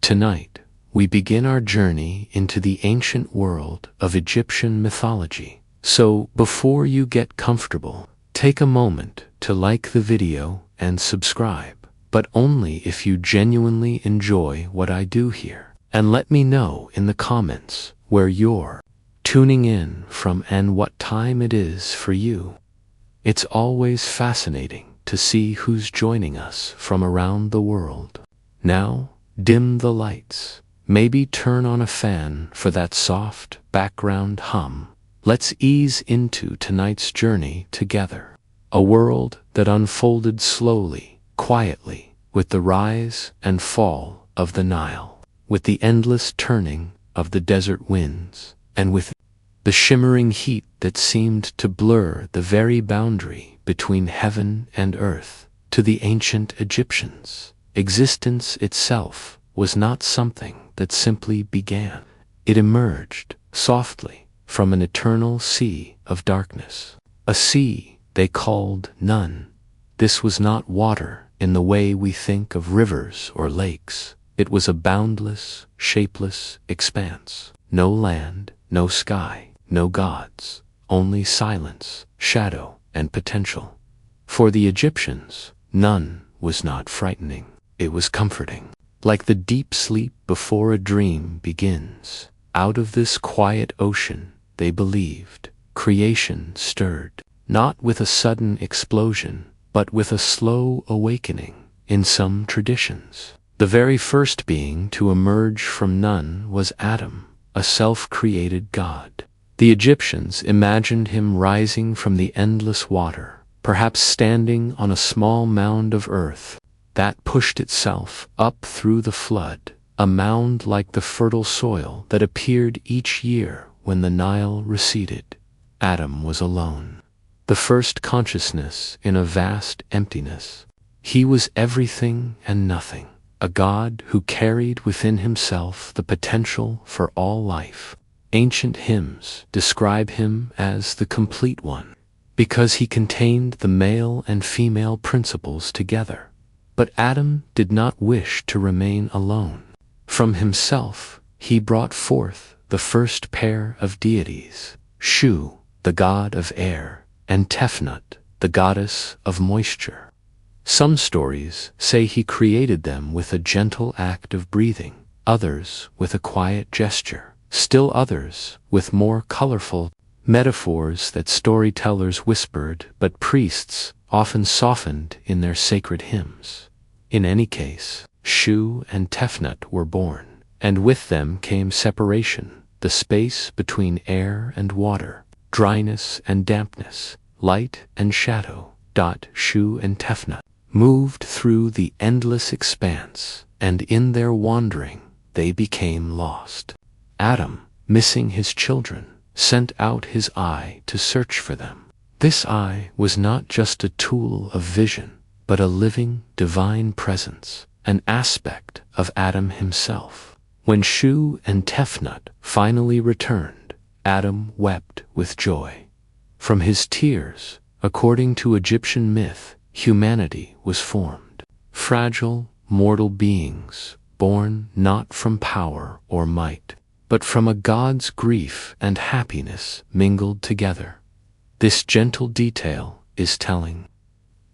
Tonight, we begin our journey into the ancient world of Egyptian mythology. So, before you get comfortable, take a moment to like the video and subscribe, but only if you genuinely enjoy what I do here. And let me know in the comments where you're tuning in from and what time it is for you. It's always fascinating to see who's joining us from around the world. Now, dim the lights. Maybe turn on a fan for that soft background hum. Let's ease into tonight's journey together. A world that unfolded slowly, quietly, with the rise and fall of the Nile, with the endless turning of the desert winds, and with the shimmering heat that seemed to blur the very boundary between heaven and earth. To the ancient Egyptians, existence itself was not something that simply began. It emerged softly from an eternal sea of darkness, a sea they called none. This was not water in the way we think of rivers or lakes. It was a boundless, shapeless expanse. No land, no sky, no gods, only silence, shadow, and potential. For the Egyptians, none was not frightening. It was comforting. Like the deep sleep before a dream begins, out of this quiet ocean, they believed, creation stirred, not with a sudden explosion, but with a slow awakening. In some traditions, the very first being to emerge from none was Adam, a self-created god. The Egyptians imagined him rising from the endless water, perhaps standing on a small mound of earth that pushed itself up through the flood, a mound like the fertile soil that appeared each year when the Nile receded. Adam was alone, the first consciousness in a vast emptiness. He was everything and nothing, a god who carried within himself the potential for all life. Ancient hymns describe him as the complete one, because he contained the male and female principles together. But Adam did not wish to remain alone. From himself, he brought forth the first pair of deities, Shu, the god of air, and Tefnut, the goddess of moisture. Some stories say he created them with a gentle act of breathing, others with a quiet gesture, still others with more colorful metaphors that storytellers whispered but priests often softened in their sacred hymns. In any case, Shu and Tefnut were born, and with them came separation, the space between air and water, dryness and dampness, light and shadow. Shu and Tefnut moved through the endless expanse, and in their wandering, they became lost. Adam, missing his children, sent out his eye to search for them. This eye was not just a tool of vision, but a living, divine presence, an aspect of Adam himself. When Shu and Tefnut finally returned, Adam wept with joy. From his tears, according to Egyptian myth, humanity was formed. Fragile, mortal beings, born not from power or might, but from a god's grief and happiness mingled together. This gentle detail is telling.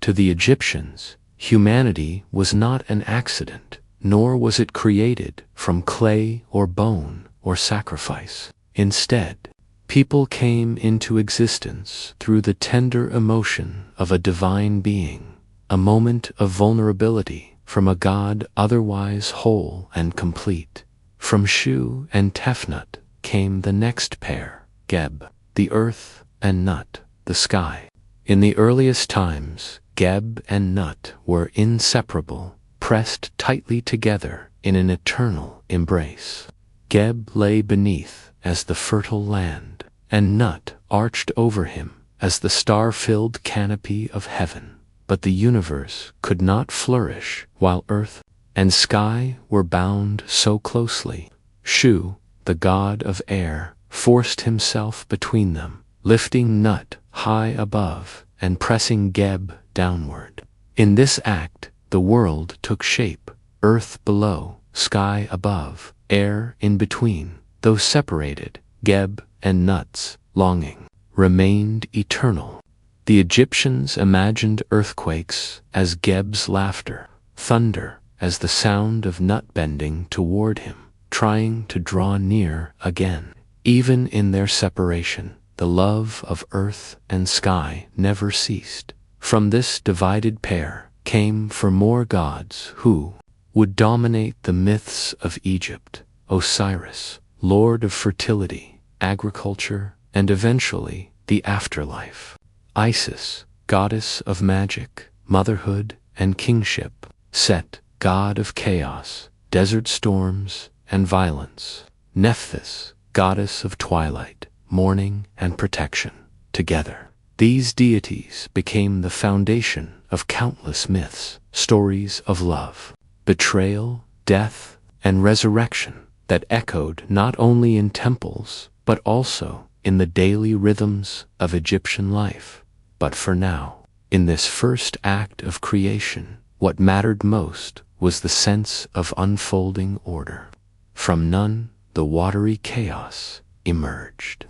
To the Egyptians, humanity was not an accident, nor was it created from clay or bone or sacrifice. Instead, people came into existence through the tender emotion of a divine being, a moment of vulnerability from a god otherwise whole and complete. From Shu and Tefnut came the next pair, Geb, the earth, and Nut, the sky. In the earliest times, Geb and Nut were inseparable, pressed tightly together in an eternal embrace. Geb lay beneath as the fertile land, and Nut arched over him as the star-filled canopy of heaven. But the universe could not flourish while earth and sky were bound so closely. Shu, the god of air, forced himself between them, lifting Nut high above and pressing Geb downward. In this act, the world took shape, earth below, sky above, air in between, though separated, Geb and Nut's longing remained eternal. The Egyptians imagined earthquakes as Geb's laughter, thunder as the sound of Nut bending toward him, trying to draw near again. Even in their separation, the love of earth and sky never ceased. From this divided pair came for more gods who would dominate the myths of Egypt: Osiris, lord of fertility, agriculture, and eventually the afterlife; Isis, goddess of magic, motherhood, and kingship; Set, god of chaos, desert storms, and violence; Nephthys, goddess of twilight, morning, and protection. Together, these deities became the foundation of countless myths, stories of love, betrayal, death, and resurrection that echoed not only in temples but also in the daily rhythms of Egyptian life. But for now, in this first act of creation, what mattered most was the sense of unfolding order. From none, the watery chaos emerged.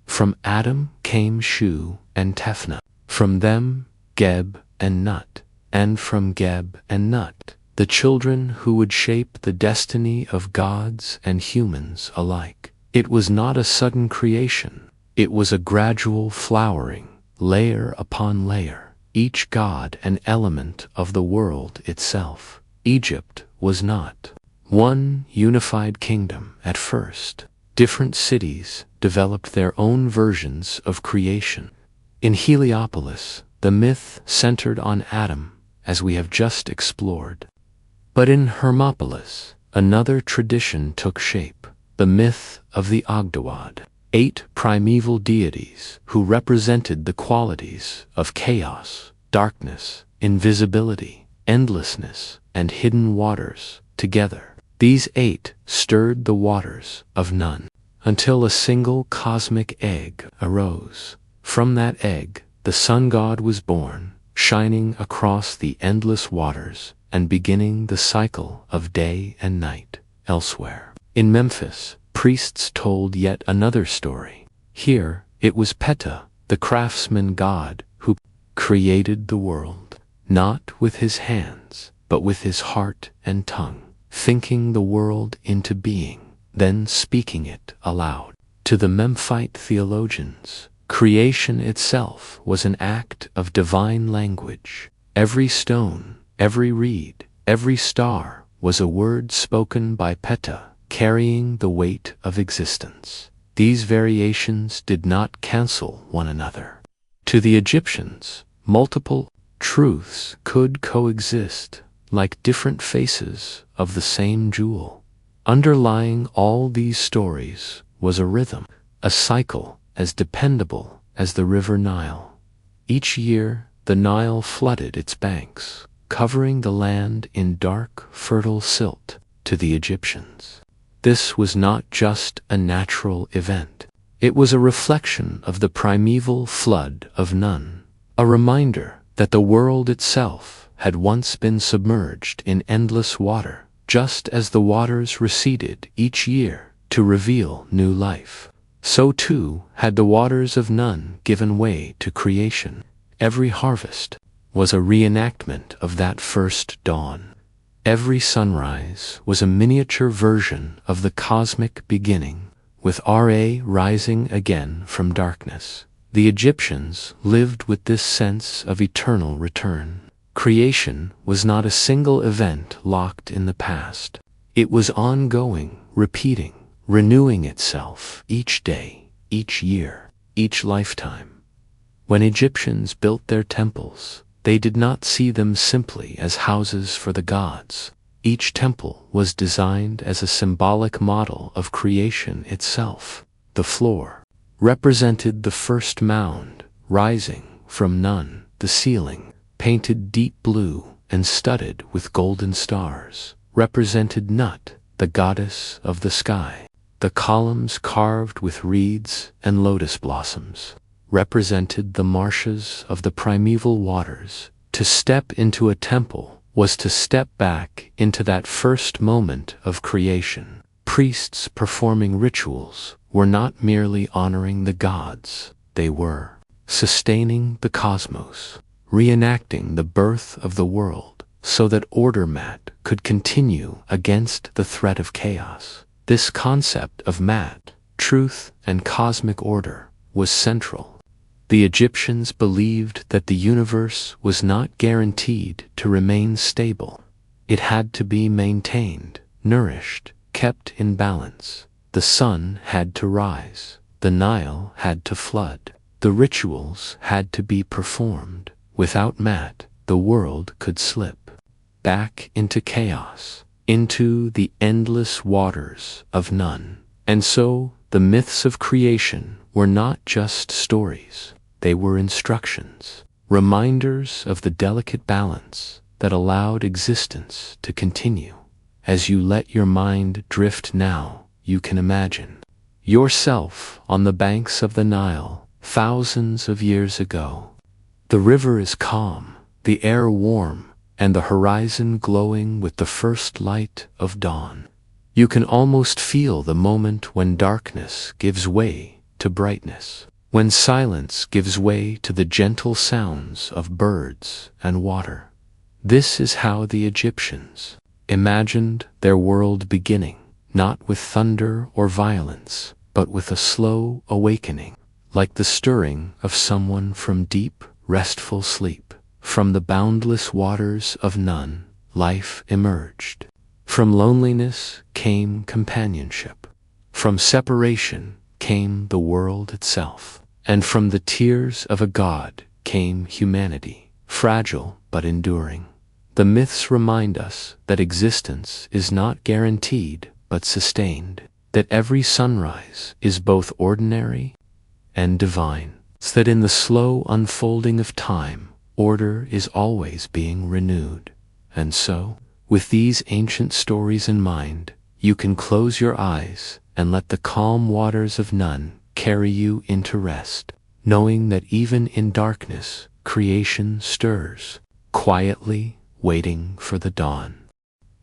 From Adam came Shu and Tefnut. From them, Geb and Nut. And from Geb and Nut, the children who would shape the destiny of gods and humans alike. It was not a sudden creation. It was a gradual flowering, layer upon layer, each god an element of the world itself. Egypt was not one unified kingdom at first. Different cities developed their own versions of creation. In Heliopolis, the myth centered on Adam, as we have just explored. But in Hermopolis, another tradition took shape: the myth of the Ogdoad, 8 primeval deities who represented the qualities of chaos, darkness, invisibility, endlessness, and hidden waters. Together, these 8 stirred the waters of none, until a single cosmic egg arose. From that egg, the sun god was born, shining across the endless waters and beginning the cycle of day and night. Elsewhere, in Memphis, priests told yet another story. Here, it was Ptah, the craftsman god, who created the world, not with his hands, but with his heart and tongue, thinking the world into being, then speaking it aloud. To the Memphite theologians, creation itself was an act of divine language. Every stone, every reed, every star was a word spoken by Ptah, carrying the weight of existence. These variations did not cancel one another. To the Egyptians, multiple truths could coexist, like different faces of the same jewel. Underlying all these stories was a rhythm, a cycle as dependable as the river Nile. Each year, the Nile flooded its banks, covering the land in dark, fertile silt. To the Egyptians, this was not just a natural event. It was a reflection of the primeval flood of Nun, a reminder that the world itself had once been submerged in endless water, just as the waters receded each year to reveal new life. So too had the waters of Nun given way to creation. Every harvest was a reenactment of that first dawn. Every sunrise was a miniature version of the cosmic beginning, with Ra rising again from darkness. The Egyptians lived with this sense of eternal return. Creation was not a single event locked in the past. It was ongoing, repeating, renewing itself each day, each year, each lifetime. When Egyptians built their temples, they did not see them simply as houses for the gods. Each temple was designed as a symbolic model of creation itself. The floor represented the first mound, rising from Nun. The ceiling, painted deep blue and studded with golden stars, represented Nut, the goddess of the sky. The columns, carved with reeds and lotus blossoms, represented the marshes of the primeval waters. To step into a temple was to step back into that first moment of creation. Priests performing rituals were not merely honoring the gods, they were sustaining the cosmos, reenacting the birth of the world so that order could continue against the threat of chaos. This concept of truth and cosmic order was central. The Egyptians believed that the universe was not guaranteed to remain stable. It had to be maintained, nourished, kept in balance. The sun had to rise, the Nile had to flood, the rituals had to be performed. Without the world could slip back into chaos, into the endless waters of none. And so, the myths of creation were not just stories, they were instructions, reminders of the delicate balance that allowed existence to continue. As you let your mind drift now, you can imagine yourself on the banks of the Nile thousands of years ago. The river is calm, the air warm, and the horizon glowing with the first light of dawn. You can almost feel the moment when darkness gives way to brightness, when silence gives way to the gentle sounds of birds and water. This is how the Egyptians imagined their world beginning, not with thunder or violence, but with a slow awakening, like the stirring of someone from deep, restful sleep. From the boundless waters of none, life emerged. From loneliness came companionship. From separation came the world itself. And from the tears of a god came humanity, fragile but enduring. The myths remind us that existence is not guaranteed but sustained, that every sunrise is both ordinary and divine, so that in the slow unfolding of time, order is always being renewed. And so, with these ancient stories in mind, you can close your eyes and let the calm waters of none carry you into rest, knowing that even in darkness, creation stirs, quietly waiting for the dawn.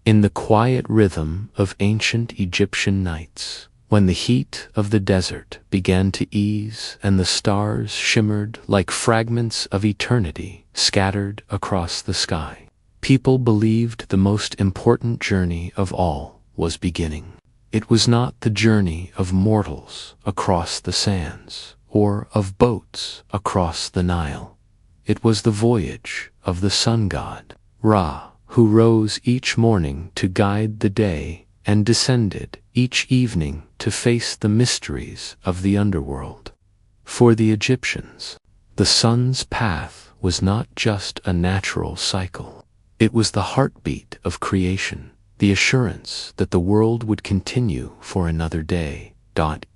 In the quiet rhythm of ancient Egyptian nights, when the heat of the desert began to ease and the stars shimmered like fragments of eternity scattered across the sky, people believed the most important journey of all was beginning. It was not the journey of mortals across the sands, or of boats across the Nile. It was the voyage of the sun god, Ra, who rose each morning to guide the day and descended each evening to face the mysteries of the underworld. For the Egyptians, the sun's path was not just a natural cycle. It was the heartbeat of creation, the assurance that the world would continue for another day.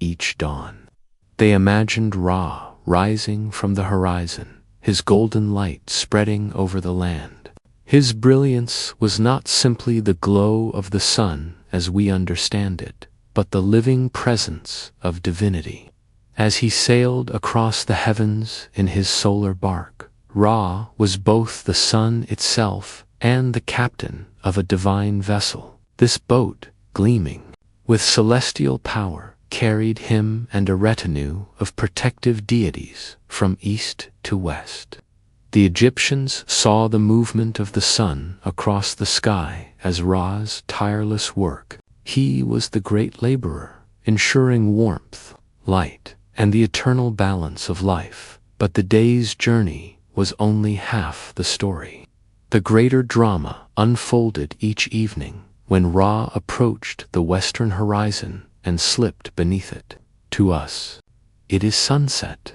Each dawn, they imagined Ra rising from the horizon, his golden light spreading over the land. His brilliance was not simply the glow of the sun as we understand it, but the living presence of divinity. As he sailed across the heavens in his solar bark, Ra was both the sun itself and the captain of a divine vessel. This boat, gleaming with celestial power, carried him and a retinue of protective deities from east to west. The Egyptians saw the movement of the sun across the sky as Ra's tireless work. He was the great laborer, ensuring warmth, light, and the eternal balance of life. But the day's journey was only half the story. The greater drama unfolded each evening when Ra approached the western horizon and slipped beneath it. To us, it is sunset.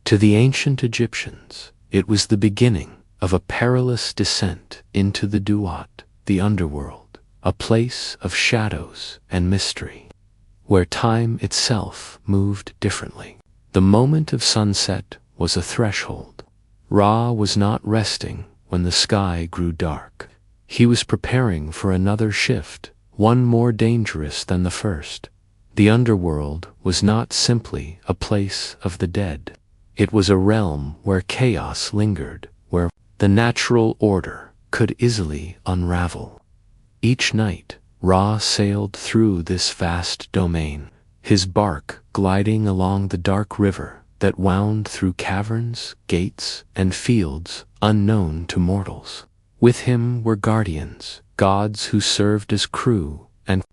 To the ancient Egyptians, it was the beginning of a perilous descent into the duat, the underworld, a place of shadows and mystery, where time itself moved differently. The moment of sunset was a threshold. Ra was not resting when the sky grew dark. He was preparing for another shift, one more dangerous than the first. The underworld was not simply a place of the dead. It was a realm where chaos lingered, where the natural order could easily unravel. Each night, Ra sailed through this vast domain, his bark gliding along the dark river that wound through caverns, gates, and fields unknown to mortals. With him were guardians, gods who served as crew, and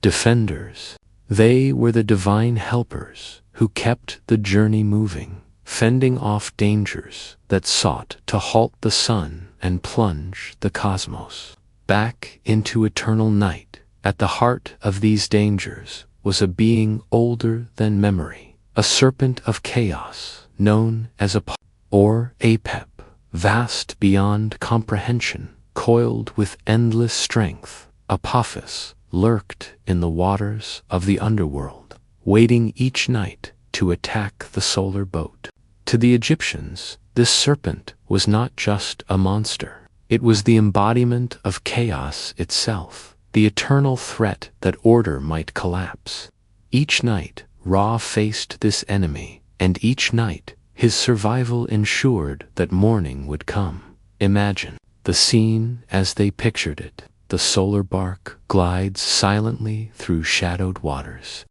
defenders. They were the divine helpers who kept the journey moving, fending off dangers that sought to halt the sun and plunge the cosmos back into eternal night. At the heart of these dangers was a being older than memory, a serpent of chaos known as a or Apep, vast beyond comprehension, coiled with endless strength. Apophis lurked in the waters of the underworld, waiting each night to attack the solar boat. To the Egyptians, this serpent was not just a monster. It was the embodiment of chaos itself, the eternal threat that order might collapse. Each night, Ra faced this enemy, and each night, his survival ensured that morning would come. Imagine the scene as they pictured it. The solar bark glides silently through shadowed waters.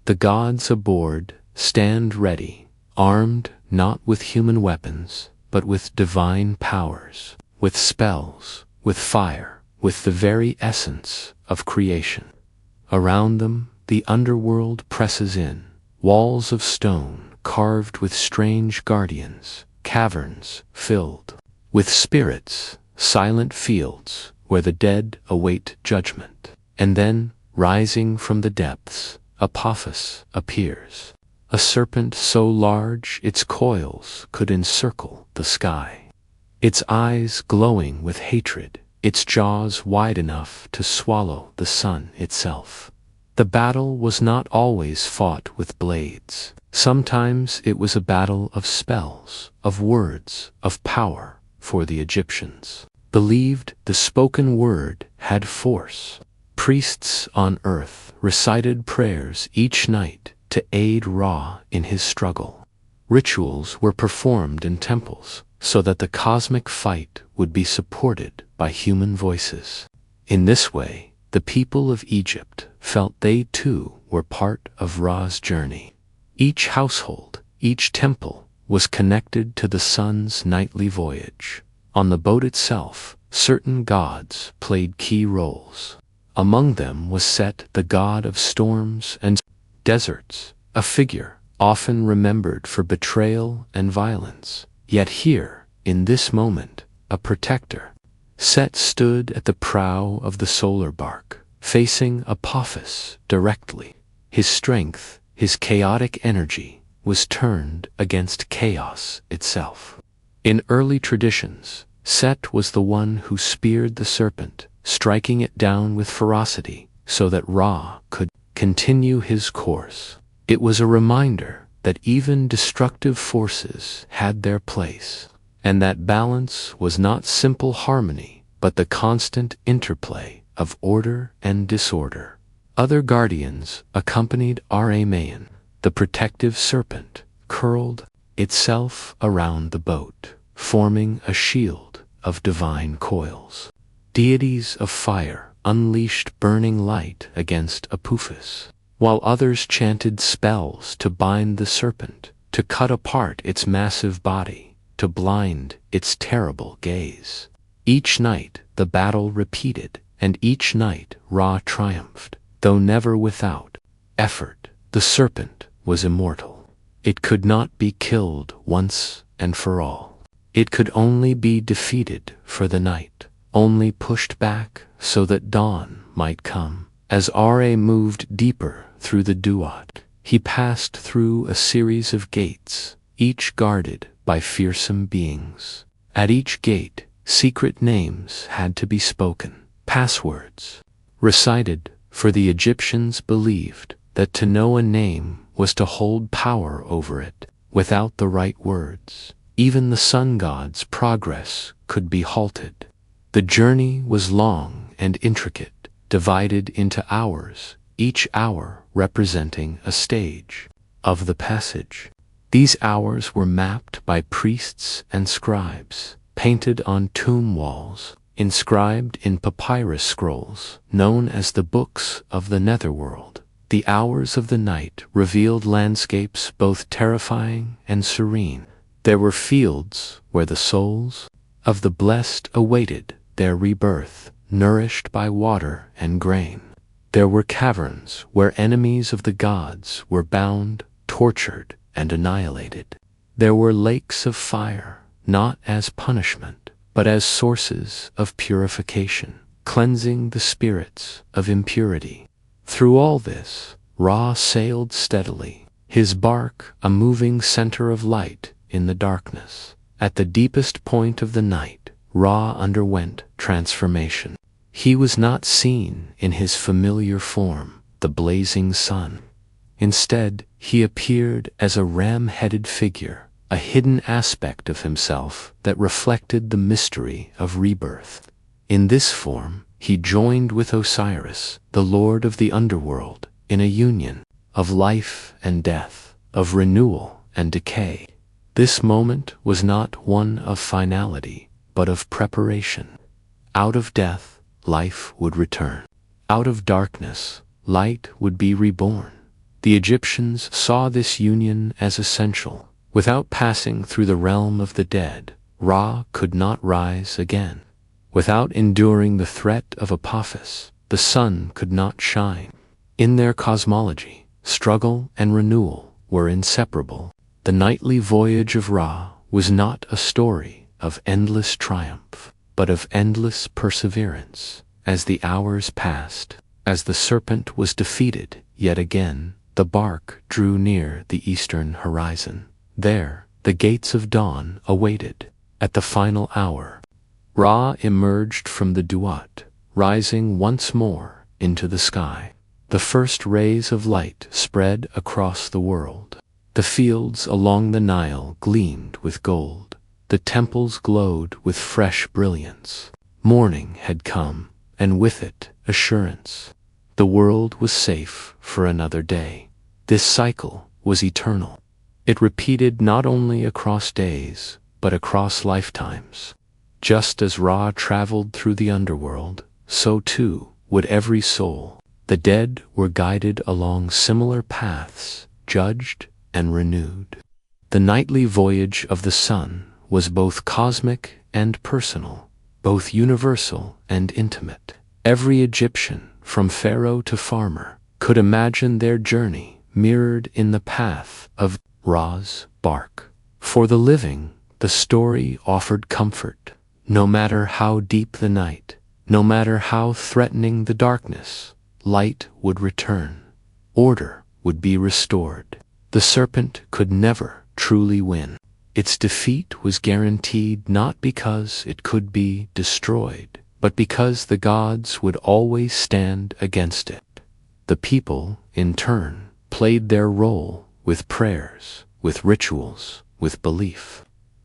The gods aboard stand ready, armed not with human weapons, but with divine powers, with spells, with fire, with the very essence of creation. Around them, the underworld presses in, walls of stone carved with strange guardians, caverns filled with spirits, silent fields where the dead await judgment. And then, rising from the depths, Apophis appears, a serpent so large its coils could encircle the sky, its eyes glowing with hatred, its jaws wide enough to swallow the sun itself. The battle was not always fought with blades. Sometimes it was a battle of spells, of words, of power. For the Egyptians believed the spoken word had force. Priests on earth recited prayers each night to aid Ra in his struggle. Rituals were performed in temples so that the cosmic fight would be supported by human voices. In this way, the people of Egypt felt they too were part of Ra's journey. Each household, each temple, was connected to the sun's nightly voyage. On the boat itself, certain gods played key roles. Among them was Set, the god of storms and deserts, a figure often remembered for betrayal and violence. Yet here, in this moment, a protector. Set stood at the prow of the solar bark, facing Apophis directly. His strength, his chaotic energy, was turned against chaos itself. In early traditions, Set was the one who speared the serpent, striking it down with ferocity so that Ra could continue his course. It was a reminder that even destructive forces had their place, and that balance was not simple harmony, but the constant interplay of order and disorder. Other guardians accompanied Ra-Mayan, the protective serpent, curled itself around the boat, forming a shield of divine coils. Deities of fire unleashed burning light against Apophis, while others chanted spells to bind the serpent, to cut apart its massive body, to blind its terrible gaze. Each night the battle repeated, and each night Ra triumphed, though never without effort. The serpent was immortal. It could not be killed once and for all. It could only be defeated for the night, only pushed back so that dawn might come. As Ra moved deeper through the Duat, he passed through a series of gates, each guarded by fearsome beings. At each gate, secret names had to be spoken, passwords recited, for the Egyptians believed that to know a name was to hold power over it. Without the right words, even the sun god's progress could be halted. The journey was long and intricate, divided into hours, each hour representing a stage of the passage. These hours were mapped by priests and scribes, painted on tomb walls, inscribed in papyrus scrolls, known as the Books of the Netherworld. The hours of the night revealed landscapes both terrifying and serene. There were fields where the souls of the blessed awaited their rebirth, nourished by water and grain. There were caverns where enemies of the gods were bound, tortured, and annihilated. There were lakes of fire, not as punishment, but as sources of purification, cleansing the spirits of impurity. Through all this, Ra sailed steadily, his bark a moving center of light in the darkness. At the deepest point of the night, Ra underwent transformation. He was not seen in his familiar form, the blazing sun. Instead, he appeared as a ram-headed figure, a hidden aspect of himself that reflected the mystery of rebirth. In this form, he joined with Osiris, the lord of the underworld, in a union of life and death, of renewal and decay. This moment was not one of finality, but of preparation. Out of death, life would return. Out of darkness, light would be reborn. The Egyptians saw this union as essential. Without passing through the realm of the dead, Ra could not rise again. Without enduring the threat of Apophis, the sun could not shine. In their cosmology, struggle and renewal were inseparable. The nightly voyage of Ra was not a story of endless triumph, but of endless perseverance. As the hours passed, as the serpent was defeated yet again, the bark drew near the eastern horizon. There, the gates of dawn awaited. At the final hour, Ra emerged from the duat, rising once more into the sky. The first rays of light spread across the world. The fields along the Nile gleamed with gold. The temples glowed with fresh brilliance. Morning had come, and with it, assurance. The world was safe for another day. This cycle was eternal. It repeated not only across days, but across lifetimes. Just as Ra traveled through the underworld, so too would every soul. The dead were guided along similar paths, judged and renewed. The nightly voyage of the sun was both cosmic and personal, both universal and intimate. Every Egyptian, from pharaoh to farmer, could imagine their journey mirrored in the path of Ra's bark. For the living, the story offered comfort. No matter how deep the night, no matter how threatening the darkness, light would return. Order would be restored. The serpent could never truly win. Its defeat was guaranteed not because it could be destroyed, but because the gods would always stand against it. The people, in turn, played their role with prayers, with rituals, with belief.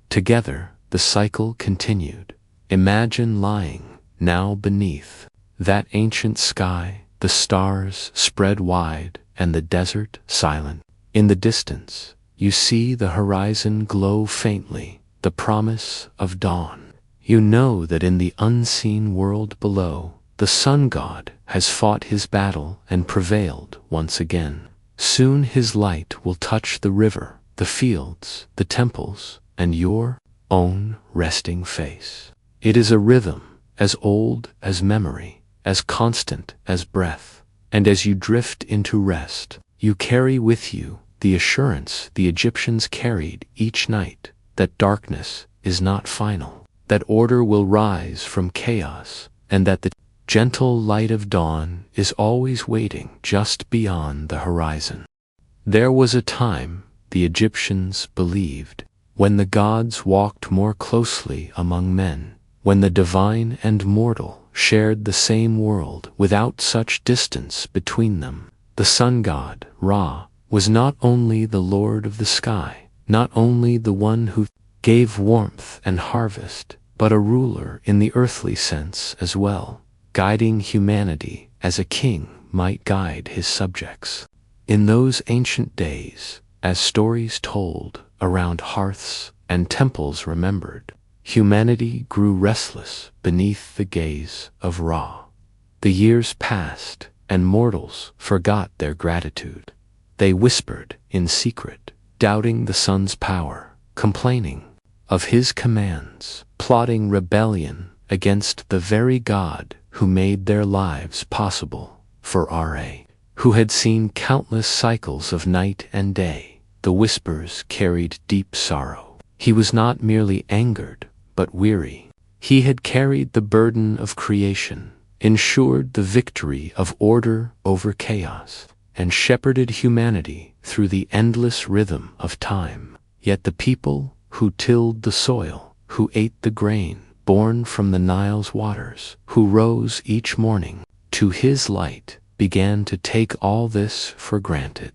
Together, the cycle continued. Imagine lying, now beneath, that ancient sky, the stars spread wide, and the desert silent. In the distance, you see the horizon glow faintly, the promise of dawn. You know that in the unseen world below, the sun god has fought his battle and prevailed once again. Soon his light will touch the river, the fields, the temples, and your own resting face. It is a rhythm as old as memory, as constant as breath, and as you drift into rest, you carry with you the assurance the Egyptians carried each night, that darkness is not final, that order will rise from chaos, and that the gentle light of dawn is always waiting just beyond the horizon. There was a time, the Egyptians believed, when the gods walked more closely among men, when the divine and mortal shared the same world without such distance between them. The sun god, Ra, was not only the lord of the sky, not only the one who gave warmth and harvest, but a ruler in the earthly sense as well, guiding humanity as a king might guide his subjects. In those ancient days, as stories told around hearths and temples remembered, humanity grew restless beneath the gaze of Ra. The years passed, and mortals forgot their gratitude. They whispered in secret, doubting the sun's power, complaining of his commands, plotting rebellion against the very God who made their lives possible. For Ra, who had seen countless cycles of night and day, the whispers carried deep sorrow. He was not merely angered, but weary. He had carried the burden of creation, ensured the victory of order over chaos, and shepherded humanity through the endless rhythm of time. Yet the people who tilled the soil, who ate the grain born from the Nile's waters, who rose each morning to his light, began to take all this for granted.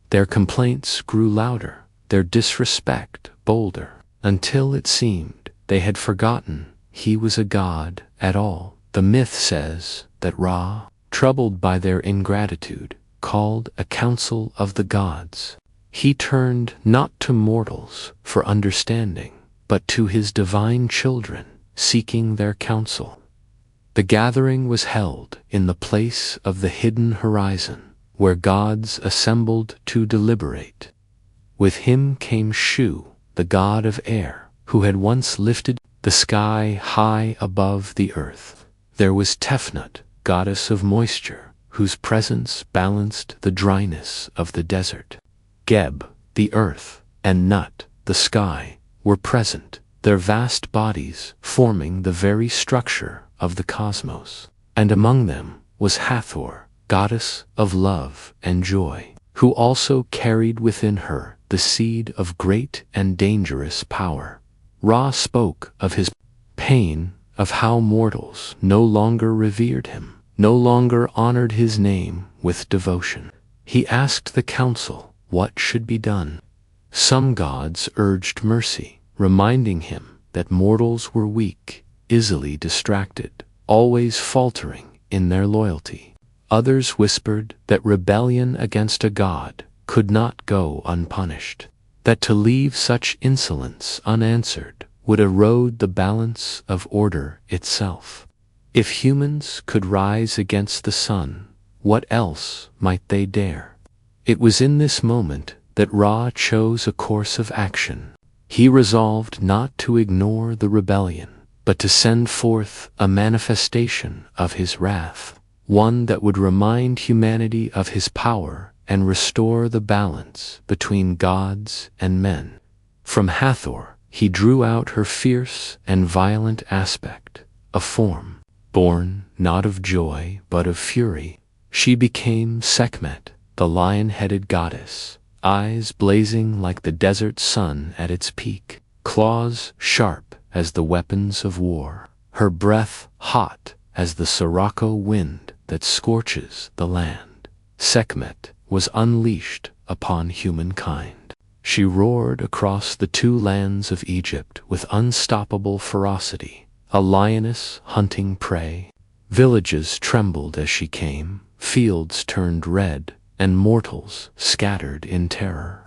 Their complaints grew louder, their disrespect bolder, until it seemed they had forgotten he was a god at all. The myth says that Ra, troubled by their ingratitude, called a council of the gods. He turned not to mortals for understanding, but to his divine children, seeking their counsel. The gathering was held in the place of the hidden horizon, where gods assembled to deliberate. With him came Shu, the god of air, who had once lifted the sky high above the earth. There was Tefnut, goddess of moisture, whose presence balanced the dryness of the desert. Geb, the earth, and Nut, the sky, were present, their vast bodies forming the very structure of the cosmos. And among them was Hathor, goddess of love and joy, who also carried within her the seed of great and dangerous power. Ra spoke of his pain, of how mortals no longer revered him, no longer honored his name with devotion. He asked the council what should be done. Some gods urged mercy, reminding him that mortals were weak, easily distracted, always faltering in their loyalty. Others whispered that rebellion against a god could not go unpunished, that to leave such insolence unanswered would erode the balance of order itself. If humans could rise against the sun, what else might they dare? It was in this moment that Ra chose a course of action. He resolved not to ignore the rebellion, but to send forth a manifestation of his wrath, one that would remind humanity of his power and restore the balance between gods and men. From Hathor, he drew out her fierce and violent aspect, a form born not of joy but of fury. She became Sekhmet, the lion-headed goddess, eyes blazing like the desert sun at its peak, claws sharp as the weapons of war, her breath hot as the sirocco wind that scorches the land. Sekhmet was unleashed upon humankind. She roared across the two lands of Egypt with unstoppable ferocity, a lioness hunting prey. Villages trembled as she came, fields turned red, and mortals scattered in terror.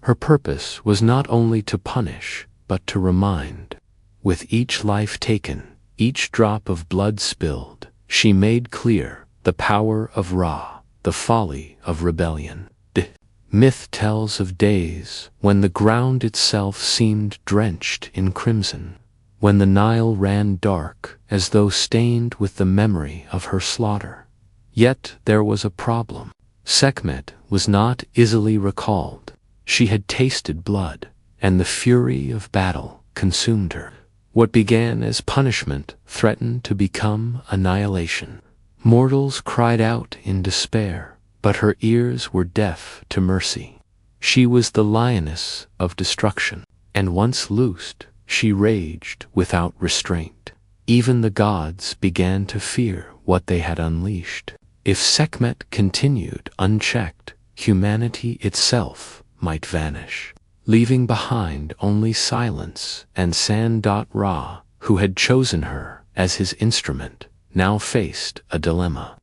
Her purpose was not only to punish, but to remind. With each life taken, each drop of blood spilled, she made clear the power of Ra, the folly of rebellion. The myth tells of days when the ground itself seemed drenched in crimson, when the Nile ran dark as though stained with the memory of her slaughter. Yet there was a problem. Sekhmet was not easily recalled. She had tasted blood, and the fury of battle consumed her. What began as punishment threatened to become annihilation. Mortals cried out in despair, but her ears were deaf to mercy. She was the lioness of destruction, and once loosed, she raged without restraint. Even the gods began to fear what they had unleashed. If Sekhmet continued unchecked, humanity itself might vanish, leaving behind only silence and sand. Ra, who had chosen her as his instrument, now faced a dilemma.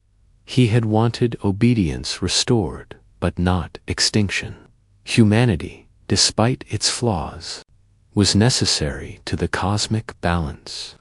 He had wanted obedience restored, but not extinction. Humanity, despite its flaws, was necessary to the cosmic balance.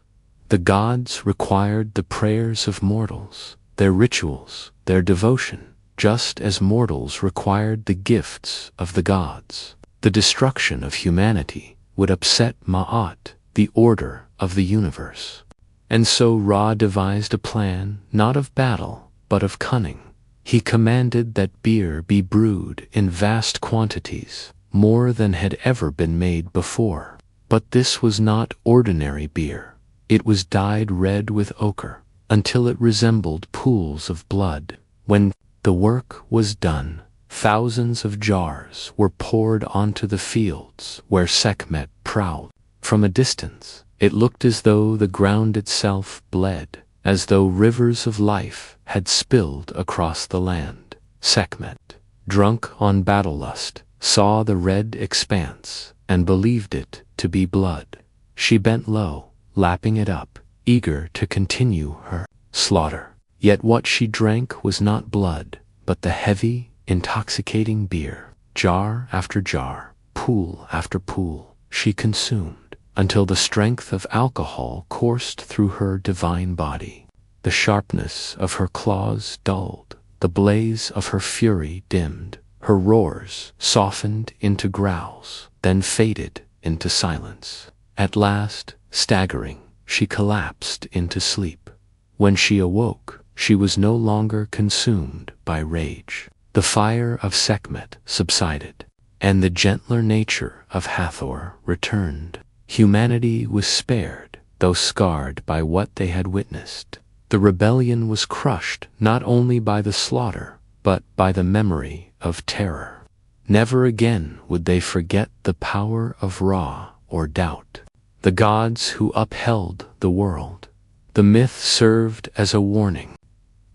The gods required the prayers of mortals, their rituals, their devotion, just as mortals required the gifts of the gods. The destruction of humanity would upset Ma'at, the order of the universe. And so Ra devised a plan not of battle, but of cunning. He commanded that beer be brewed in vast quantities, more than had ever been made before. But this was not ordinary beer. It was dyed red with ochre, until it resembled pools of blood. When the work was done, thousands of jars were poured onto the fields where Sekhmet prowled. From a distance, it looked as though the ground itself bled, as though rivers of life had spilled across the land. Sekhmet, drunk on battle lust, saw the red expanse and believed it to be blood. She bent low, lapping it up, eager to continue her slaughter. Yet what she drank was not blood, but the heavy, intoxicating beer. Jar after jar, pool after pool, she consumed, until the strength of alcohol coursed through her divine body. The sharpness of her claws dulled, the blaze of her fury dimmed, her roars softened into growls, then faded into silence. At last, staggering, she collapsed into sleep. When she awoke, she was no longer consumed by rage. The fire of Sekhmet subsided, and the gentler nature of Hathor returned. Humanity was spared, though scarred by what they had witnessed. The rebellion was crushed not only by the slaughter, but by the memory of terror. Never again would they forget the power of Ra or doubt. The gods who upheld the world. The myth served as a warning.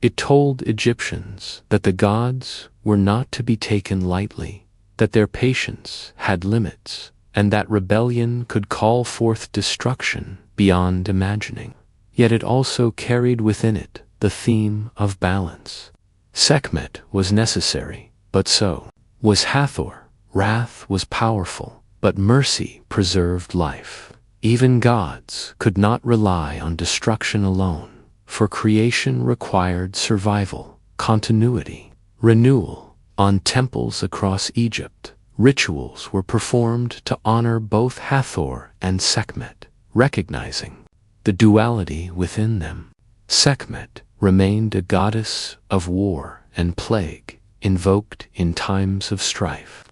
It told Egyptians that the gods were not to be taken lightly, that their patience had limits, and that rebellion could call forth destruction beyond imagining. Yet it also carried within it the theme of balance. Sekhmet was necessary, but so was Hathor. Wrath was powerful, but mercy preserved life. Even gods could not rely on destruction alone, for creation required survival, continuity, renewal. On temples across Egypt, rituals were performed to honor both Hathor and Sekhmet, recognizing the duality within them. Sekhmet remained a goddess of war and plague, invoked in times of strife.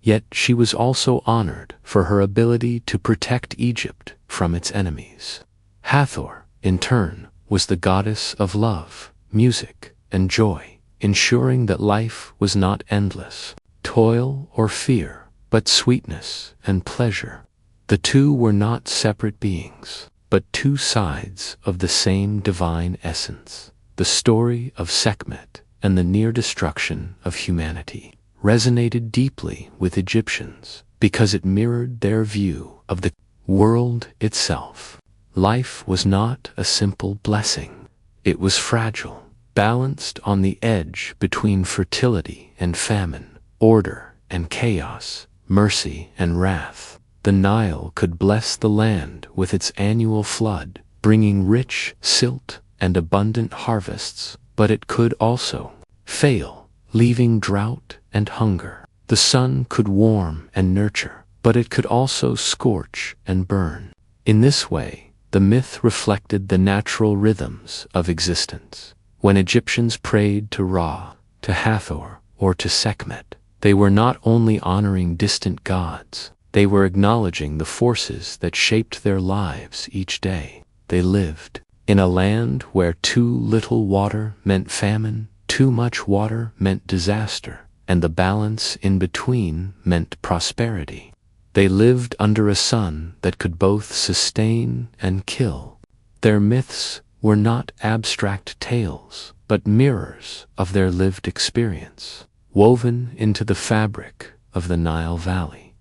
Yet she was also honored for her ability to protect Egypt from its enemies. Hathor, in turn, was the goddess of love, music, and joy, ensuring that life was not endless, toil or fear, but sweetness and pleasure. The two were not separate beings, but two sides of the same divine essence. The story of Sekhmet and the near destruction of humanity resonated deeply with Egyptians because it mirrored their view of the world itself. Life was not a simple blessing. It was fragile, balanced on the edge between fertility and famine, order and chaos, mercy and wrath. The Nile could bless the land with its annual flood, bringing rich silt and abundant harvests, but it could also fail, leaving drought and hunger. The sun could warm and nurture, but it could also scorch and burn. In this way, the myth reflected the natural rhythms of existence. When Egyptians prayed to Ra, to Hathor, or to Sekhmet, they were not only honoring distant gods, they were acknowledging the forces that shaped their lives each day. They lived in a land where too little water meant famine, too much water meant disaster, and the balance in between meant prosperity. They lived under a sun that could both sustain and kill. Their myths were not abstract tales, but mirrors of their lived experience, woven into the fabric of the Nile Valley.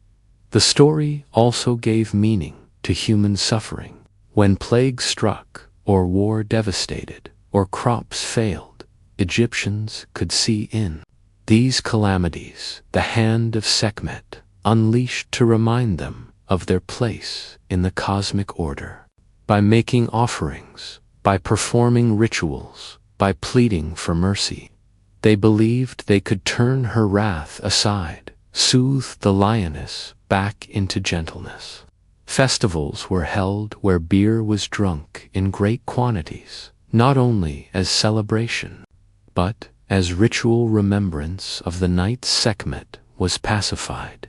The story also gave meaning to human suffering. When plague struck, or war devastated, or crops failed, Egyptians could see in these calamities the hand of Sekhmet, unleashed to remind them of their place in the cosmic order. By making offerings, by performing rituals, by pleading for mercy, they believed they could turn her wrath aside, soothe the lioness back into gentleness. Festivals were held where beer was drunk in great quantities, not only as celebration, but as ritual remembrance of the night Sekhmet was pacified.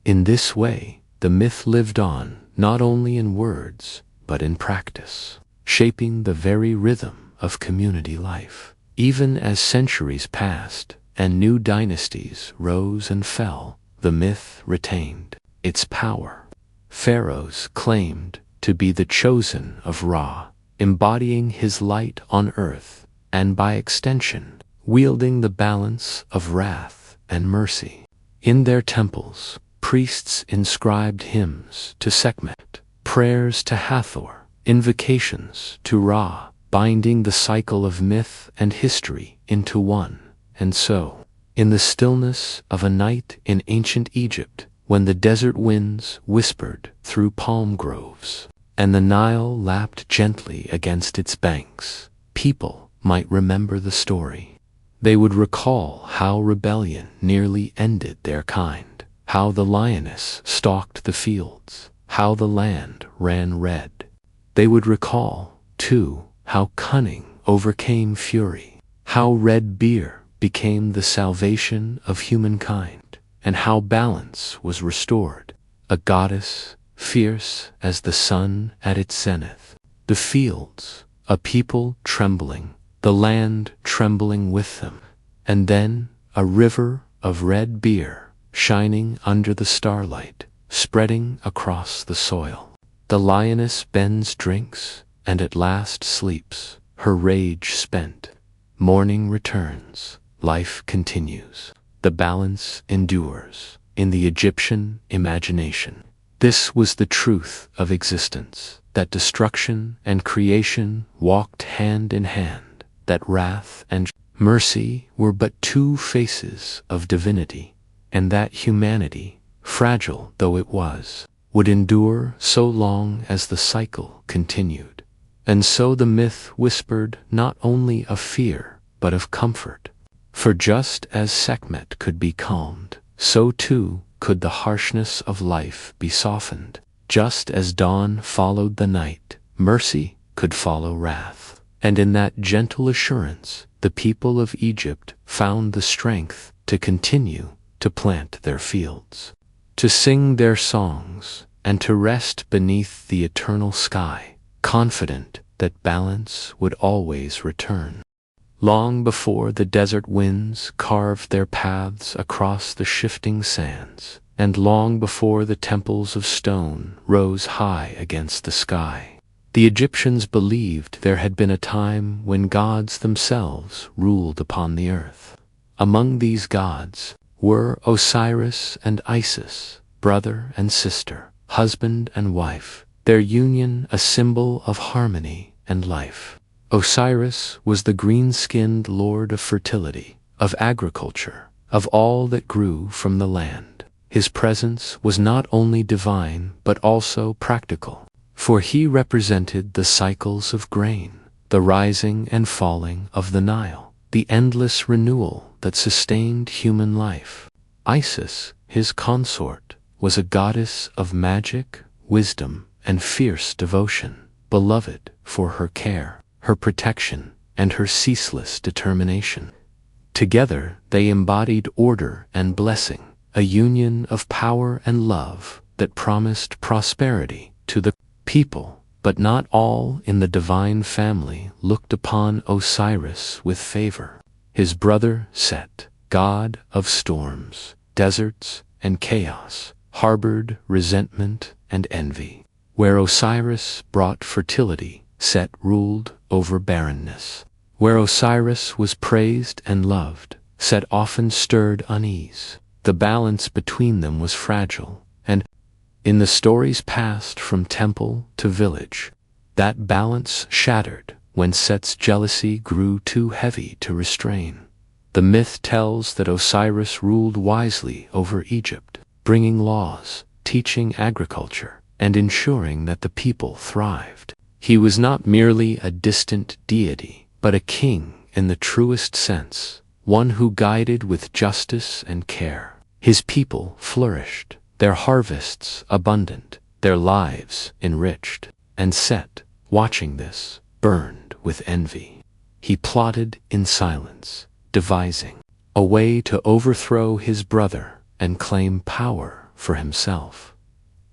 In this way, the myth lived on, not only in words, but in practice, shaping the very rhythm of community life. Even as centuries passed and new dynasties rose and fell, the myth retained its power. Pharaohs claimed to be the chosen of Ra, embodying his light on earth, and by extension, wielding the balance of wrath and mercy. In their temples, priests inscribed hymns to Sekhmet, prayers to Hathor, invocations to Ra, binding the cycle of myth and history into one. And so, in the stillness of a night in ancient Egypt, when the desert winds whispered through palm groves, and the Nile lapped gently against its banks, people might remember the story. They would recall how rebellion nearly ended their kind, how the lioness stalked the fields, how the land ran red. They would recall, too, how cunning overcame fury, how red beer became the salvation of humankind, and how balance was restored. A goddess, fierce as the sun at its zenith. The fields, a people trembling, the land trembling with them. And then a river of red beer, shining under the starlight, spreading across the soil. The lioness bends drinks, and at last sleeps, her rage spent. Morning returns, life continues. The balance endures, in the Egyptian imagination. This was the truth of existence, that destruction and creation walked hand in hand, that wrath and mercy were but two faces of divinity, and that humanity, fragile though it was, would endure so long as the cycle continued. And so the myth whispered not only of fear, but of comfort. For just as Sekhmet could be calmed, so too could the harshness of life be softened. Just as dawn followed the night, mercy could follow wrath. And in that gentle assurance, the people of Egypt found the strength to continue to plant their fields, to sing their songs, and to rest beneath the eternal sky, confident that balance would always return. Long before the desert winds carved their paths across the shifting sands, and long before the temples of stone rose high against the sky, the Egyptians believed there had been a time when gods themselves ruled upon the earth. Among these gods were Osiris and Isis, brother and sister, husband and wife, their union a symbol of harmony and life. Osiris was the green-skinned lord of fertility, of agriculture, of all that grew from the land. His presence was not only divine but also practical, for he represented the cycles of grain, the rising and falling of the Nile, the endless renewal that sustained human life. Isis, his consort, was a goddess of magic, wisdom, and fierce devotion, beloved for her care, her protection, and her ceaseless determination. Together they embodied order and blessing, a union of power and love that promised prosperity to the people. But not all in the divine family looked upon Osiris with favor. His brother Set, god of storms, deserts, and chaos, harbored resentment and envy. Where Osiris brought fertility, Set ruled over barrenness. Where Osiris was praised and loved, Set often stirred unease. The balance between them was fragile, and, in the stories passed from temple to village, that balance shattered when Set's jealousy grew too heavy to restrain. The myth tells that Osiris ruled wisely over Egypt, bringing laws, teaching agriculture and ensuring that the people thrived. He was not merely a distant deity, but a king in the truest sense, one who guided with justice and care. His people flourished, their harvests abundant, their lives enriched, and Set, watching this, burned with envy. He plotted in silence, devising a way to overthrow his brother and claim power for himself.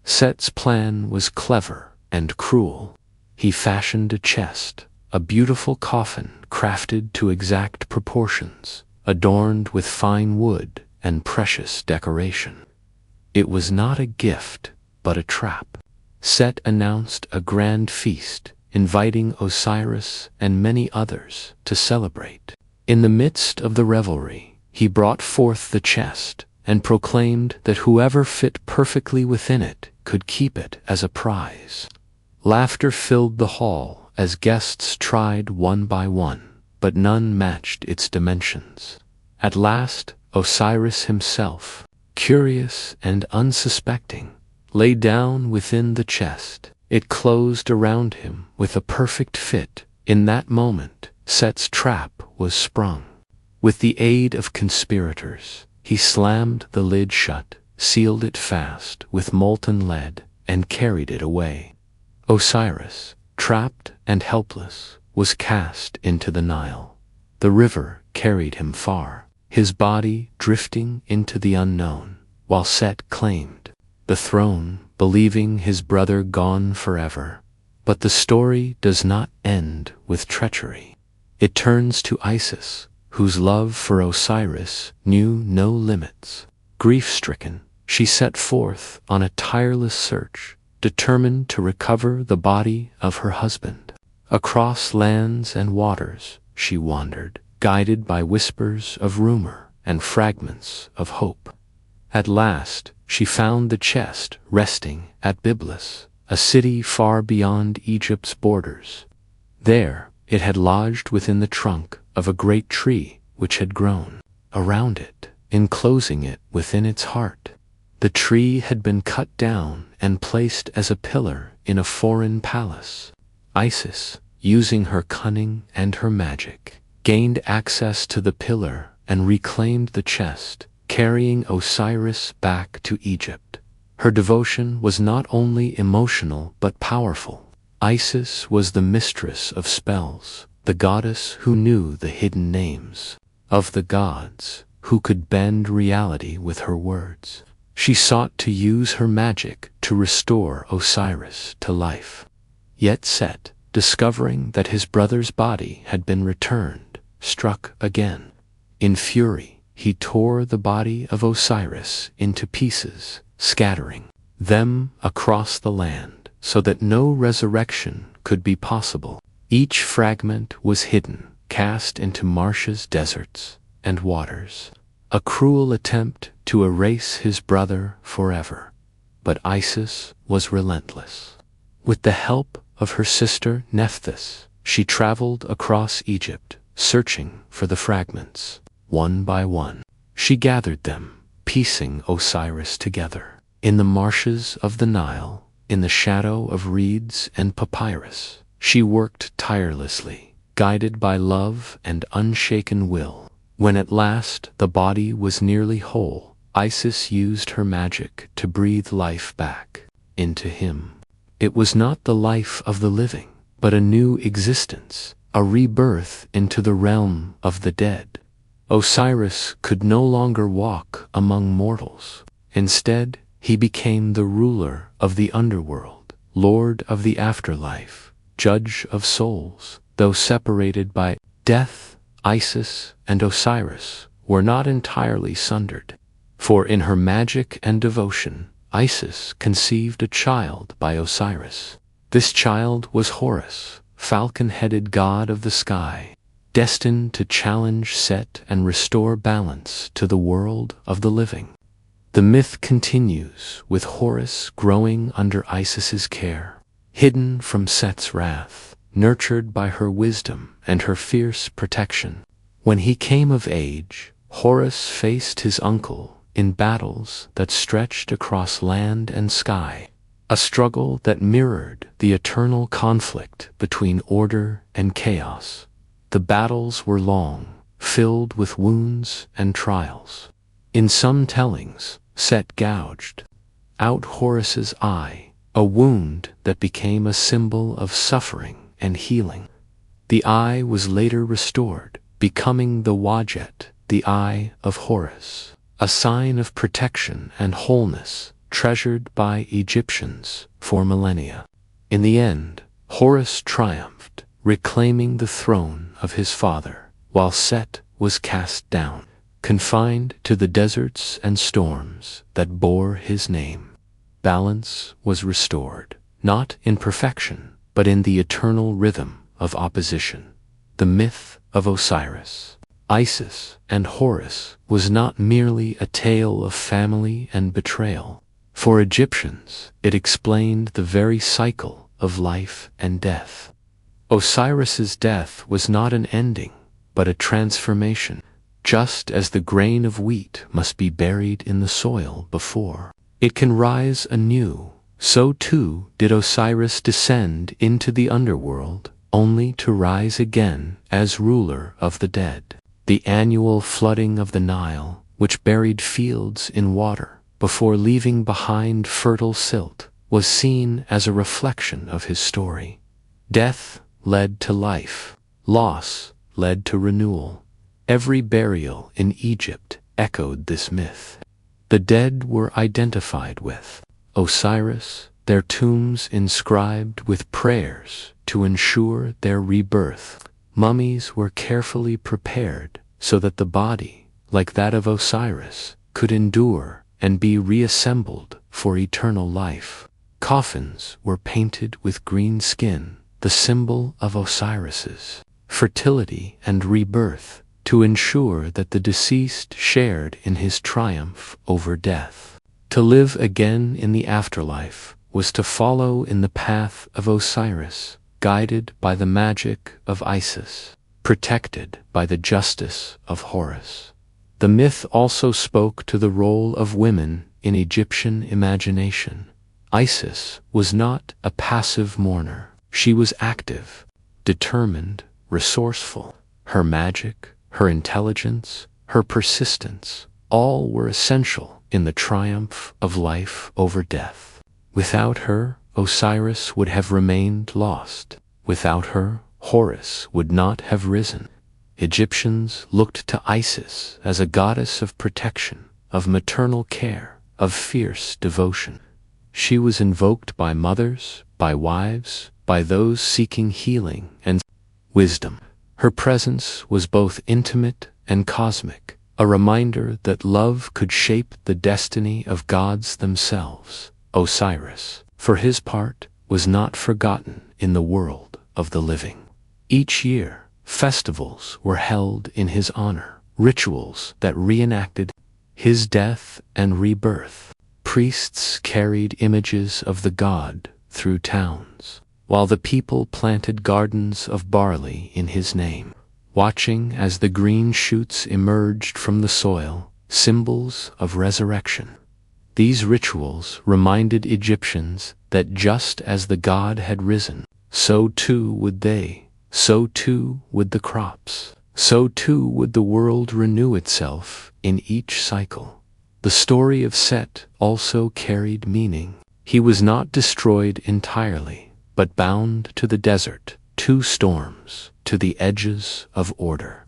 Set's plan was clever and cruel. He fashioned a chest, a beautiful coffin crafted to exact proportions, adorned with fine wood and precious decoration. It was not a gift, but a trap. Set announced a grand feast, inviting Osiris and many others to celebrate. In the midst of the revelry, he brought forth the chest and proclaimed that whoever fit perfectly within it could keep it as a prize. Laughter filled the hall as guests tried one by one, but none matched its dimensions. At last, Osiris himself, curious and unsuspecting, lay down within the chest. It closed around him with a perfect fit. In that moment, Set's trap was sprung. With the aid of conspirators, he slammed the lid shut, sealed it fast with molten lead, and carried it away. Osiris, trapped and helpless, was cast into the Nile. The river carried him far, his body drifting into the unknown, while Set claimed the throne, believing his brother gone forever. But the story does not end with treachery. It turns to Isis, whose love for Osiris knew no limits. Grief-stricken, she set forth on a tireless search, determined to recover the body of her husband. Across lands and waters she wandered, guided by whispers of rumor and fragments of hope. At last, she found the chest resting at Byblus, a city far beyond Egypt's borders. There, it had lodged within the trunk of a great tree which had grown around it, enclosing it within its heart. The tree had been cut down and placed as a pillar in a foreign palace. Isis, using her cunning and her magic, gained access to the pillar and reclaimed the chest, carrying Osiris back to Egypt. Her devotion was not only emotional but powerful. Isis was the mistress of spells, the goddess who knew the hidden names of the gods, who could bend reality with her words. She sought to use her magic to restore Osiris to life. Yet Set, discovering that his brother's body had been returned, struck again. In fury, he tore the body of Osiris into pieces, scattering them across the land so that no resurrection could be possible. Each fragment was hidden, cast into marshes, deserts, and waters. A cruel attempt to erase his brother forever. But Isis was relentless. With the help of her sister Nephthys, she traveled across Egypt, searching for the fragments. One by one, she gathered them, piecing Osiris together. In the marshes of the Nile, in the shadow of reeds and papyrus, she worked tirelessly, guided by love and unshaken will. When at last the body was nearly whole, Isis used her magic to breathe life back into him. It was not the life of the living, but a new existence, a rebirth into the realm of the dead. Osiris could no longer walk among mortals. Instead, he became the ruler of the underworld, lord of the afterlife, judge of souls. Though separated by death, Isis and Osiris were not entirely sundered. For in her magic and devotion, Isis conceived a child by Osiris. This child was Horus, falcon-headed god of the sky, destined to challenge Set and restore balance to the world of the living. The myth continues, with Horus growing under Isis's care, hidden from Set's wrath, nurtured by her wisdom and her fierce protection. When he came of age, Horus faced his uncle in battles that stretched across land and sky, a struggle that mirrored the eternal conflict between order and chaos. The battles were long, filled with wounds and trials. In some tellings, Set gouged out Horus's eye, a wound that became a symbol of suffering and healing. The eye was later restored, becoming the Wadjet, the Eye of Horus, a sign of protection and wholeness treasured by Egyptians for millennia. In the end, Horus triumphed, reclaiming the throne of his father, while Set was cast down, confined to the deserts and storms that bore his name. Balance was restored, not in perfection, but in the eternal rhythm of opposition. The myth of Osiris, Isis, and Horus was not merely a tale of family and betrayal. For Egyptians, it explained the very cycle of life and death. Osiris's death was not an ending, but a transformation, just as the grain of wheat must be buried in the soil before it can rise anew. So too did Osiris descend into the underworld, only to rise again as ruler of the dead. The annual flooding of the Nile, which buried fields in water before leaving behind fertile silt, was seen as a reflection of his story. Death led to life, loss led to renewal. Every burial in Egypt echoed this myth. The dead were identified with Osiris, their tombs inscribed with prayers to ensure their rebirth. Mummies were carefully prepared so that the body, like that of Osiris, could endure and be reassembled for eternal life. Coffins were painted with green skin, the symbol of Osiris's fertility and rebirth, to ensure that the deceased shared in his triumph over death. To live again in the afterlife was to follow in the path of Osiris, guided by the magic of Isis, protected by the justice of Horus. The myth also spoke to the role of women in Egyptian imagination. Isis was not a passive mourner. She was active, determined, resourceful. Her magic, her intelligence, her persistence, all were essential in the triumph of life over death. Without her, Osiris would have remained lost. Without her, Horus would not have risen. Egyptians looked to Isis as a goddess of protection, of maternal care, of fierce devotion. She was invoked by mothers, by wives, by those seeking healing and wisdom. Her presence was both intimate and cosmic, a reminder that love could shape the destiny of gods themselves. Osiris, for his part, was not forgotten in the world of the living. Each year, festivals were held in his honor, rituals that reenacted his death and rebirth. Priests carried images of the god through towns, while the people planted gardens of barley in his name, watching as the green shoots emerged from the soil, symbols of resurrection. These rituals reminded Egyptians that just as the god had risen, so too would they, so too would the crops, so too would the world renew itself in each cycle. The story of Set also carried meaning. He was not destroyed entirely, but bound to the desert, to storms, to the edges of order.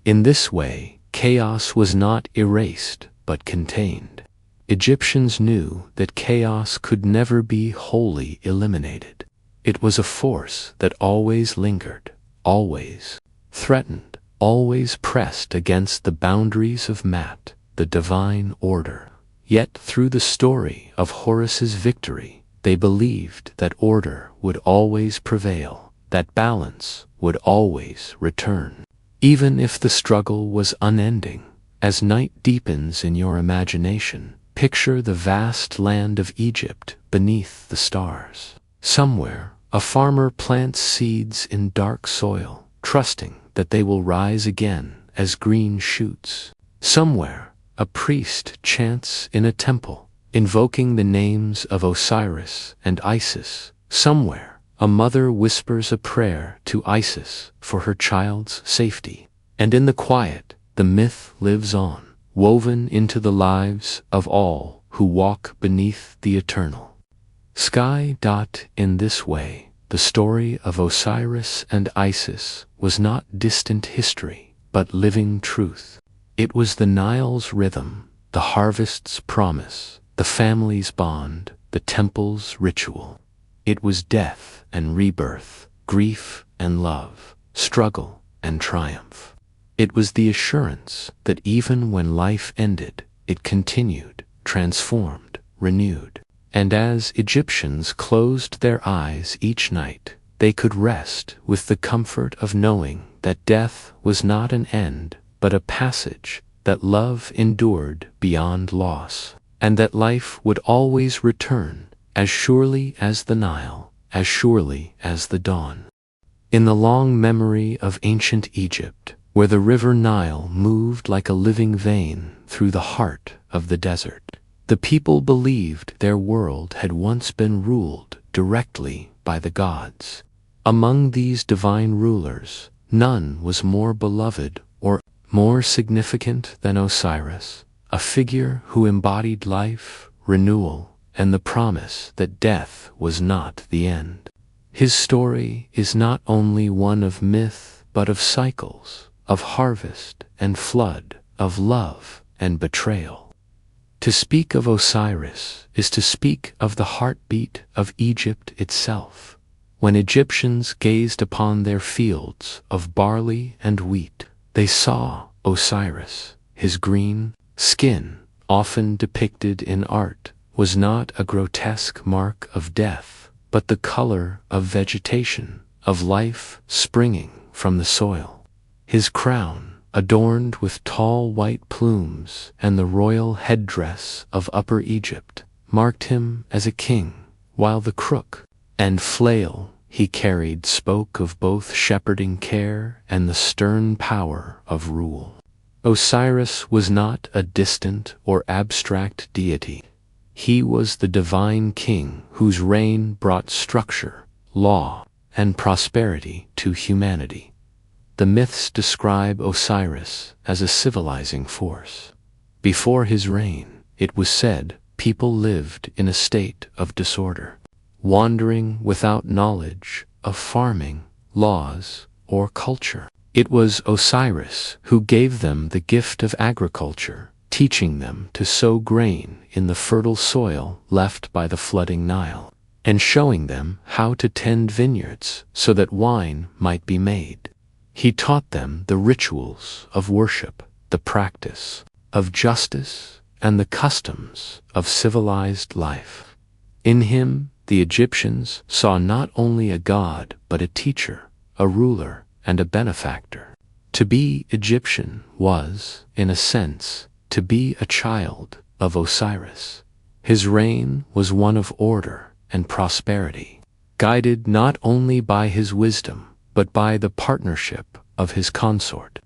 In this way, chaos was not erased, but contained. Egyptians knew that chaos could never be wholly eliminated. It was a force that always lingered, always threatened, always pressed against the boundaries of Mat, the divine order. Yet through the story of Horus's victory, they believed that order would always prevail, that balance would always return. Even if the struggle was unending, as night deepens in your imagination, picture the vast land of Egypt beneath the stars. Somewhere, a farmer plants seeds in dark soil, trusting that they will rise again as green shoots. Somewhere, a priest chants in a temple, invoking the names of Osiris and Isis. Somewhere, a mother whispers a prayer to Isis for her child's safety. And in the quiet, the myth lives on, woven into the lives of all who walk beneath the eternal sky. In this way, the story of Osiris and Isis was not distant history, but living truth. It was the Nile's rhythm, the harvest's promise, the family's bond, the temple's ritual. It was death and rebirth, grief and love, struggle and triumph. It was the assurance that even when life ended, it continued, transformed, renewed. And as Egyptians closed their eyes each night, they could rest with the comfort of knowing that death was not an end, but a passage, that love endured beyond loss, and that life would always return, as surely as the Nile, as surely as the dawn. In the long memory of ancient Egypt, where the river Nile moved like a living vein through the heart of the desert, the people believed their world had once been ruled directly by the gods. Among these divine rulers, none was more beloved or more significant than Osiris, a figure who embodied life, renewal, and the promise that death was not the end. His story is not only one of myth, but of cycles, of harvest and flood, of love and betrayal. To speak of Osiris is to speak of the heartbeat of Egypt itself. When Egyptians gazed upon their fields of barley and wheat, they saw Osiris. His green skin, often depicted in art, was not a grotesque mark of death, but the color of vegetation, of life springing from the soil. His crown, adorned with tall white plumes and the royal headdress of Upper Egypt, marked him as a king, while the crook and flail he carried spoke of both shepherding care and the stern power of rule. Osiris was not a distant or abstract deity. He was the divine king whose reign brought structure, law, and prosperity to humanity. The myths describe Osiris as a civilizing force. Before his reign, it was said, people lived in a state of disorder, wandering without knowledge of farming, laws, or culture. It was Osiris who gave them the gift of agriculture, teaching them to sow grain in the fertile soil left by the flooding Nile, and showing them how to tend vineyards so that wine might be made. He taught them the rituals of worship, the practice of justice, and the customs of civilized life. In him, the Egyptians saw not only a god but a teacher, a ruler, and a benefactor. To be Egyptian was, in a sense, to be a child of Osiris. His reign was one of order and prosperity, guided not only by his wisdom but by the partnership of his consort,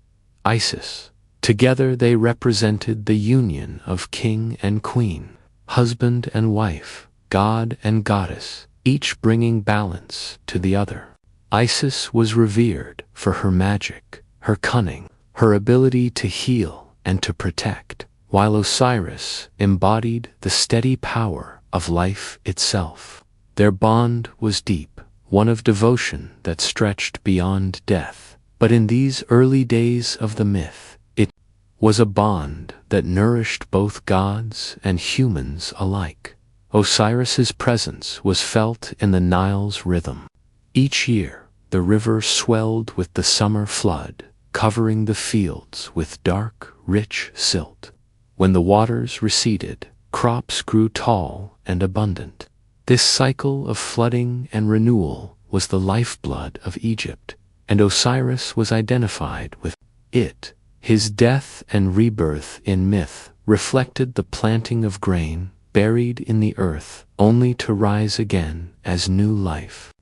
Isis. Together they represented the union of king and queen, husband and wife, god and goddess, each bringing balance to the other. Isis was revered for her magic, her cunning, her ability to heal and to protect, while Osiris embodied the steady power of life itself. Their bond was deep, one of devotion that stretched beyond death. But in these early days of the myth, it was a bond that nourished both gods and humans alike. Osiris's presence was felt in the Nile's rhythm. Each year, the river swelled with the summer flood, covering the fields with dark, rich silt. When the waters receded, crops grew tall and abundant. This cycle of flooding and renewal was the lifeblood of Egypt, and Osiris was identified with it. His death and rebirth in myth reflected the planting of grain buried in the earth only to rise again as new life.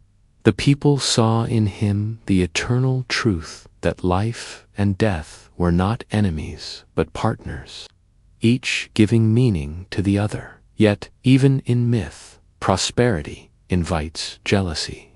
The people saw in him the eternal truth that life and death were not enemies but partners. each giving meaning to the other. Yet, even in myth, prosperity invites jealousy.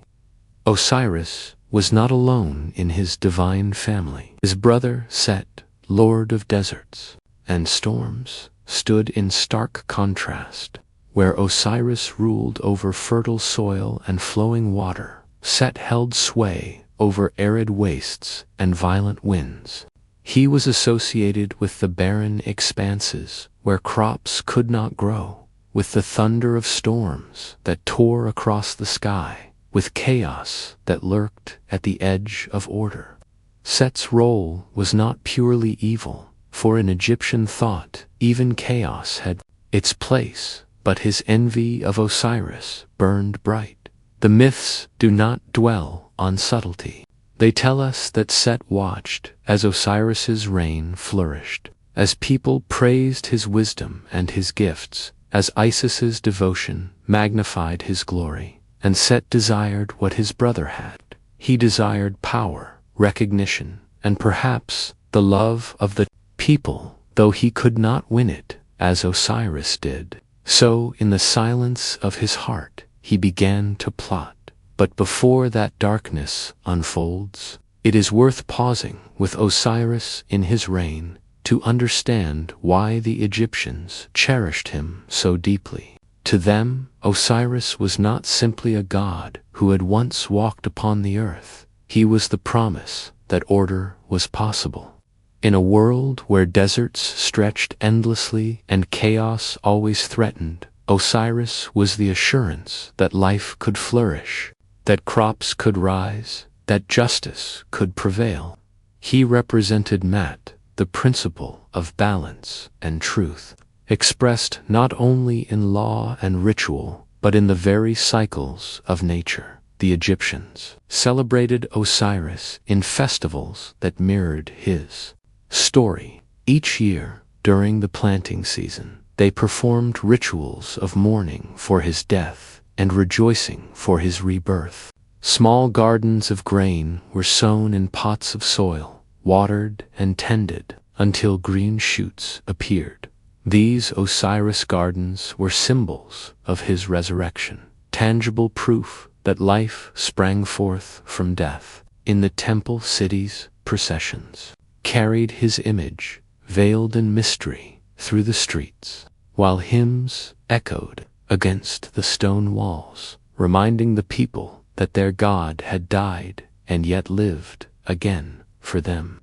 Osiris was not alone in his divine family. His brother Set, lord of deserts and storms, stood in stark contrast. Where Osiris ruled over fertile soil and flowing water, Set held sway over arid wastes and violent winds. He was associated with the barren expanses where crops could not grow, with the thunder of storms that tore across the sky, with chaos that lurked at the edge of order. Set's role was not purely evil, for in Egyptian thought even chaos had its place, but his envy of Osiris burned bright. The myths do not dwell on subtlety. They tell us that Set watched as Osiris's reign flourished, as people praised his wisdom and his gifts, as Isis's devotion magnified his glory, and Set desired what his brother had. He desired power, recognition, and perhaps the love of the people, though he could not win it as Osiris did. So, in the silence of his heart, he began to plot. But before that darkness unfolds, it is worth pausing with Osiris in his reign to understand why the Egyptians cherished him so deeply. To them, Osiris was not simply a god who had once walked upon the earth. He was the promise that order was possible. In a world where deserts stretched endlessly and chaos always threatened, Osiris was the assurance that life could flourish, that crops could rise, that justice could prevail. He represented Mat, the principle of balance and truth, expressed not only in law and ritual, but in the very cycles of nature. The Egyptians celebrated Osiris in festivals that mirrored his story. Each year, during the planting season, they performed rituals of mourning for his death and rejoicing for his rebirth. Small gardens of grain were sown in pots of soil, watered and tended until green shoots appeared. These Osiris gardens were symbols of his resurrection, tangible proof that life sprang forth from death. In the temple cities, processions carried his image, veiled in mystery, through the streets, while hymns echoed against the stone walls, reminding the people that their god had died and yet lived again for them.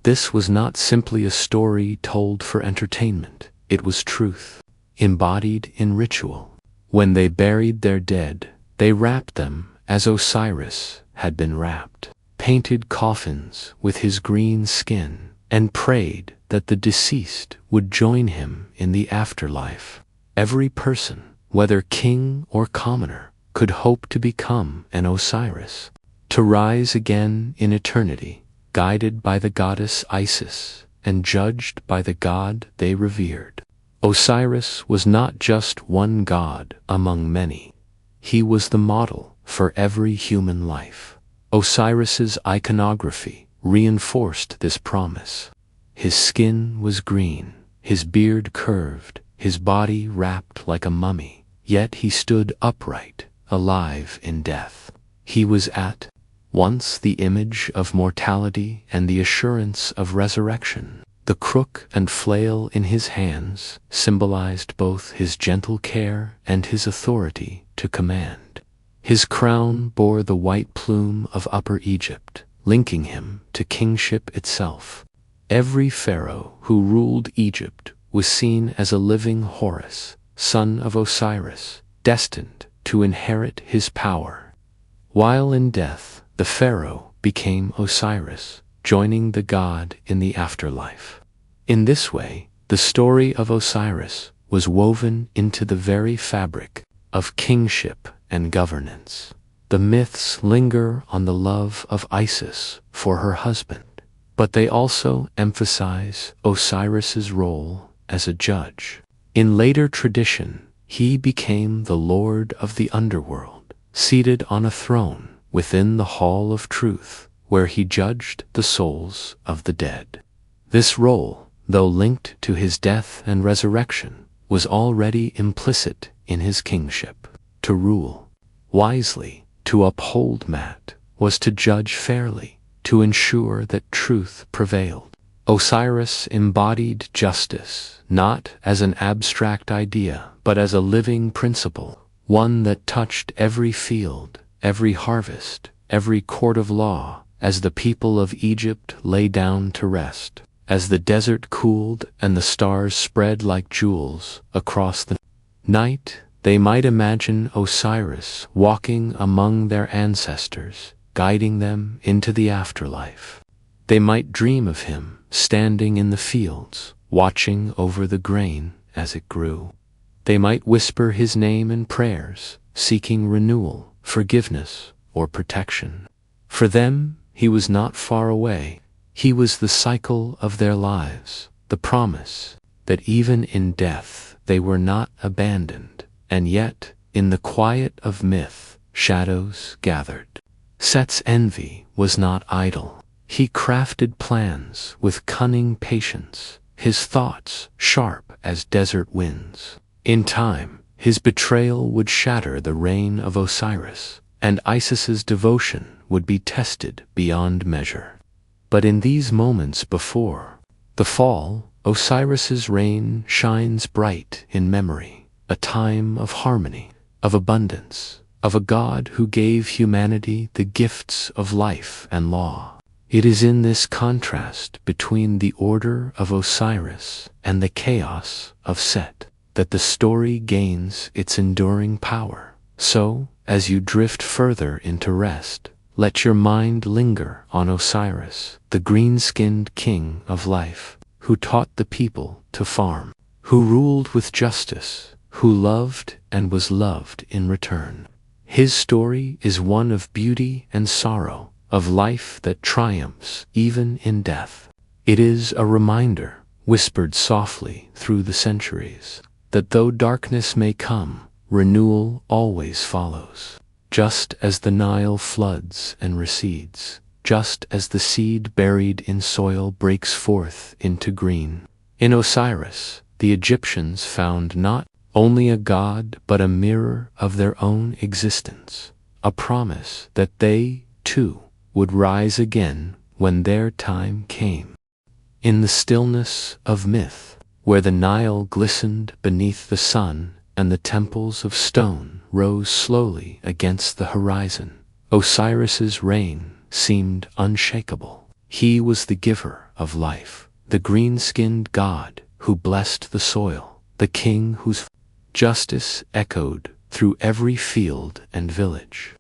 This was not simply a story told for entertainment. It was truth, embodied in ritual. When they buried their dead, they wrapped them as Osiris had been wrapped, painted coffins with his green skin, and prayed that the deceased would join him in the afterlife. Every person, whether king or commoner, could hope to become an Osiris, to rise again in eternity, guided by the goddess Isis and judged by the god they revered. Osiris was not just one god among many. He was the model for every human life. Osiris's iconography reinforced this promise. His skin was green, his beard curved, his body wrapped like a mummy, yet he stood upright, alive in death. He was at once the image of mortality and the assurance of resurrection. The crook and flail in his hands symbolized both his gentle care and his authority to command. His crown bore the white plume of Upper Egypt, linking him to kingship itself. Every pharaoh who ruled Egypt was seen as a living Horus, son of Osiris, destined to inherit his power. While in death, the pharaoh became Osiris, joining the god in the afterlife. In this way, the story of Osiris was woven into the very fabric of kingship and governance. The myths linger on the love of Isis for her husband, but they also emphasize Osiris's role as a judge. In later tradition, he became the lord of the underworld, seated on a throne within the Hall of Truth, where he judged the souls of the dead. This role, though linked to his death and resurrection, was already implicit in his kingship. To rule wisely, to uphold Maat, was to judge fairly, to ensure that truth prevailed. Osiris embodied justice, not as an abstract idea, but as a living principle, one that touched every field, every harvest, every court of law, as the people of Egypt lay down to rest, as the desert cooled and the stars spread like jewels across the night. They might imagine Osiris walking among their ancestors, guiding them into the afterlife. They might dream of him standing in the fields, watching over the grain as it grew. They might whisper his name in prayers, seeking renewal, forgiveness, or protection. For them, he was not far away. He was the cycle of their lives, the promise that even in death they were not abandoned. And yet, in the quiet of myth, shadows gathered. Set's envy was not idle. He crafted plans with cunning patience, his thoughts sharp as desert winds. In time, his betrayal would shatter the reign of Osiris, and Isis's devotion would be tested beyond measure. But in these moments before the fall, Osiris's reign shines bright in memory. A time of harmony, of abundance, of a God who gave humanity the gifts of life and law. It is in this contrast between the order of Osiris and the chaos of Set that the story gains its enduring power. So, as you drift further into rest, let your mind linger on Osiris, the green-skinned king of life, who taught the people to farm, who ruled with justice, who loved and was loved in return. His story is one of beauty and sorrow, of life that triumphs even in death. It is a reminder, whispered softly through the centuries, that though darkness may come, renewal always follows. Just as the Nile floods and recedes, just as the seed buried in soil breaks forth into green. In Osiris, the Egyptians found not only a god but a mirror of their own existence, a promise that they, too, would rise again when their time came. In the stillness of myth, where the Nile glistened beneath the sun and the temples of stone rose slowly against the horizon, Osiris's reign seemed unshakable. He was the giver of life, the green-skinned god who blessed the soil, the king whose justice echoed through every field and village.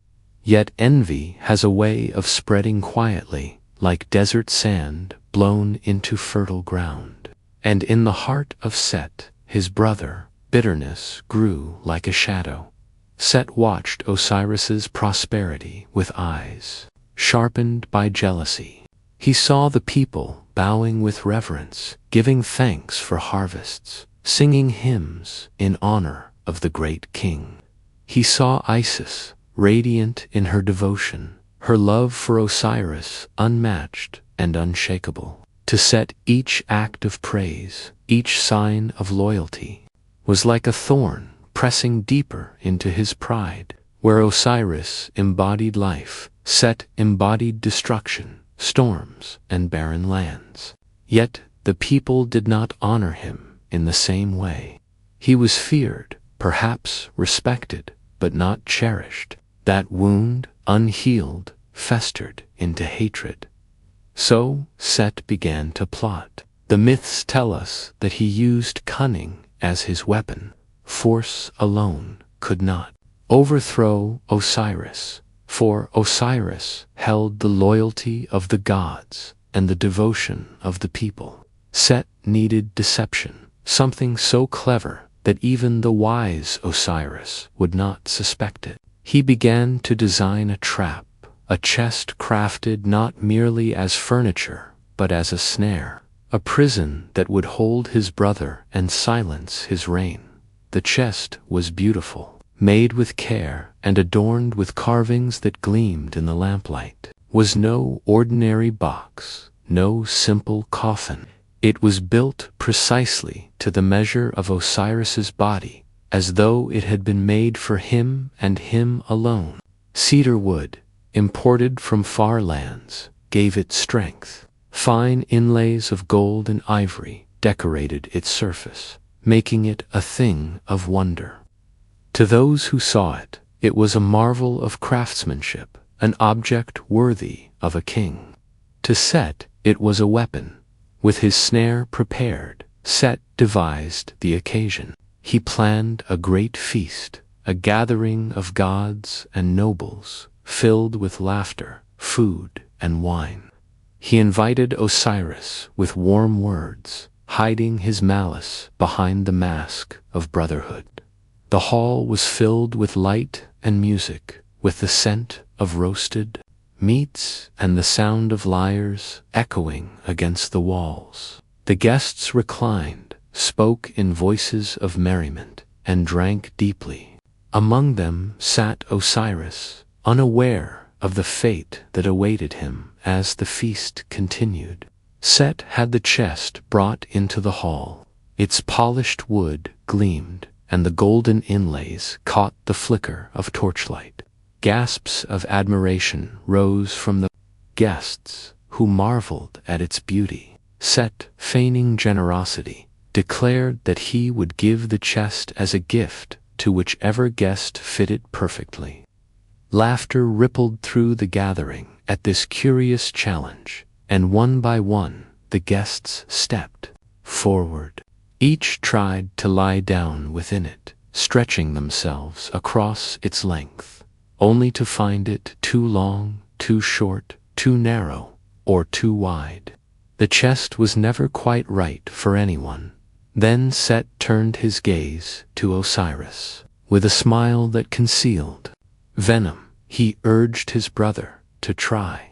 Yet envy has a way of spreading quietly, like desert sand blown into fertile ground. And in the heart of Set, his brother, bitterness grew like a shadow. Set watched Osiris's prosperity with eyes sharpened by jealousy. He saw the people bowing with reverence, giving thanks for harvests, singing hymns in honor of the great king. He saw Isis, radiant in her devotion, her love for Osiris unmatched and unshakable. To Set, each act of praise, each sign of loyalty, was like a thorn pressing deeper into his pride. Where Osiris embodied life, Set embodied destruction, storms, and barren lands. Yet the people did not honor him in the same way. He was feared, perhaps respected, but not cherished. That wound, unhealed, festered into hatred. So Set began to plot. The myths tell us that he used cunning as his weapon. Force alone could not overthrow Osiris, for Osiris held the loyalty of the gods and the devotion of the people. Set needed deception, something so clever that even the wise Osiris would not suspect it. He began to design a trap, a chest crafted not merely as furniture, but as a snare, a prison that would hold his brother and silence his reign. The chest was beautiful, made with care and adorned with carvings that gleamed in the lamplight. Was no ordinary box, no simple coffin. It was built precisely to the measure of Osiris's body, as though it had been made for him and him alone. Cedar wood, imported from far lands, gave it strength. Fine inlays of gold and ivory decorated its surface, making it a thing of wonder. To those who saw it, it was a marvel of craftsmanship, an object worthy of a king. To Set, it was a weapon. With his snare prepared, Set devised the occasion. He planned a great feast, a gathering of gods and nobles, filled with laughter, food, and wine. He invited Osiris with warm words, hiding his malice behind the mask of brotherhood. The hall was filled with light and music, with the scent of roasted meats and the sound of lyres echoing against the walls. The guests reclined, spoke in voices of merriment, and drank deeply. Among them sat Osiris, unaware of the fate that awaited him as the feast continued. Set had the chest brought into the hall. Its polished wood gleamed, and the golden inlays caught the flicker of torchlight. Gasps of admiration rose from the guests, who marveled at its beauty. Set, feigning generosity, declared that he would give the chest as a gift to whichever guest fitted perfectly. Laughter rippled through the gathering at this curious challenge, and one by one the guests stepped forward. Each tried to lie down within it, stretching themselves across its length, only to find it too long, too short, too narrow, or too wide. The chest was never quite right for anyone. Then Set turned his gaze to Osiris. With a smile that concealed venom, he urged his brother to try.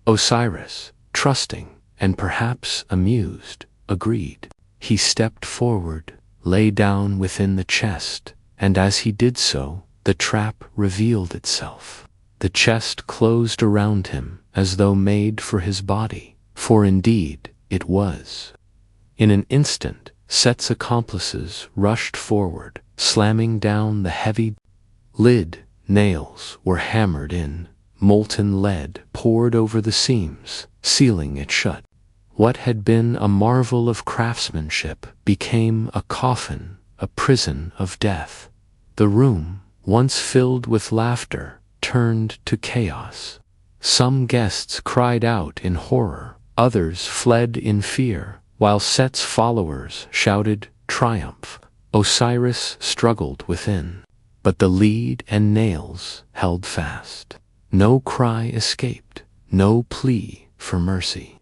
Osiris, trusting and perhaps amused, agreed. He stepped forward, lay down within the chest, and as he did so, the trap revealed itself. The chest closed around him as though made for his body, for indeed it was. In an instant, Set's accomplices rushed forward, slamming down the heavy lid. Nails were hammered in, molten lead poured over the seams, sealing it shut. What had been a marvel of craftsmanship became a coffin, a prison of death. The room, once filled with laughter, turned to chaos. Some guests cried out in horror, others fled in fear, while Set's followers shouted triumph. Osiris struggled within, but the lead and nails held fast. No cry escaped, no plea for mercy.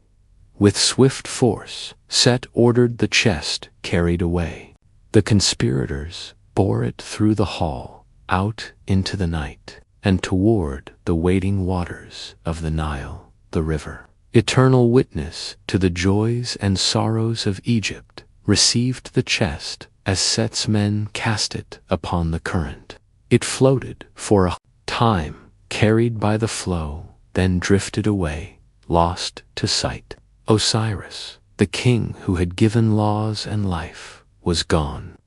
With swift force, Set ordered the chest carried away. The conspirators bore it through the hall, out into the night, and toward the waiting waters of the Nile, the river. Eternal witness to the joys and sorrows of Egypt, received the chest as Set's men cast it upon the current. It floated for a time, carried by the flow, then drifted away, lost to sight. Osiris, the king who had given laws and life, was gone.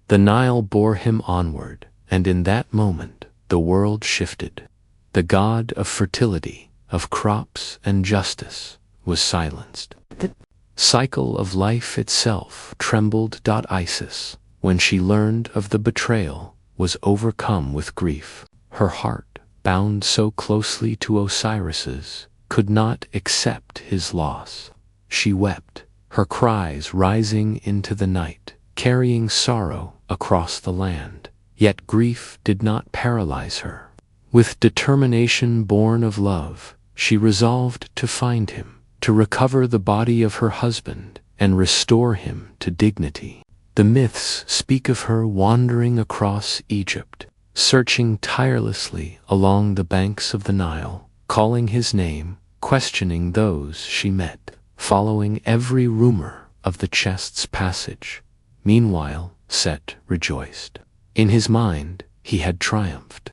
The Nile bore him onward, and in that moment the world shifted. The god of fertility, of crops and justice, was silenced. The cycle of life itself trembled. Isis, when she learned of the betrayal, was overcome with grief. Her heart, bound so closely to Osiris's, could not accept his loss. She wept, her cries rising into the night, carrying sorrow across the land. Yet grief did not paralyze her. With determination born of love, she resolved to find him, to recover the body of her husband, and restore him to dignity. The myths speak of her wandering across Egypt, searching tirelessly along the banks of the Nile, calling his name, questioning those she met, following every rumor of the chest's passage. Meanwhile, Set rejoiced. In his mind, he had triumphed.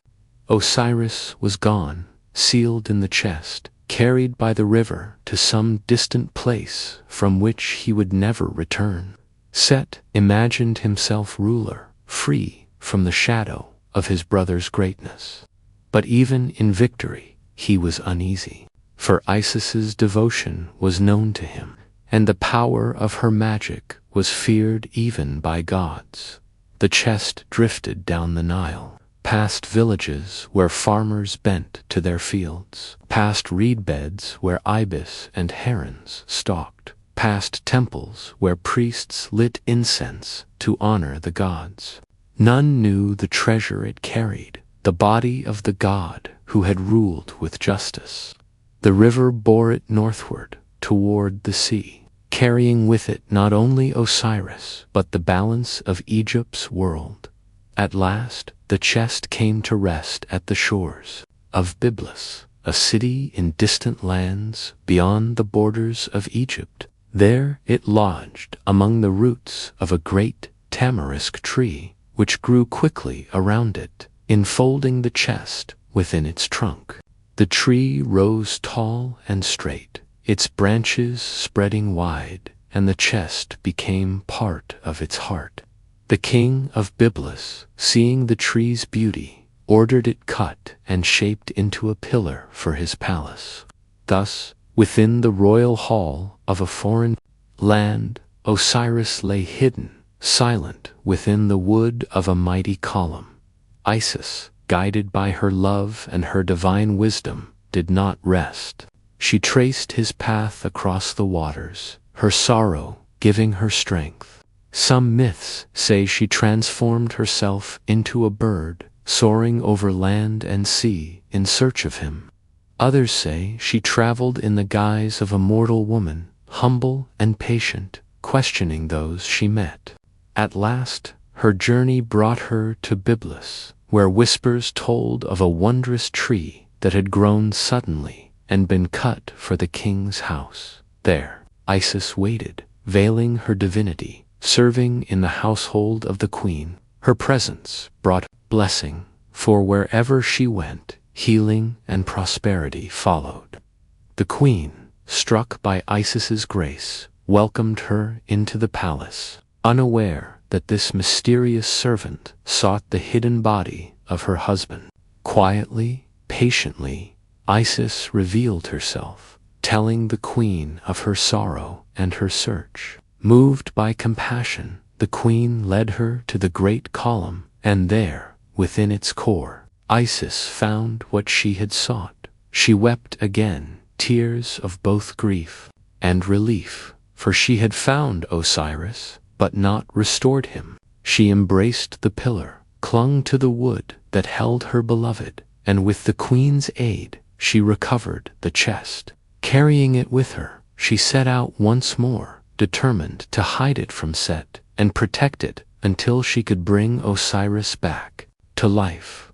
Osiris was gone, sealed in the chest, carried by the river to some distant place from which he would never return. Set imagined himself ruler, free from the shadow of his brother's greatness. But even in victory, he was uneasy, for Isis's devotion was known to him, and the power of her magic was feared even by gods. The chest drifted down the Nile, past villages where farmers bent to their fields, past reed beds where ibis and herons stalked, past temples where priests lit incense to honor the gods. None knew the treasure it carried, the body of the god who had ruled with justice. The river bore it northward, toward the sea, carrying with it not only Osiris, but the balance of Egypt's world. At last, the chest came to rest at the shores of Byblus, a city in distant lands beyond the borders of Egypt. There it lodged among the roots of a great tamarisk tree, which grew quickly around it, enfolding the chest within its trunk. The tree rose tall and straight, its branches spreading wide, and the chest became part of its heart. The king of Byblus, seeing the tree's beauty, ordered it cut and shaped into a pillar for his palace. Thus, within the royal hall of a foreign land, Osiris lay hidden, silent within the wood of a mighty column. Isis, guided by her love and her divine wisdom, did not rest. She traced his path across the waters, her sorrow giving her strength. Some myths say she transformed herself into a bird, soaring over land and sea in search of him. Others say she traveled in the guise of a mortal woman, humble and patient, questioning those she met. At last, her journey brought her to Byblus, where whispers told of a wondrous tree that had grown suddenly and been cut for the king's house. There, Isis waited, veiling her divinity, serving in the household of the queen. Her presence brought blessing, for wherever she went, healing and prosperity followed. The queen, struck by Isis's grace, welcomed her into the palace, unaware that this mysterious servant sought the hidden body of her husband. Quietly, patiently, Isis revealed herself, telling the queen of her sorrow and her search. Moved by compassion, the queen led her to the great column, and there, within its core, Isis found what she had sought. She wept again, tears of both grief and relief, for she had found Osiris, but not restored him. She embraced the pillar, clung to the wood that held her beloved, and with the queen's aid, she recovered the chest. Carrying it with her, she set out once more, determined to hide it from Set and protect it until she could bring Osiris back to life.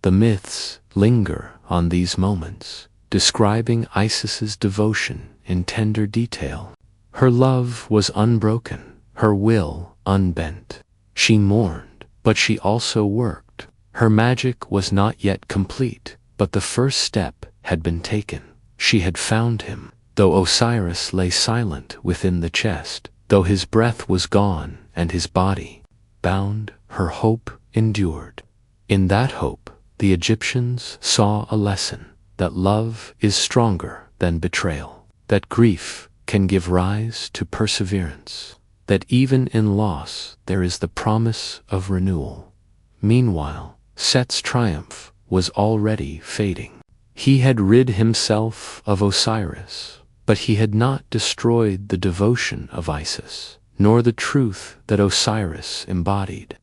The myths linger on these moments, describing Isis's devotion in tender detail. Her love was unbroken, her will unbent. She mourned, but she also worked. Her magic was not yet complete, but the first step had been taken. She had found him. Though Osiris lay silent within the chest, though his breath was gone and his body bound, her hope endured. In that hope, the Egyptians saw a lesson, that love is stronger than betrayal, that grief can give rise to perseverance, that even in loss there is the promise of renewal. Meanwhile, Set's triumph was already fading. He had rid himself of Osiris, but he had not destroyed the devotion of Isis, nor the truth that Osiris embodied.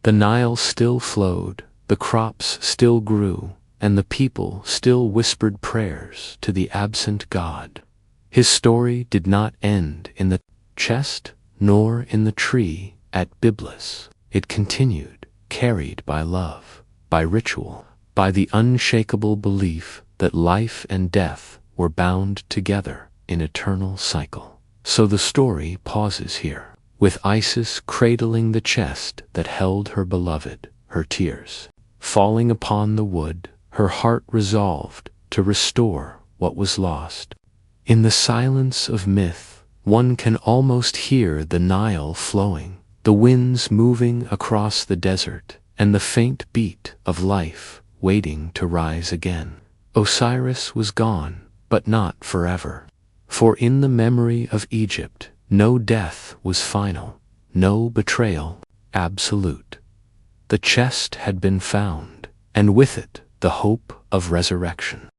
The Nile still flowed, the crops still grew, and the people still whispered prayers to the absent god. His story did not end in the chest, nor in the tree at Byblus. It continued, carried by love, by ritual, by the unshakable belief that life and death were bound together in eternal cycle. So the story pauses here, with Isis cradling the chest that held her beloved, her tears falling upon the wood, her heart resolved to restore what was lost. In the silence of myth, one can almost hear the Nile flowing, the winds moving across the desert, and the faint beat of life waiting to rise again. Osiris was gone, but not forever. For in the memory of Egypt, no death was final, no betrayal absolute. The chest had been found, and with it the hope of resurrection.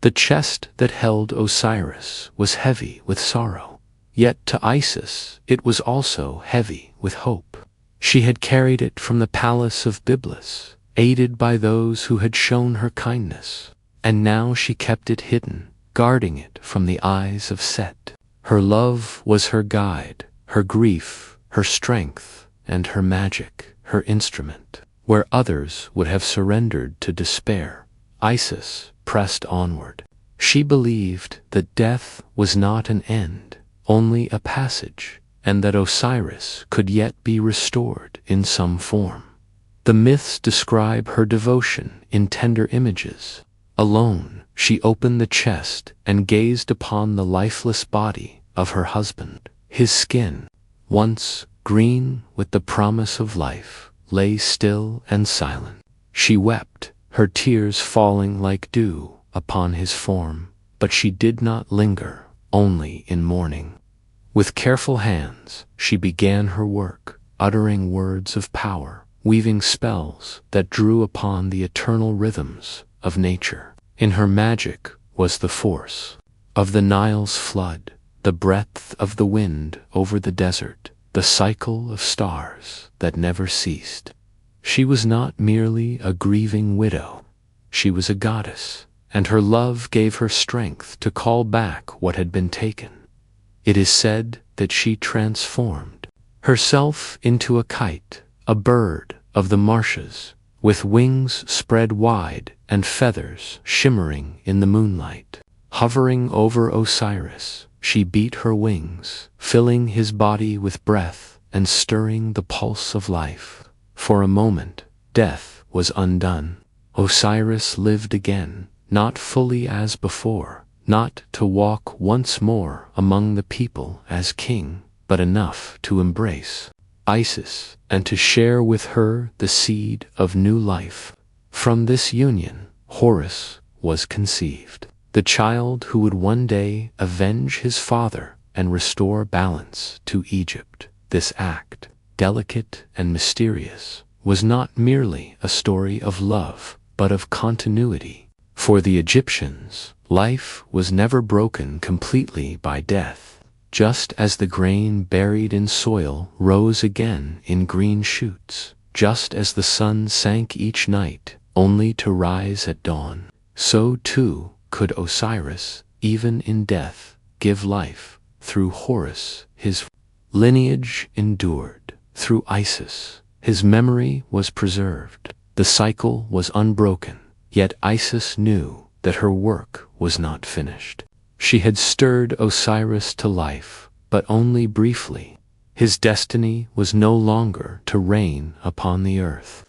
The chest that held Osiris was heavy with sorrow, yet to Isis it was also heavy with hope. She had carried it from the palace of Byblus, aided by those who had shown her kindness, and now she kept it hidden, guarding it from the eyes of Set. Her love was her guide, her grief, her strength, and her magic, her instrument. Where others would have surrendered to despair, Isis pressed onward. She believed that death was not an end, only a passage, and that Osiris could yet be restored in some form. The myths describe her devotion in tender images. Alone, she opened the chest and gazed upon the lifeless body of her husband. His skin, once green with the promise of life, lay still and silent. She wept, her tears falling like dew upon his form, but she did not linger, only in mourning. With careful hands, she began her work, uttering words of power, weaving spells that drew upon the eternal rhythms of nature. In her magic was the force of the Nile's flood, the breath of the wind over the desert, the cycle of stars that never ceased. She was not merely a grieving widow. She was a goddess, and her love gave her strength to call back what had been taken. It is said that she transformed herself into a kite, a bird of the marshes, with wings spread wide and feathers shimmering in the moonlight. Hovering over Osiris, she beat her wings, filling his body with breath and stirring the pulse of life. For a moment, death was undone. Osiris lived again, not fully as before, not to walk once more among the people as king, but enough to embrace Isis and to share with her the seed of new life. From this union, Horus was conceived, the child who would one day avenge his father and restore balance to Egypt. This act, delicate and mysterious, was not merely a story of love, but of continuity. For the Egyptians, life was never broken completely by death. Just as the grain buried in soil rose again in green shoots, just as the sun sank each night, only to rise at dawn, so too could Osiris, even in death, give life. Through Horus, his lineage endured. Through Isis, his memory was preserved. The cycle was unbroken, yet Isis knew that her work was not finished. She had stirred Osiris to life, but only briefly. His destiny was no longer to reign upon the earth.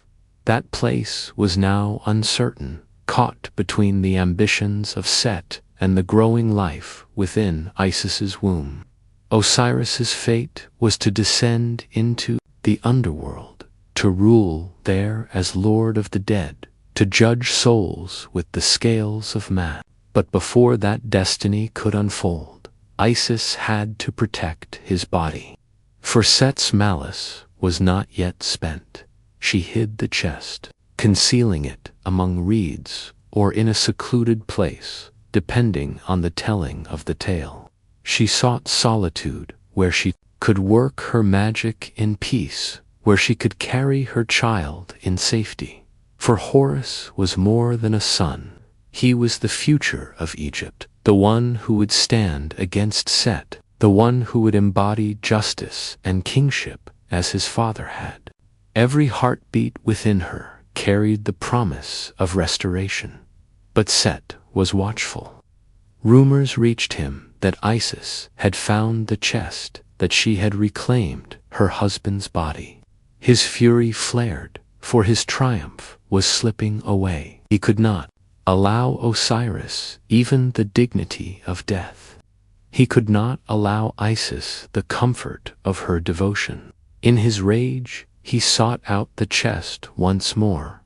That place was now uncertain, caught between the ambitions of Set and the growing life within Isis's womb. Osiris's fate was to descend into the underworld, to rule there as Lord of the Dead, to judge souls with the scales of math. But before that destiny could unfold, Isis had to protect his body. For Set's malice was not yet spent. She hid the chest, concealing it among reeds or in a secluded place, depending on the telling of the tale. She sought solitude where she could work her magic in peace, where she could carry her child in safety. For Horus was more than a son. He was the future of Egypt, the one who would stand against Set, the one who would embody justice and kingship as his father had. Every heartbeat within her carried the promise of restoration. But Set was watchful. Rumors reached him that Isis had found the chest, that she had reclaimed her husband's body. His fury flared, for his triumph was slipping away. He could not allow Osiris even the dignity of death. He could not allow Isis the comfort of her devotion. In his rage, he sought out the chest once more.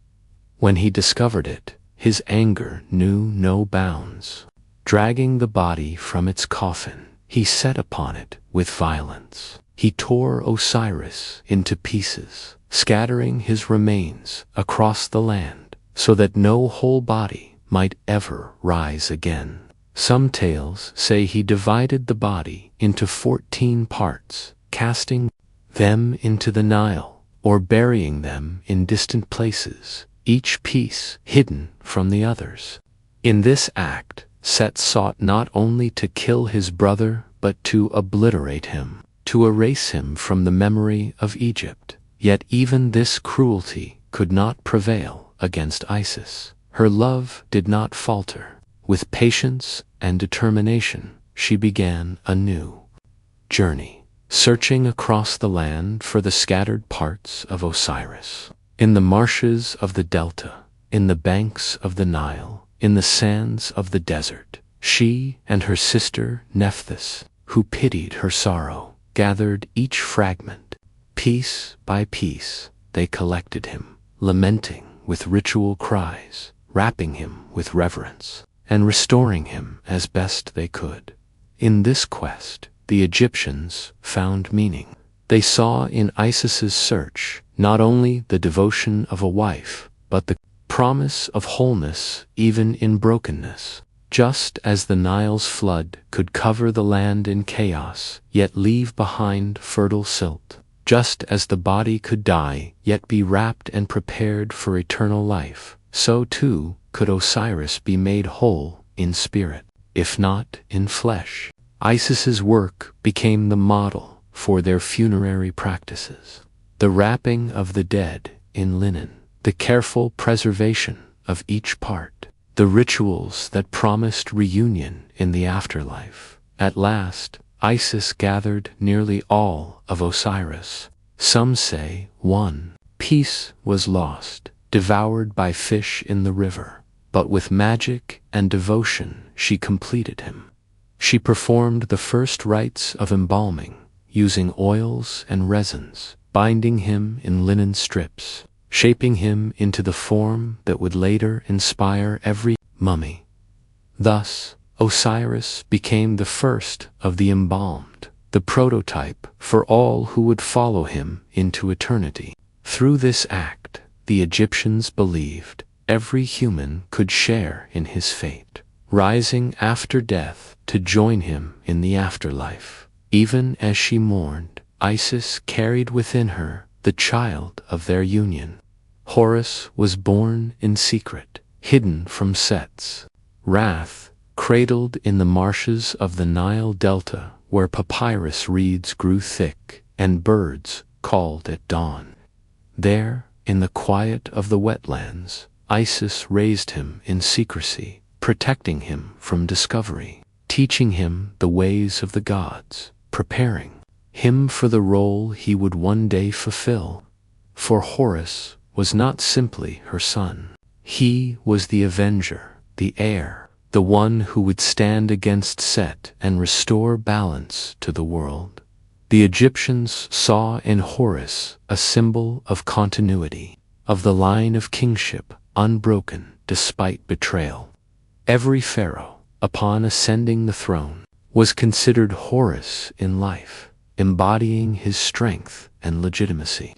When he discovered it, his anger knew no bounds. Dragging the body from its coffin, he set upon it with violence. He tore Osiris into pieces, scattering his remains across the land, so that no whole body might ever rise again. Some tales say he divided the body into 14 parts, casting them into the Nile, or burying them in distant places, each piece hidden from the others. In this act, Set sought not only to kill his brother but to obliterate him, to erase him from the memory of Egypt. Yet even this cruelty could not prevail against Isis. Her love did not falter. With patience and determination, she began a new journey, searching across the land for the scattered parts of Osiris. In the marshes of the delta, in the banks of the Nile, in the sands of the desert, she and her sister Nephthys, who pitied her sorrow, gathered each fragment. Piece by piece, they collected him, lamenting with ritual cries, wrapping him with reverence, and restoring him as best they could. In this quest, the Egyptians found meaning. They saw in Isis's search not only the devotion of a wife, but the promise of wholeness even in brokenness. Just as the Nile's flood could cover the land in chaos, yet leave behind fertile silt, just as the body could die, yet be wrapped and prepared for eternal life, so too could Osiris be made whole in spirit, if not in flesh. Isis's work became the model for their funerary practices. The wrapping of the dead in linen, the careful preservation of each part, the rituals that promised reunion in the afterlife. At last, Isis gathered nearly all of Osiris. Some say one piece was lost, devoured by fish in the river, but with magic and devotion she completed him. She performed the first rites of embalming, using oils and resins, binding him in linen strips, shaping him into the form that would later inspire every mummy. Thus, Osiris became the first of the embalmed, the prototype for all who would follow him into eternity. Through this act, the Egyptians believed every human could share in his fate, rising after death to join him in the afterlife. Even as she mourned, Isis carried within her the child of their union. Horus was born in secret, hidden from Set's wrath, cradled in the marshes of the Nile Delta, where papyrus reeds grew thick and birds called at dawn. There, in the quiet of the wetlands, Isis raised him in secrecy, protecting him from discovery, teaching him the ways of the gods, preparing him for the role he would one day fulfill. For Horus was not simply her son. He was the avenger, the heir, the one who would stand against Set and restore balance to the world. The Egyptians saw in Horus a symbol of continuity, of the line of kingship unbroken despite betrayal. Every pharaoh, upon ascending the throne, was considered Horus in life, embodying his strength and legitimacy.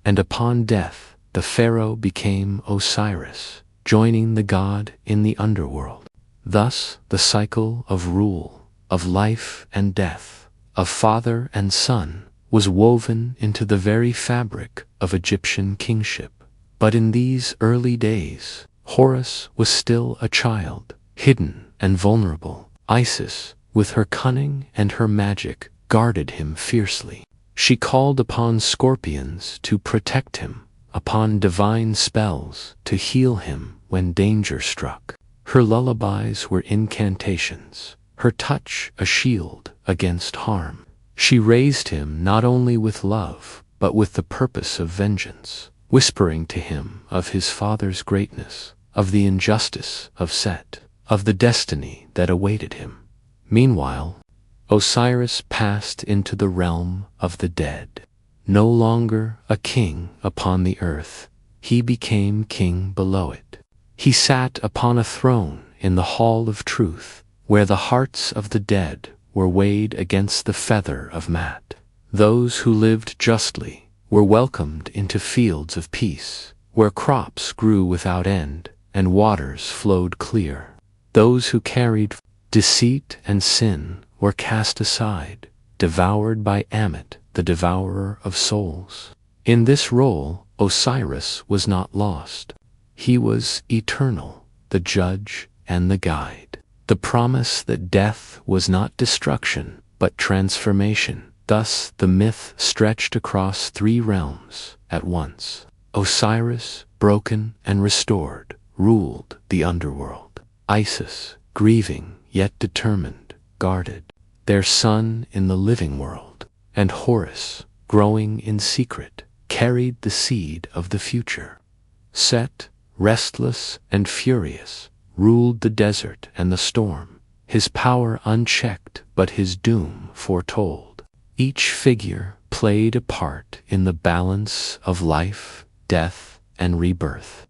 And upon death, the pharaoh became Osiris, joining the god in the underworld. Thus, the cycle of rule, of life and death, of father and son, was woven into the very fabric of Egyptian kingship. But in these early days, Horus was still a child, hidden and vulnerable. Isis, with her cunning and her magic, guarded him fiercely. She called upon scorpions to protect him, upon divine spells to heal him when danger struck. Her lullabies were incantations, her touch a shield against harm. She raised him not only with love, but with the purpose of vengeance, whispering to him of his father's greatness, of the injustice of Set, of the destiny that awaited him. Meanwhile, Osiris passed into the realm of the dead. No longer a king upon the earth, he became king below it. He sat upon a throne in the hall of truth, where the hearts of the dead were weighed against the feather of Mat. Those who lived justly were welcomed into fields of peace, where crops grew without end and waters flowed clear. Those who carried deceit and sin were cast aside, devoured by Ammit, the devourer of souls. In this role, Osiris was not lost. He was eternal, the judge and the guide. The promise that death was not destruction, but transformation. Thus the myth stretched across 3 realms at once. Osiris, broken and restored, ruled the underworld. Isis, grieving yet determined, guarded their son in the living world. And Horus, growing in secret, carried the seed of the future. Set, restless and furious, ruled the desert and the storm, his power unchecked but his doom foretold. Each figure played a part in the balance of life, death, and rebirth,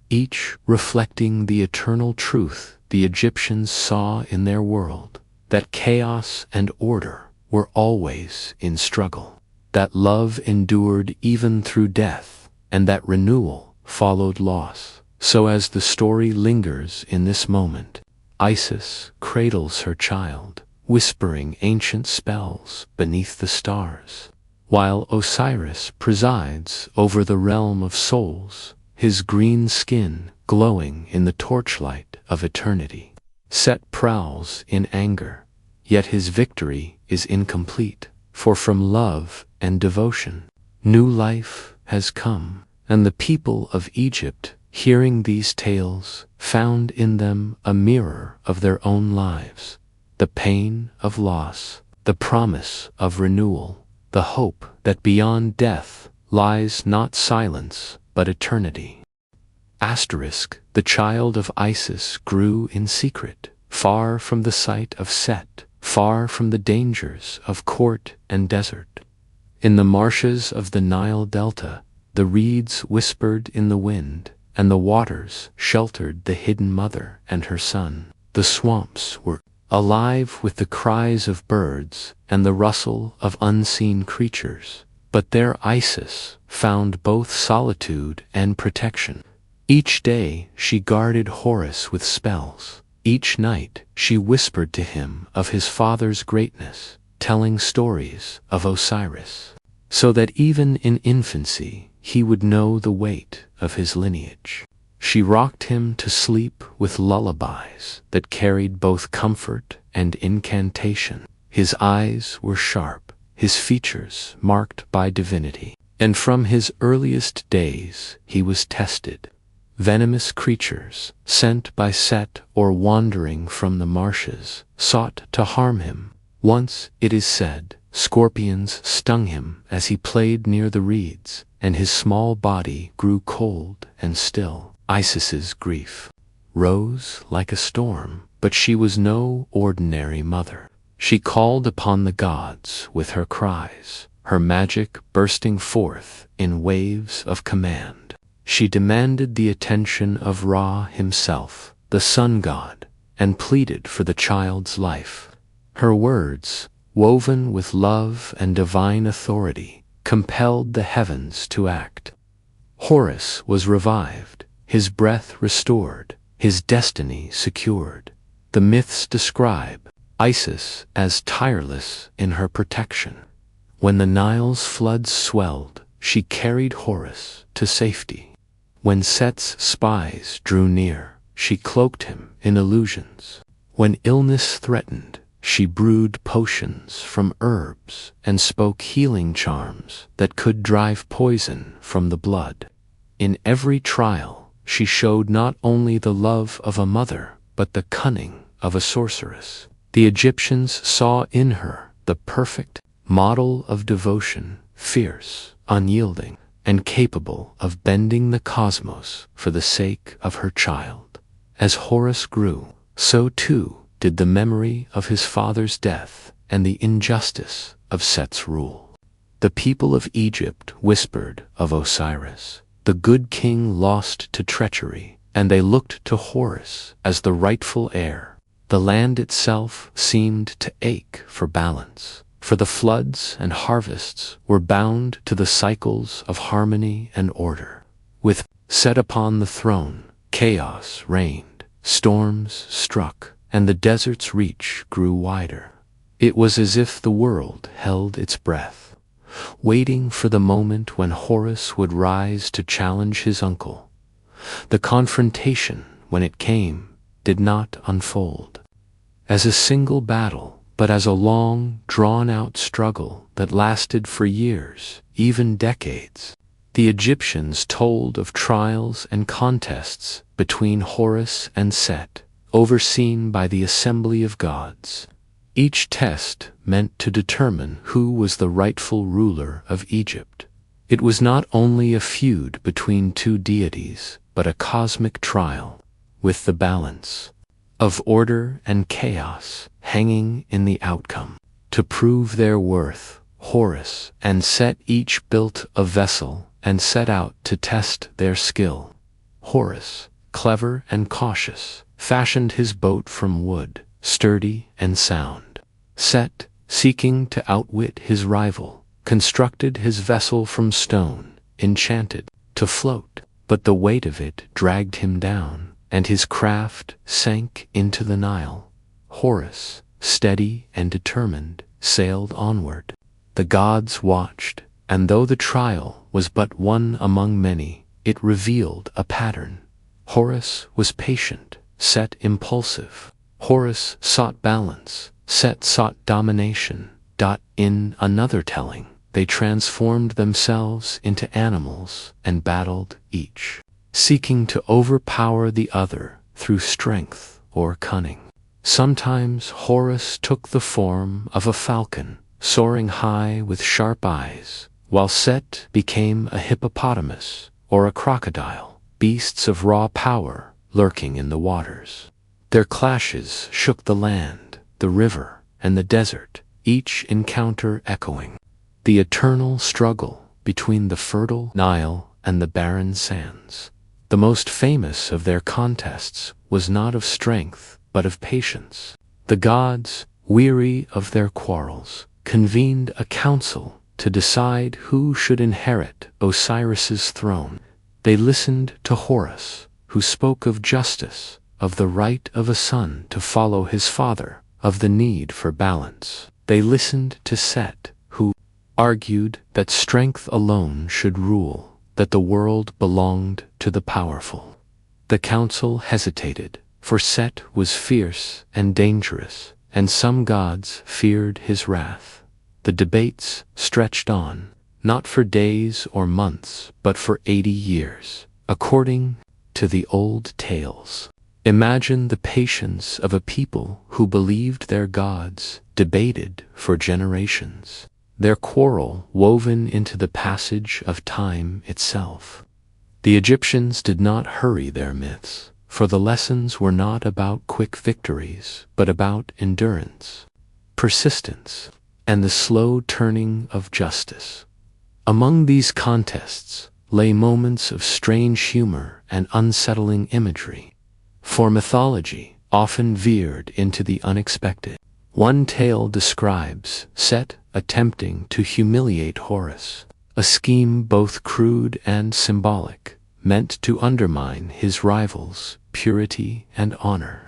each reflecting the eternal truth the Egyptians saw in their world, that chaos and order were always in struggle, that love endured even through death, and that renewal followed loss. So as the story lingers in this moment, Isis cradles her child, whispering ancient spells beneath the stars, while Osiris presides over the realm of souls, his green skin glowing in the torchlight of eternity. Set prowls in anger, yet his victory is incomplete, for from love and devotion, new life has come, and the people of Egypt, hearing these tales, found in them a mirror of their own lives, the pain of loss, the promise of renewal, the hope that beyond death lies not silence but eternity. Asterisk, the child of Isis grew in secret, far from the sight of Set, far from the dangers of court and desert. In the marshes of the Nile Delta, the reeds whispered in the wind, and the waters sheltered the hidden mother and her son. The swamps were alive with the cries of birds and the rustle of unseen creatures, but there Isis found both solitude and protection. Each day she guarded Horus with spells. Each night she whispered to him of his father's greatness, telling stories of Osiris, so that even in infancy he would know the weight of his lineage. She rocked him to sleep with lullabies that carried both comfort and incantation. His eyes were sharp, his features marked by divinity, and from his earliest days he was tested. Venomous creatures, sent by Set or wandering from the marshes, sought to harm him. Once, it is said, scorpions stung him as he played near the reeds, and his small body grew cold and still. Isis's grief rose like a storm, but she was no ordinary mother. She called upon the gods with her cries, her magic bursting forth in waves of command. She demanded the attention of Ra himself, the sun god, and pleaded for the child's life. Her words, woven with love and divine authority, compelled the heavens to act. Horus was revived, his breath restored, his destiny secured. The myths describe Isis as tireless in her protection. When the Nile's floods swelled, she carried Horus to safety. When Set's spies drew near, she cloaked him in illusions. When illness threatened, she brewed potions from herbs and spoke healing charms that could drive poison from the blood. In every trial, she showed not only the love of a mother, but the cunning of a sorceress. The Egyptians saw in her the perfect model of devotion, fierce, unyielding. and capable of bending the cosmos for the sake of her child. As Horus grew, so too did the memory of his father's death and the injustice of Set's rule. The people of Egypt whispered of Osiris, the good king lost to treachery, and they looked to Horus as the rightful heir. The land itself seemed to ache for balance, for the floods and harvests were bound to the cycles of harmony and order. With Set upon the throne, chaos reigned, storms struck, and the desert's reach grew wider. It was as if the world held its breath, waiting for the moment when Horus would rise to challenge his uncle. The confrontation, when it came, did not unfold as a single battle, but as a long, drawn-out struggle that lasted for years, even decades. The Egyptians told of trials and contests between Horus and Set, overseen by the assembly of gods. Each test meant to determine who was the rightful ruler of Egypt. It was not only a feud between two deities, but a cosmic trial, with the balance of order and chaos hanging in the outcome. To prove their worth, Horus and Set each built a vessel and set out to test their skill. Horus, clever and cautious, fashioned his boat from wood, sturdy and sound. Set, seeking to outwit his rival, constructed his vessel from stone, enchanted to float, but the weight of it dragged him down, and his craft sank into the Nile. Horus, steady and determined, sailed onward. The gods watched, and though the trial was but one among many, it revealed a pattern. Horus was patient, Set impulsive. Horus sought balance, Set sought domination. In another telling, they transformed themselves into animals and battled, each seeking to overpower the other through strength or cunning. Sometimes Horus took the form of a falcon, soaring high with sharp eyes, while Set became a hippopotamus or a crocodile, beasts of raw power lurking in the waters. Their clashes shook the land, the river, and the desert, each encounter echoing the eternal struggle between the fertile Nile and the barren sands. The most famous of their contests was not of strength, but of patience. The gods, weary of their quarrels, convened a council to decide who should inherit Osiris's throne. They listened to Horus, who spoke of justice, of the right of a son to follow his father, of the need for balance. They listened to Set, who argued that strength alone should rule, that the world belonged to the powerful. The council hesitated, for Set was fierce and dangerous, and some gods feared his wrath. The debates stretched on, not for days or months, but for 80 years, according to the old tales. Imagine the patience of a people who believed their gods, debated for generations, their quarrel woven into the passage of time itself. The Egyptians did not hurry their myths, for the lessons were not about quick victories, but about endurance, persistence, and the slow turning of justice. Among these contests lay moments of strange humor and unsettling imagery, for mythology often veered into the unexpected. One tale describes Set attempting to humiliate Horus, a scheme both crude and symbolic, meant to undermine his rival's purity and honor.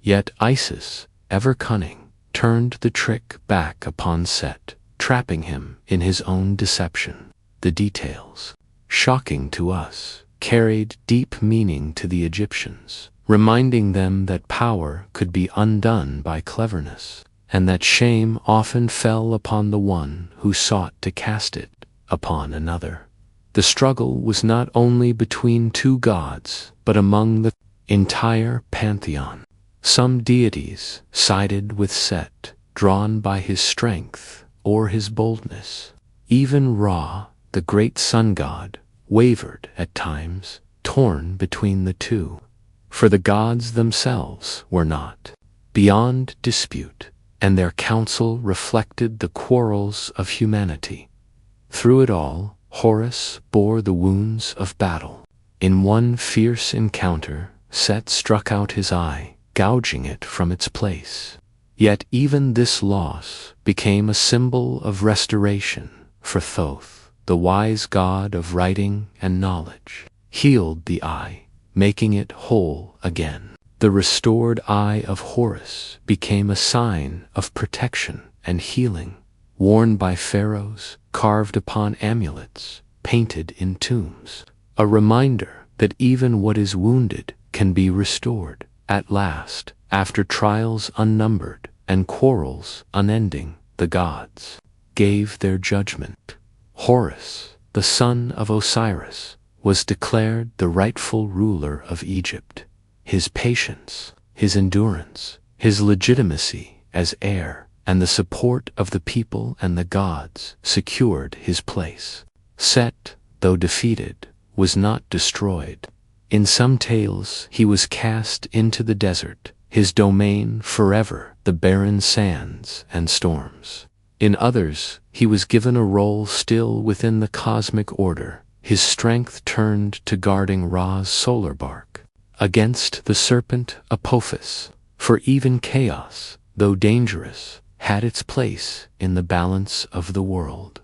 Yet Isis, ever cunning, turned the trick back upon Set, trapping him in his own deception. The details, shocking to us, carried deep meaning to the Egyptians, reminding them that power could be undone by cleverness, and that shame often fell upon the one who sought to cast it upon another. The struggle was not only between two gods, but among the entire pantheon. Some deities sided with Set, drawn by his strength or his boldness. Even Ra, the great sun god, wavered at times, torn between the two. For the gods themselves were not beyond dispute, and their counsel reflected the quarrels of humanity. Through it all, Horus bore the wounds of battle. In one fierce encounter, Set struck out his eye, gouging it from its place. Yet even this loss became a symbol of restoration, for Thoth, the wise god of writing and knowledge, healed the eye, making it whole again. The restored eye of Horus became a sign of protection and healing, worn by pharaohs, carved upon amulets, painted in tombs, a reminder that even what is wounded can be restored. At last, after trials unnumbered and quarrels unending, the gods gave their judgment. Horus, the son of Osiris, was declared the rightful ruler of Egypt. His patience, his endurance, his legitimacy as heir, and the support of the people and the gods secured his place. Set, though defeated, was not destroyed. In some tales he was cast into the desert, his domain forever the barren sands and storms. In others, he was given a role still within the cosmic order, his strength turned to guarding Ra's solar bark against the serpent Apophis. For even chaos, though dangerous, had its place in the balance of the world.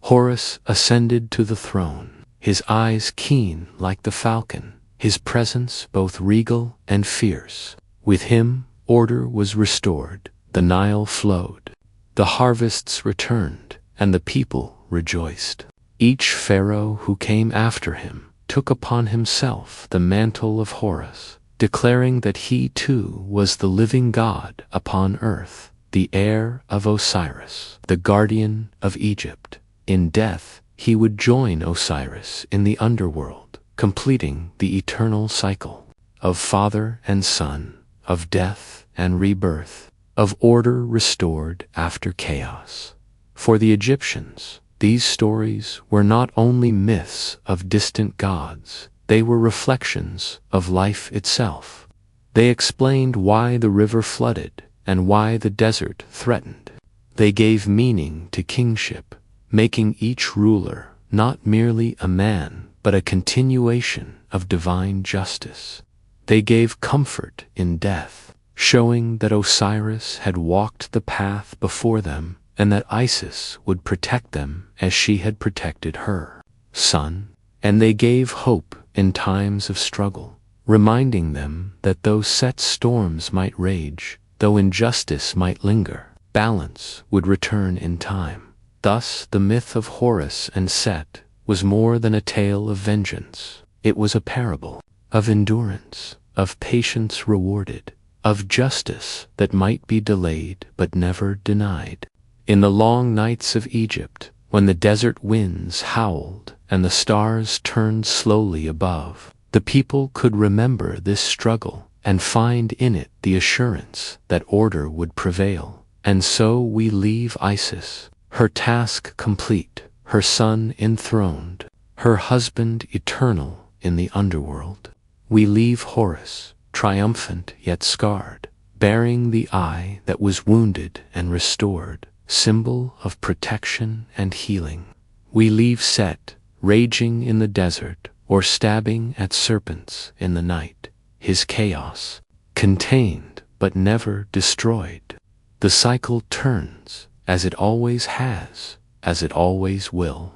Horus ascended to the throne, his eyes keen like the falcon, his presence both regal and fierce. With him, order was restored, the Nile flowed, the harvests returned, and the people rejoiced. Each pharaoh who came after him took upon himself the mantle of Horus, declaring that he too was the living god upon earth, the heir of Osiris, the guardian of Egypt. In death, he would join Osiris in the underworld, completing the eternal cycle of father and son, of death and rebirth, of order restored after chaos. For the Egyptians, these stories were not only myths of distant gods, they were reflections of life itself. They explained why the river flooded and why the desert threatened. They gave meaning to kingship, making each ruler not merely a man, but a continuation of divine justice. They gave comfort in death, showing that Osiris had walked the path before them and that Isis would protect them as she had protected her son. And they gave hope in times of struggle, reminding them that though Set's storms might rage, though injustice might linger, balance would return in time. Thus, the myth of Horus and Set was more than a tale of vengeance. It was a parable of endurance, of patience rewarded, of justice that might be delayed but never denied. In the long nights of Egypt, when the desert winds howled and the stars turned slowly above, the people could remember this struggle and find in it the assurance that order would prevail. And so we leave Isis, her task complete, her son enthroned, her husband eternal in the underworld. We leave Horus, triumphant yet scarred, bearing the eye that was wounded and restored, symbol of protection and healing. We leave Set, raging in the desert or stabbing at serpents in the night, his chaos, contained but never destroyed. The cycle turns, as it always has, as it always will.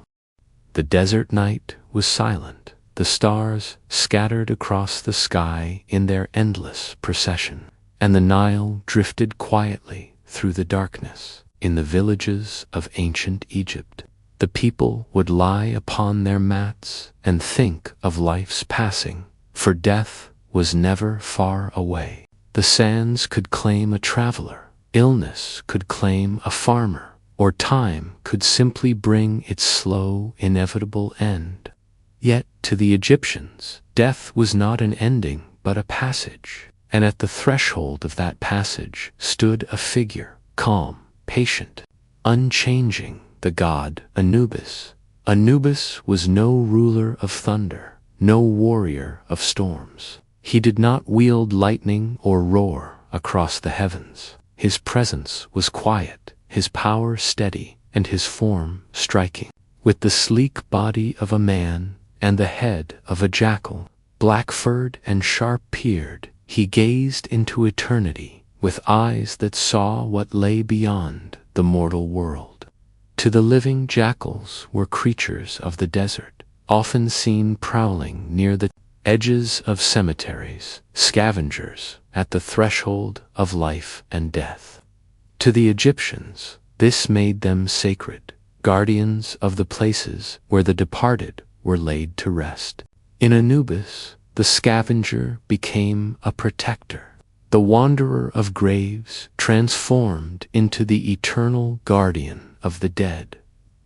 The desert night was silent, the stars scattered across the sky in their endless procession, and the Nile drifted quietly through the darkness. In the villages of ancient Egypt, the people would lie upon their mats and think of life's passing, for death was never far away. The sands could claim a traveler, illness could claim a farmer, or time could simply bring its slow, inevitable end. Yet to the Egyptians, death was not an ending but a passage, and at the threshold of that passage stood a figure, calm, patient, unchanging, the god Anubis. Anubis was no ruler of thunder, no warrior of storms. He did not wield lightning or roar across the heavens. His presence was quiet, his power steady, and his form striking. With the sleek body of a man and the head of a jackal, black-furred and sharp-peered, he gazed into eternity with eyes that saw what lay beyond the mortal world. To the living, jackals were creatures of the desert, often seen prowling near the edges of cemeteries, scavengers at the threshold of life and death. To the Egyptians, this made them sacred, guardians of the places where the departed were laid to rest. In Anubis, the scavenger became a protector, the wanderer of graves transformed into the eternal guardian of the dead.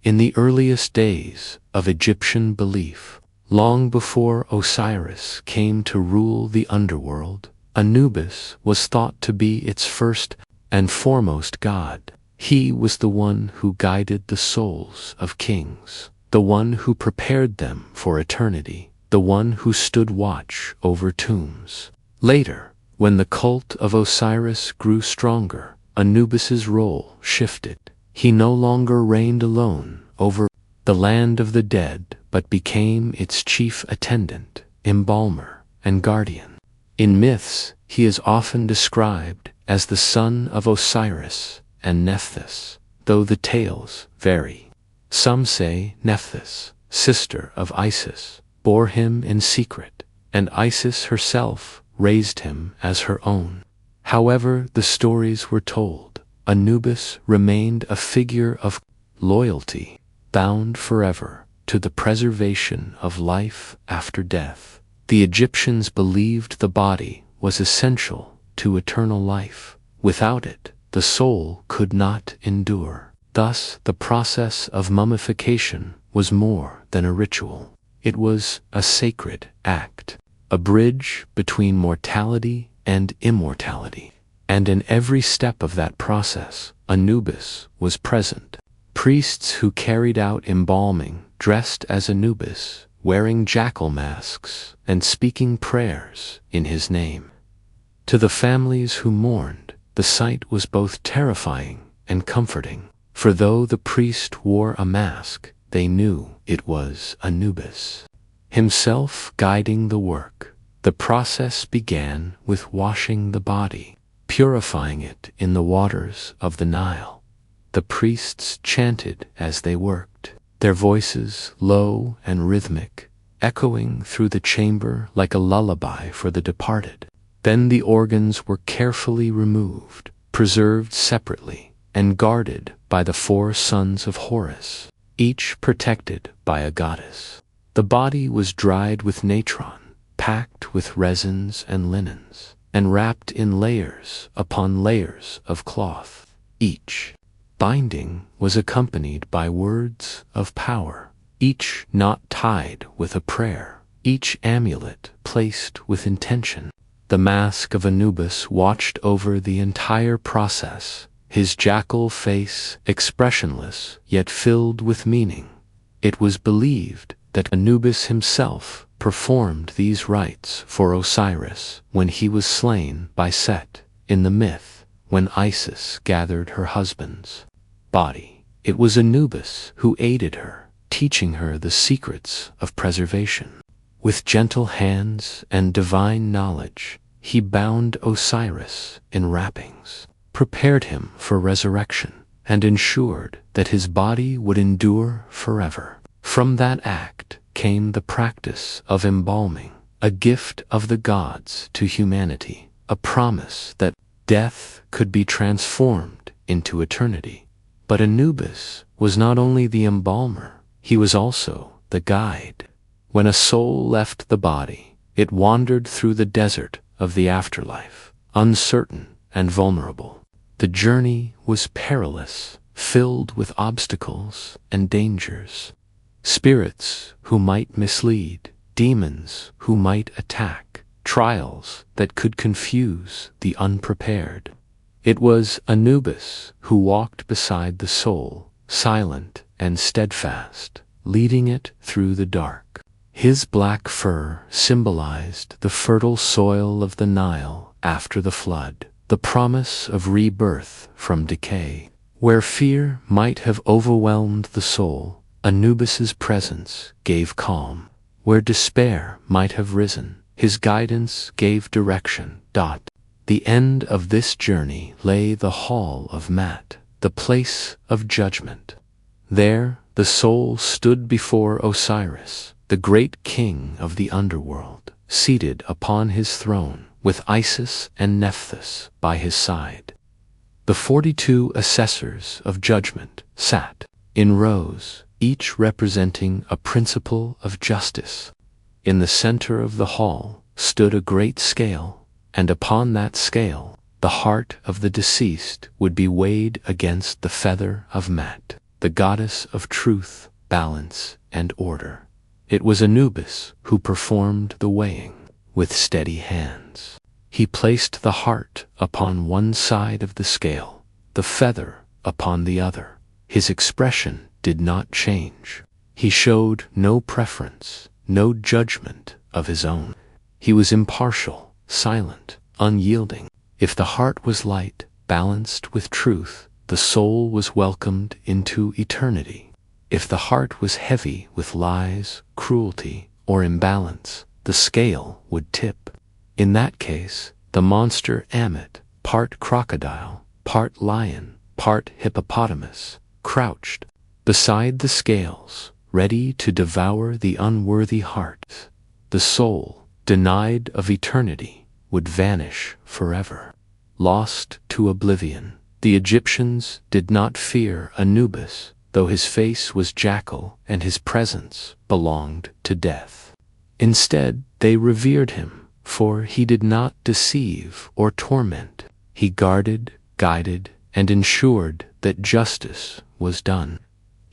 In the earliest days of Egyptian belief, long before Osiris came to rule the underworld, Anubis was thought to be its first and foremost god. He was the one who guided the souls of kings, the one who prepared them for eternity, the one who stood watch over tombs. Later, when the cult of Osiris grew stronger, Anubis's role shifted. He no longer reigned alone over the land of the dead, but became its chief attendant, embalmer, and guardian. In myths, he is often described as the son of Osiris and Nephthys, though the tales vary. Some say Nephthys, sister of Isis, bore him in secret, and Isis herself raised him as her own. However the stories were told, Anubis remained a figure of loyalty, bound forever to the preservation of life after death. The Egyptians believed the body was essential to eternal life. Without it, the soul could not endure. Thus, the process of mummification was more than a ritual. It was a sacred act, a bridge between mortality and immortality. And in every step of that process, Anubis was present. Priests who carried out embalming dressed as Anubis, wearing jackal masks and speaking prayers in his name. To the families who mourned, the sight was both terrifying and comforting, for though the priest wore a mask, they knew it was Anubis himself guiding the work. The process began with washing the body, purifying it in the waters of the Nile. The priests chanted as they worked, their voices low and rhythmic, echoing through the chamber like a lullaby for the departed. Then the organs were carefully removed, preserved separately, and guarded by the 4 sons of Horus, each protected by a goddess. The body was dried with natron, packed with resins and linens, and wrapped in layers upon layers of cloth. Each binding was accompanied by words of power, each knot tied with a prayer, each amulet placed with intention. The mask of Anubis watched over the entire process, his jackal face expressionless yet filled with meaning. It was believed that Anubis himself performed these rites for Osiris when he was slain by Set in the myth when Isis gathered her husband's body. It was Anubis who aided her, teaching her the secrets of preservation. With gentle hands and divine knowledge, he bound Osiris in wrappings, prepared him for resurrection, and ensured that his body would endure forever. From that act came the practice of embalming, a gift of the gods to humanity, a promise that death could be transformed into eternity. But Anubis was not only the embalmer, he was also the guide. When a soul left the body, it wandered through the desert of the afterlife, uncertain and vulnerable. The journey was perilous, filled with obstacles and dangers. Spirits who might mislead, demons who might attack, trials that could confuse the unprepared. It was Anubis who walked beside the soul, silent and steadfast, leading it through the dark. His black fur symbolized the fertile soil of the Nile after the flood, the promise of rebirth from decay. Where fear might have overwhelmed the soul, Anubis's presence gave calm. Where despair might have risen, his guidance gave direction. The end of this journey lay the Hall of Mat, the place of judgment. There the soul stood before Osiris, the great king of the underworld, seated upon his throne, with Isis and Nephthys by his side. The 42 assessors of judgment sat in rows, each representing a principle of justice. In the center of the hall stood a great scale, and upon that scale the heart of the deceased would be weighed against the feather of Mat, the goddess of truth, balance, and order. It was Anubis who performed the weighing. With steady hands, he placed the heart upon one side of the scale, the feather upon the other. His expression did not change. He showed no preference, no judgment of his own. He was impartial, silent, unyielding. If the heart was light, balanced with truth, the soul was welcomed into eternity. If the heart was heavy with lies, cruelty, or imbalance, the scale would tip. In that case, the monster Ammit, part crocodile, part lion, part hippopotamus, crouched beside the scales, ready to devour the unworthy heart. The soul, denied of eternity, would vanish forever. Lost to oblivion, the Egyptians did not fear Anubis, though his face was jackal and his presence belonged to death. Instead, they revered him, for he did not deceive or torment. He guarded, guided, and ensured that justice was done.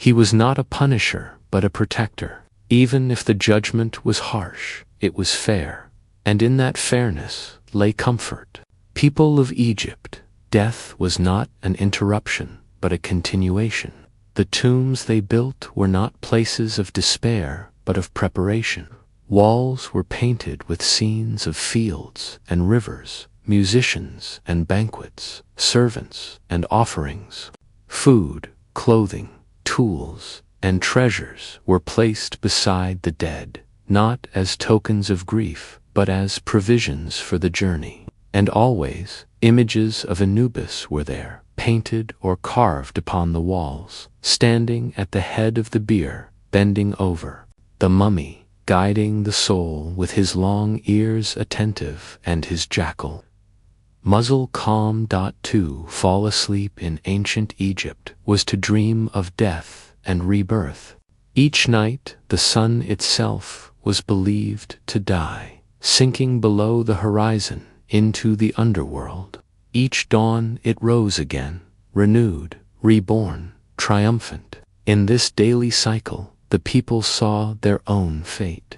He was not a punisher, but a protector. Even if the judgment was harsh, it was fair, and in that fairness lay comfort. People of Egypt, death was not an interruption, but a continuation. The tombs they built were not places of despair, but of preparation. Walls were painted with scenes of fields and rivers, musicians and banquets, servants and offerings. Food, clothing, tools, and treasures were placed beside the dead, not as tokens of grief, but as provisions for the journey. And always, images of Anubis were there, painted or carved upon the walls, standing at the head of the bier, bending over. The mummy, guiding the soul with his long ears attentive and his jackal muzzle calm. To fall asleep in ancient Egypt was to dream of death and rebirth. Each night the sun itself was believed to die, sinking below the horizon into the underworld. Each dawn it rose again, renewed, reborn, triumphant. In this daily cycle, the people saw their own fate.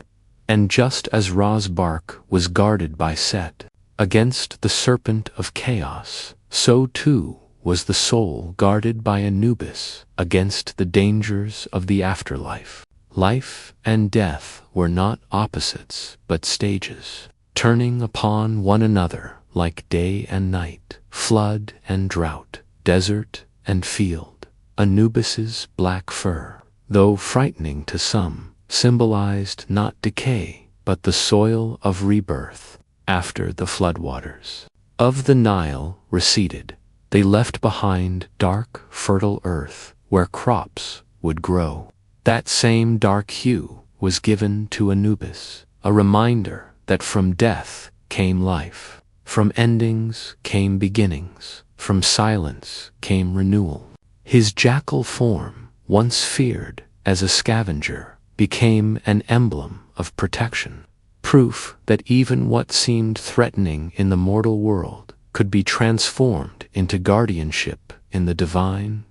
And just as Ra's bark was guarded by Set against the serpent of chaos, so too was the soul guarded by Anubis against the dangers of the afterlife. Life and death were not opposites, but stages, turning upon one another like day and night, flood and drought, desert and field. Anubis's black fur, though frightening to some, symbolized not decay, but the soil of rebirth after the floodwaters of the Nile receded. They left behind dark, fertile earth where crops would grow. That same dark hue was given to Anubis, a reminder that from death came life, from endings came beginnings, from silence came renewal. His jackal form, once feared as a scavenger, became an emblem of protection, proof that even what seemed threatening in the mortal world could be transformed into guardianship in the divine.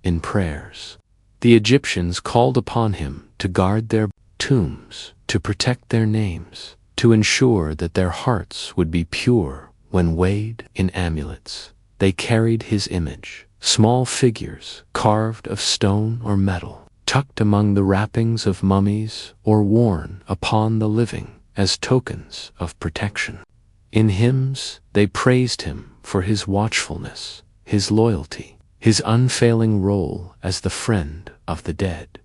In prayers, the Egyptians called upon him to guard their tombs, to protect their names, to ensure that their hearts would be pure when weighed in amulets. They carried his image, small figures carved of stone or metal, tucked among the wrappings of mummies or worn upon the living as tokens of protection. In hymns, they praised him for his watchfulness, his loyalty, his unfailing role as the friend of the dead.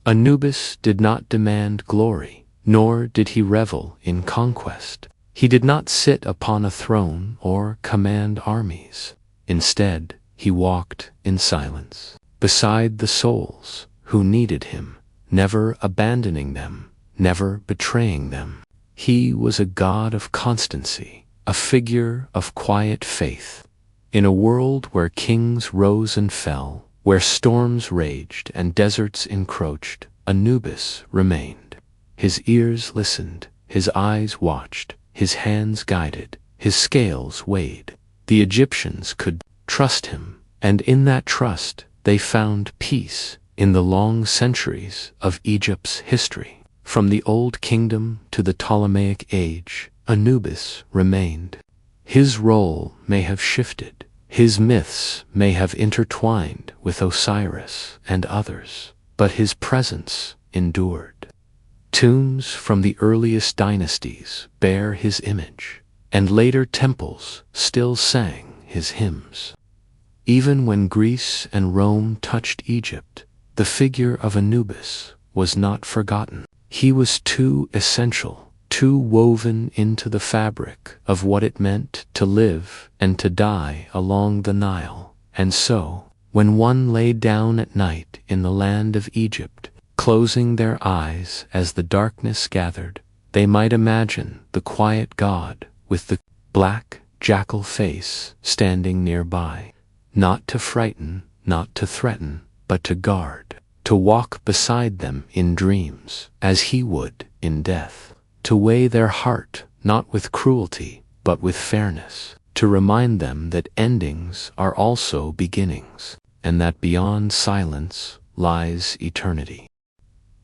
Anubis did not demand glory, nor did he revel in conquest. He did not sit upon a throne or command armies. Instead, he walked in silence, beside the souls who needed him, never abandoning them, never betraying them. He was a god of constancy, a figure of quiet faith. In a world where kings rose and fell, where storms raged and deserts encroached, Anubis remained. His ears listened, his eyes watched, his hands guided, his scales weighed. The Egyptians could trust him, and in that trust they found peace in the long centuries of Egypt's history. From the Old Kingdom to the Ptolemaic age, Anubis remained. His role may have shifted, his myths may have intertwined with Osiris and others, but his presence endured. Tombs from the earliest dynasties bear his image, and later temples still sang his hymns. Even when Greece and Rome touched Egypt, the figure of Anubis was not forgotten. He was too essential, too woven into the fabric of what it meant to live and to die along the Nile. And so, when one lay down at night in the land of Egypt, closing their eyes as the darkness gathered, they might imagine the quiet god with the black jackal face standing nearby, not to frighten, not to threaten, but to guard, to walk beside them in dreams, as he would in death, to weigh their heart not with cruelty, but with fairness, to remind them that endings are also beginnings, and that beyond silence lies eternity.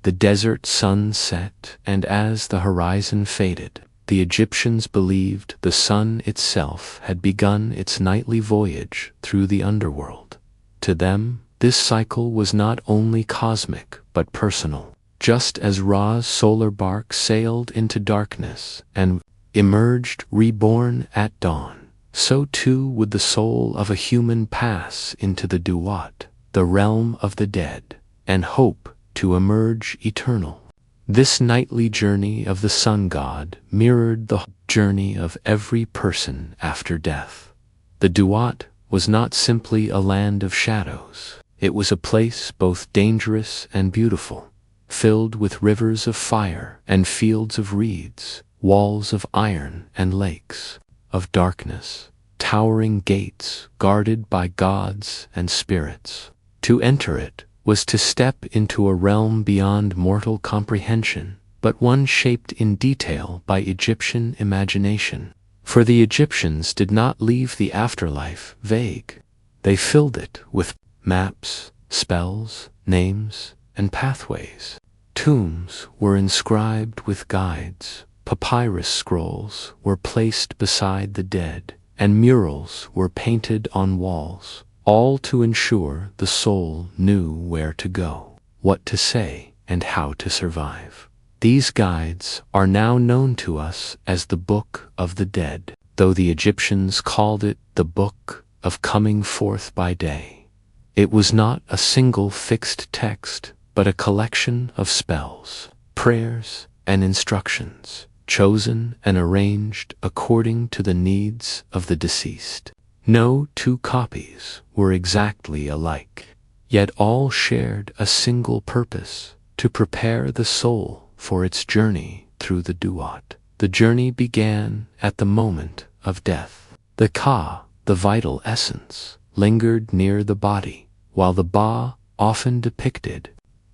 The desert sun set, and as the horizon faded, the Egyptians believed the sun itself had begun its nightly voyage through the underworld. To them, this cycle was not only cosmic but personal. Just as Ra's solar bark sailed into darkness and emerged reborn at dawn, so too would the soul of a human pass into the Duat, the realm of the dead, and hope to emerge eternal. This nightly journey of the sun god mirrored the journey of every person after death. The Duat was not simply a land of shadows. It was a place both dangerous and beautiful, filled with rivers of fire and fields of reeds, walls of iron and lakes of darkness, towering gates guarded by gods and spirits. To enter it was to step into a realm beyond mortal comprehension, but one shaped in detail by Egyptian imagination. For the Egyptians did not leave the afterlife vague. They filled it with maps, spells, names, and pathways. Tombs were inscribed with guides, papyrus scrolls were placed beside the dead, and murals were painted on walls, all to ensure the soul knew where to go, what to say, and how to survive. These guides are now known to us as the Book of the Dead, though the Egyptians called it the Book of Coming Forth by Day. It was not a single fixed text, but a collection of spells, prayers, and instructions, chosen and arranged according to the needs of the deceased. No two copies were exactly alike, yet all shared a single purpose: to prepare the soul for its journey through the Duat. The journey began at the moment of death. The Ka, the vital essence, lingered near the body, while the Ba, often depicted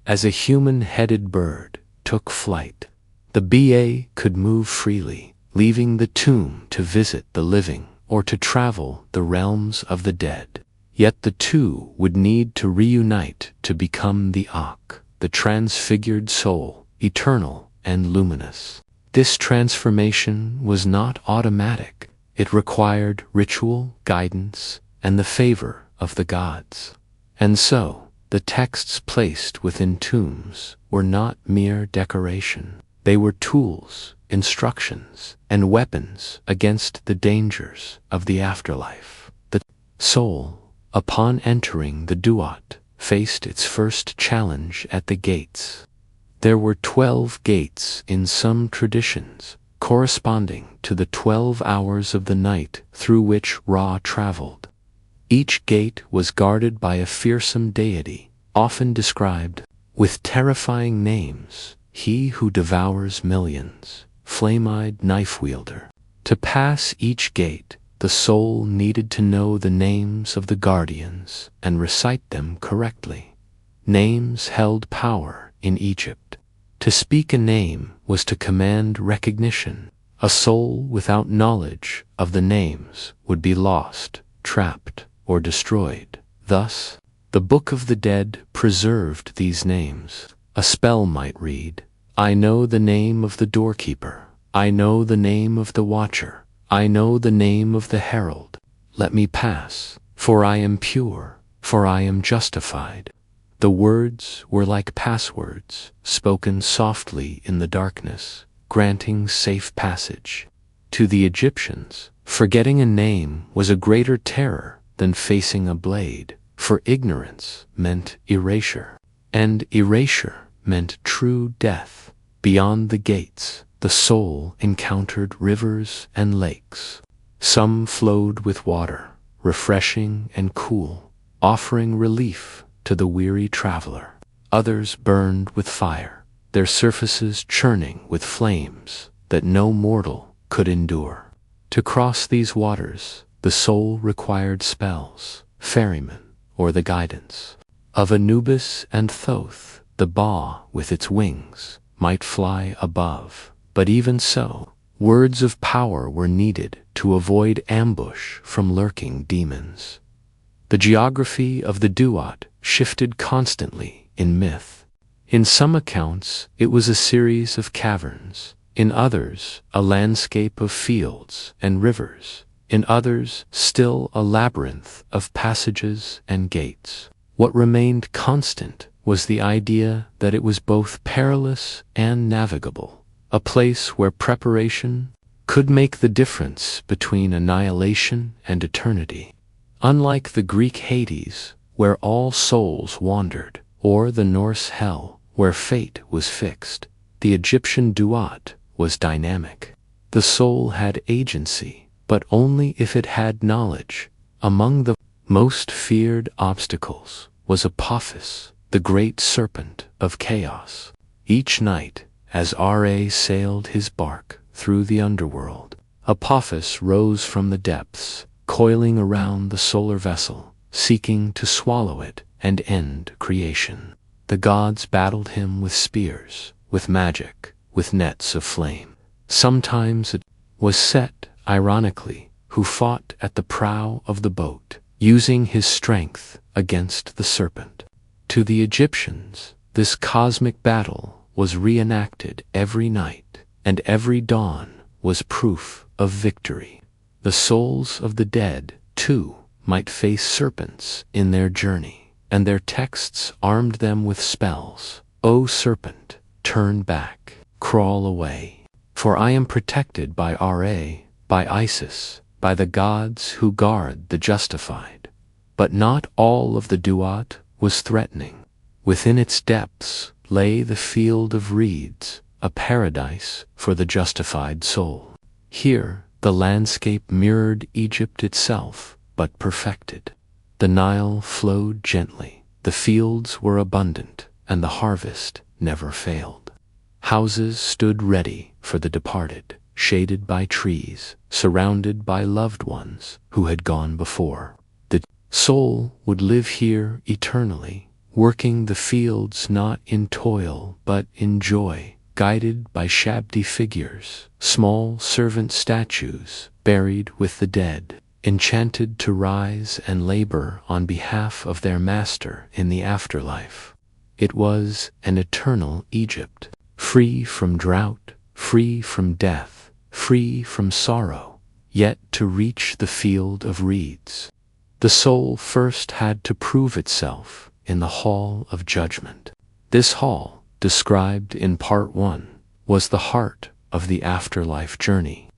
as a human-headed bird, took flight. The Ba could move freely, leaving the tomb to visit the living or to travel the realms of the dead. Yet the two would need to reunite to become the Ak, the transfigured soul, eternal and luminous. This transformation was not automatic. It required ritual, guidance, and the favor of the gods. And so, The texts placed within tombs were not mere decoration. They were tools, instructions, and weapons against the dangers of the afterlife. The soul, upon entering the duat, faced its first challenge at the gates. There were 12 gates in some traditions, corresponding to the 12 hours of the night through which Ra traveled. Each gate was guarded by a fearsome deity, often described with terrifying names: he who devours millions, flame-eyed knife wielder. To pass each gate, the soul needed to know the names of the guardians and recite them correctly. Names held power in Egypt. To speak a name was to command recognition. A soul without knowledge of the names would be lost, trapped, or destroyed. Thus, the Book of the Dead preserved these names. A spell might read, "I know the name of the doorkeeper. I know the name of the watcher. I know the name of the herald. Let me pass, for I am pure, for I am justified." The words were like passwords, spoken softly in the darkness, granting safe passage. To the Egyptians, forgetting a name was a greater terror than facing a blade, for ignorance meant erasure, and erasure meant true death. Beyond the gates, the soul encountered rivers and lakes. Some flowed with water, refreshing and cool, offering relief to the weary traveler. Others burned with fire, their surfaces churning with flames that no mortal could endure. To cross these waters, the soul required spells, ferrymen, or the guidance of Anubis and Thoth. The Ba, with its wings, might fly above, but even so, words of power were needed to avoid ambush from lurking demons. The geography of the duat shifted constantly in myth. In some accounts, it was a series of caverns. In others, a landscape of fields and rivers. In others, still a labyrinth of passages and gates. What remained constant was the idea that it was both perilous and navigable, a place where preparation could make the difference between annihilation and eternity. Unlike the Greek Hades, where all souls wandered, or the Norse Hell, where fate was fixed, the Egyptian duat was dynamic. The soul had agency, but only if it had knowledge. Among the most feared obstacles was Apophis, the great serpent of chaos. Each night, as Ra sailed his bark through the underworld, Apophis rose from the depths, coiling around the solar vessel, seeking to swallow it and end creation. The gods battled him with spears, with magic, with nets of flame. Sometimes it was Set, ironically, who fought at the prow of the boat, using his strength against the serpent. To the Egyptians, this cosmic battle was reenacted every night, and every dawn was proof of victory. The souls of the dead, too, might face serpents in their journey, and their texts armed them with spells. "O serpent, turn back, crawl away, for I am protected by Ra, by Isis, by the gods who guard the justified." But not all of the duat was threatening. Within its depths lay the field of reeds, a paradise for the justified soul. Here, the landscape mirrored Egypt itself, but perfected. The Nile flowed gently, the fields were abundant, and the harvest never failed. Houses stood ready for the departed, shaded by trees, surrounded by loved ones who had gone before. The soul would live here eternally, working the fields not in toil but in joy, guided by Shabdi figures, small servant statues buried with the dead, enchanted to rise and labor on behalf of their master in the afterlife. It was an eternal Egypt, free from drought, free from death, free from sorrow, yet to reach the field of reeds, the soul first had to prove itself in the Hall of Judgment. This hall, described in Part 1, was the heart of the afterlife journey.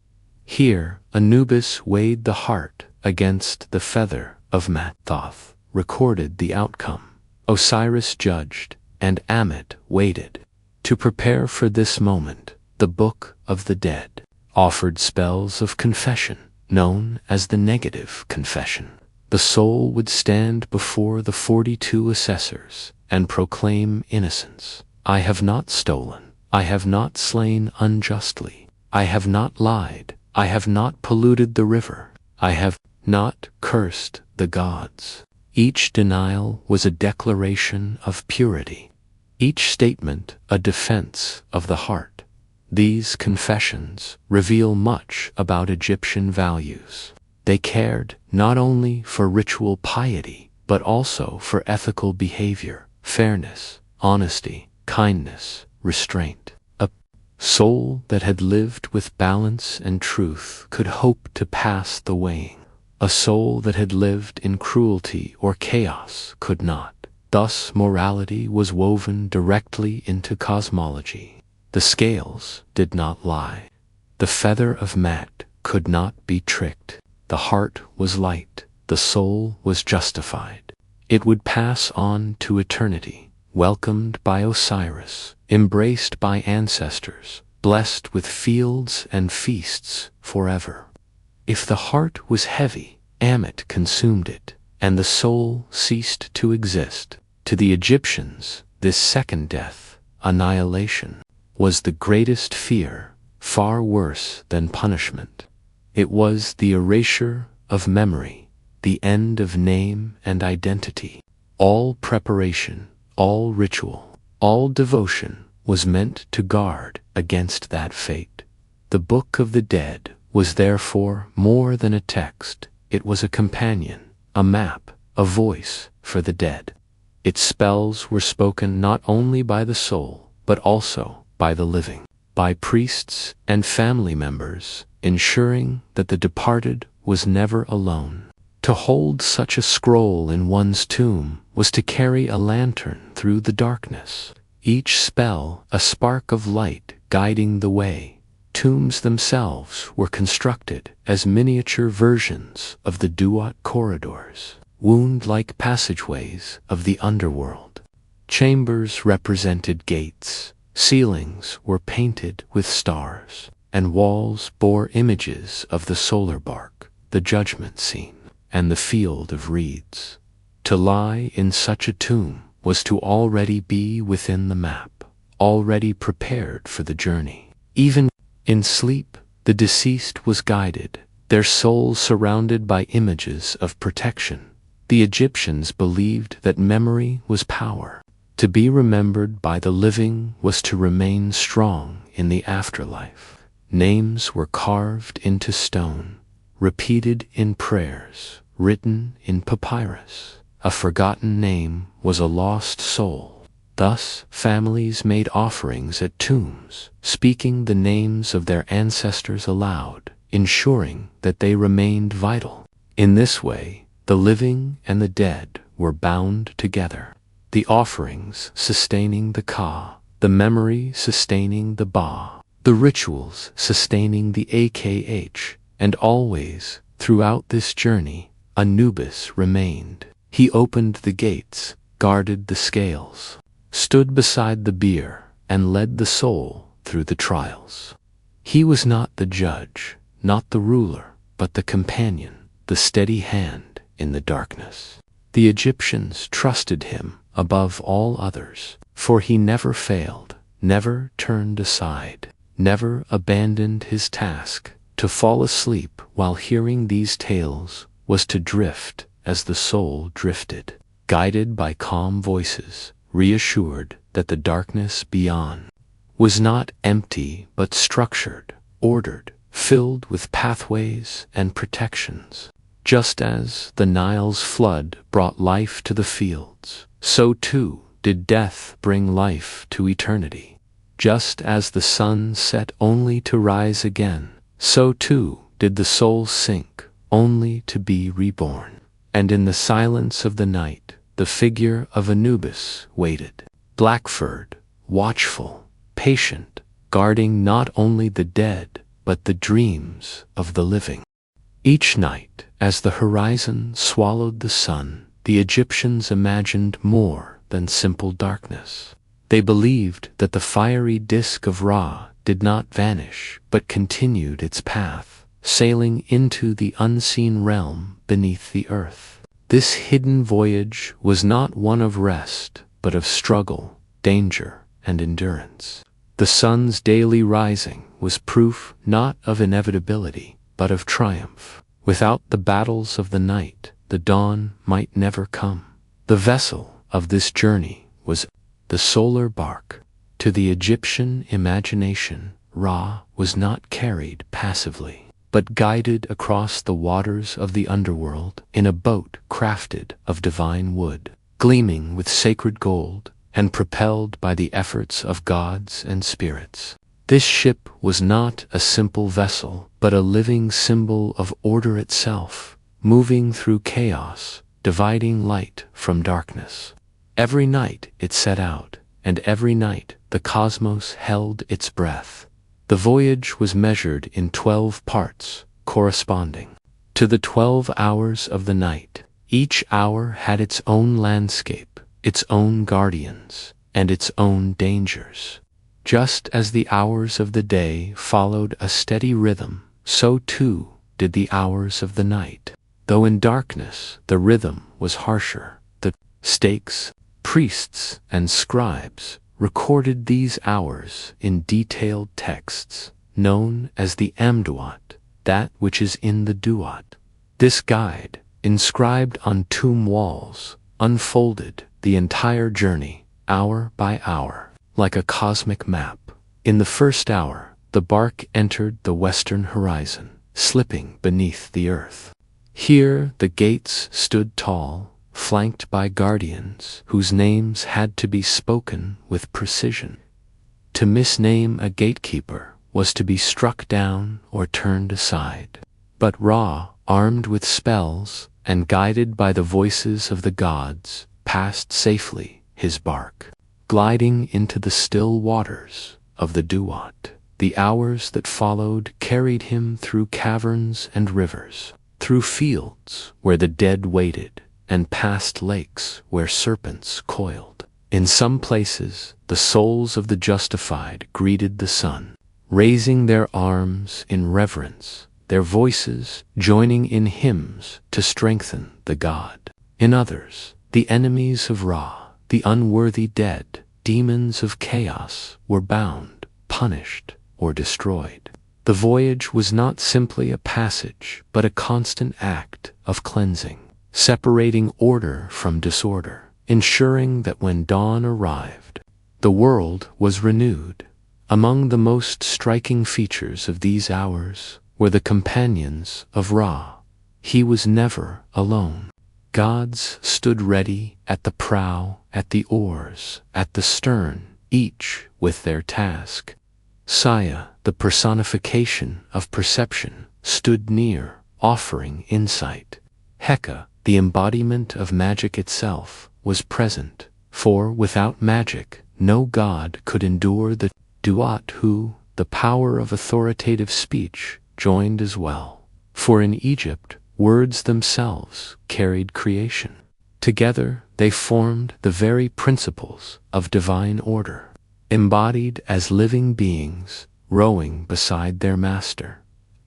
Here, Anubis weighed the heart against the feather of Mat. Thoth recorded the outcome. Osiris judged, and Ammit waited. To prepare for this moment, the Book of the Dead offered spells of confession, known as the negative confession. The soul would stand before the 42 assessors and proclaim innocence. I have not stolen. I have not slain unjustly. I have not lied. I have not polluted the river. I have not cursed the gods. Each denial was a declaration of purity. Each statement a defense of the heart. These confessions reveal much about Egyptian values. They cared not only for ritual piety, but also for ethical behavior, fairness, honesty, kindness, restraint. A soul that had lived with balance and truth could hope to pass the weighing. A soul that had lived in cruelty or chaos could not. Thus, morality was woven directly into cosmology. The scales did not lie. The feather of Mat could not be tricked. The heart was light. The soul was justified. It would pass on to eternity, welcomed by Osiris, embraced by ancestors, blessed with fields and feasts forever. If the heart was heavy, Ammit consumed it, and the soul ceased to exist. To the Egyptians, this second death, annihilation, was the greatest fear, far worse than punishment. It was the erasure of memory, the end of name and identity. All preparation, all ritual, all devotion was meant to guard against that fate. The Book of the Dead was therefore more than a text. It was a companion, a map, a voice for the dead. Its spells were spoken not only by the soul, but also by the living, by priests and family members, ensuring that the departed was never alone. To hold such a scroll in one's tomb was to carry a lantern through the darkness, each spell a spark of light guiding the way. Tombs themselves were constructed as miniature versions of the Duat corridors, wound-like passageways of the underworld. Chambers represented gates, ceilings were painted with stars, and walls bore images of the solar bark, the judgment scene, and the field of reeds. To lie in such a tomb was to already be within the map, already prepared for the journey. Even in sleep, the deceased was guided, their souls surrounded by images of protection. The Egyptians believed that memory was power. To be remembered by the living was to remain strong in the afterlife. Names were carved into stone, repeated in prayers, written in papyrus. A forgotten name was a lost soul. Thus, families made offerings at tombs, speaking the names of their ancestors aloud, ensuring that they remained vital. In this way, the living and the dead were bound together. The offerings sustaining the Ka, the memory sustaining the Ba, the rituals sustaining the Akh, and always, throughout this journey, Anubis remained. He opened the gates, guarded the scales, stood beside the bier, and led the soul through the trials. He was not the judge, not the ruler, but the companion, the steady hand in the darkness. The Egyptians trusted him above all others, for he never failed, never turned aside, never abandoned his task. To fall asleep while hearing these tales was to drift as the soul drifted, guided by calm voices, reassured that the darkness beyond was not empty but structured, ordered, filled with pathways and protections. Just as the Nile's flood brought life to the fields, so too did death bring life to eternity. Just as the sun set only to rise again, so too did the soul sink only to be reborn. And in the silence of the night, the figure of Anubis waited, black-furred, watchful, patient, guarding not only the dead but the dreams of the living. Each night, as the horizon swallowed the sun, the Egyptians imagined more than simple darkness. They believed that the fiery disk of Ra did not vanish but continued its path, sailing into the unseen realm beneath the earth. This hidden voyage was not one of rest, but of struggle, danger, and endurance. The sun's daily rising was proof not of inevitability, but of triumph. Without the battles of the night, the dawn might never come. The vessel of this journey was the solar bark. To the Egyptian imagination, Ra was not carried passively, but guided across the waters of the underworld in a boat crafted of divine wood, gleaming with sacred gold, and propelled by the efforts of gods and spirits. This ship was not a simple vessel, but a living symbol of order itself, moving through chaos, dividing light from darkness. Every night it set out, and every night the cosmos held its breath. The voyage was measured in 12 parts, corresponding to the 12 hours of the night. Each hour had its own landscape, its own guardians, and its own dangers. Just as the hours of the day followed a steady rhythm, so too did the hours of the night. Though in darkness the rhythm was harsher, the stakes, priests, and scribes recorded these hours in detailed texts, known as the Amduat, that which is in the Duat. This guide, inscribed on tomb walls, unfolded the entire journey, hour by hour, like a cosmic map. In the first hour, the bark entered the western horizon, slipping beneath the earth. Here the gates stood tall, flanked by guardians whose names had to be spoken with precision. To misname a gatekeeper was to be struck down or turned aside. But Ra, armed with spells and guided by the voices of the gods, passed safely his bark, gliding into the still waters of the Duat. The hours that followed carried him through caverns and rivers, through fields where the dead waited, and past lakes where serpents coiled. In some places, the souls of the justified greeted the sun, raising their arms in reverence, their voices joining in hymns to strengthen the god. In others, the enemies of Ra, the unworthy dead, demons of chaos, were bound, punished, or destroyed. The voyage was not simply a passage, but a constant act of cleansing, separating order from disorder, ensuring that when dawn arrived, the world was renewed. Among the most striking features of these hours were the companions of Ra. He was never alone. Gods stood ready at the prow, at the oars, at the stern, each with their task. Saya, the personification of perception, stood near, offering insight. Heka, the embodiment of magic itself, was present, for without magic, no god could endure the Duat who, the power of authoritative speech, joined as well. For in Egypt, words themselves carried creation. Together, they formed the very principles of divine order, embodied as living beings, rowing beside their master.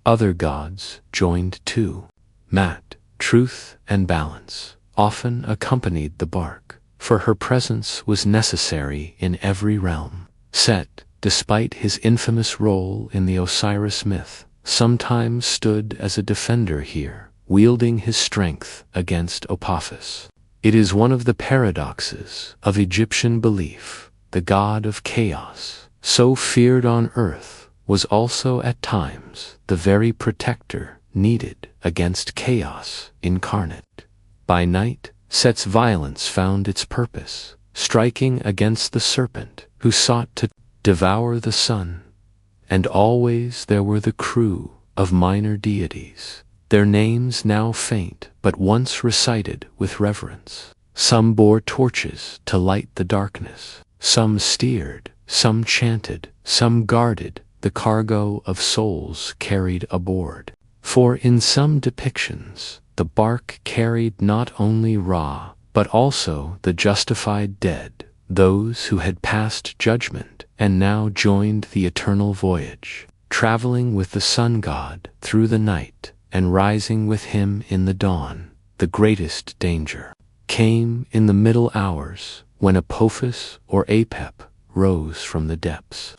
Other gods joined too. Mat, truth and balance, often accompanied the bark, for her presence was necessary in every realm. Set, despite his infamous role in the Osiris myth, sometimes stood as a defender here, wielding his strength against Apophis. It is one of the paradoxes of Egyptian belief. The god of chaos, so feared on earth, was also at times the very protector needed against chaos incarnate. By night, Set's violence found its purpose, striking against the serpent who sought to devour the sun. And always there were the crew of minor deities, their names now faint but once recited with reverence. Some bore torches to light the darkness. Some steered, some chanted, some guarded the cargo of souls carried aboard. For in some depictions, the bark carried not only Ra, but also the justified dead, those who had passed judgment and now joined the eternal voyage, traveling with the sun god through the night and rising with him in the dawn. The greatest danger came in the middle hours when Apophis or Apep rose from the depths.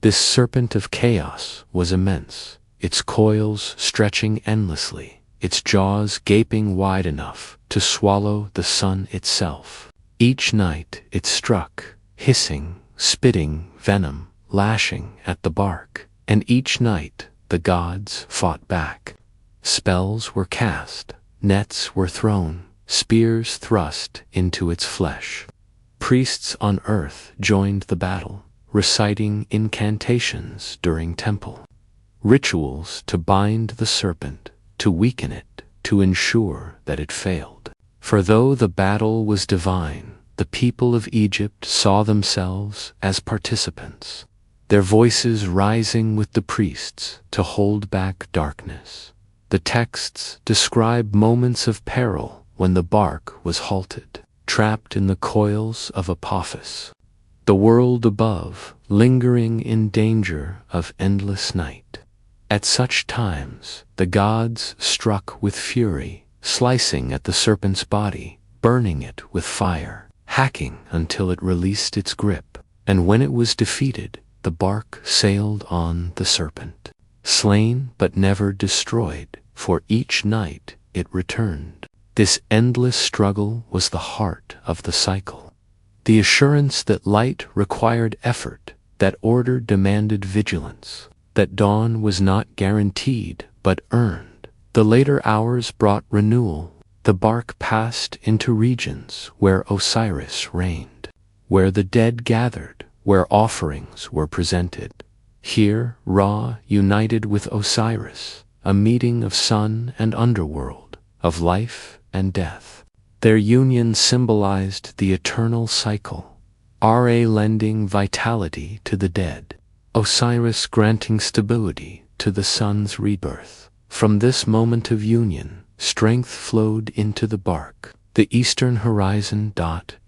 This serpent of chaos was immense, its coils stretching endlessly, its jaws gaping wide enough to swallow the sun itself. Each night it struck, hissing, spitting venom, lashing at the bark, and each night the gods fought back. Spells were cast, nets were thrown, spears thrust into its flesh. Priests on earth joined the battle, reciting incantations during temple rituals to bind the serpent, to weaken it, to ensure that it failed. For though the battle was divine, the people of Egypt saw themselves as participants, their voices rising with the priests to hold back darkness. The texts describe moments of peril when the bark was halted, trapped in the coils of Apophis, the world above lingering in danger of endless night. At such times, the gods struck with fury, slicing at the serpent's body, burning it with fire, hacking until it released its grip, and when it was defeated, the bark sailed on the serpent, slain but never destroyed, for each night it returned. This endless struggle was the heart of the cycle, the assurance that light required effort, that order demanded vigilance, that dawn was not guaranteed but earned. The later hours brought renewal. The bark passed into regions where Osiris reigned, where the dead gathered, where offerings were presented. Here Ra united with Osiris, a meeting of sun and underworld, of life and death. Their union symbolized the eternal cycle, Ra lending vitality to the dead, Osiris granting stability to the sun's rebirth. From this moment of union, strength flowed into the bark. The eastern horizon.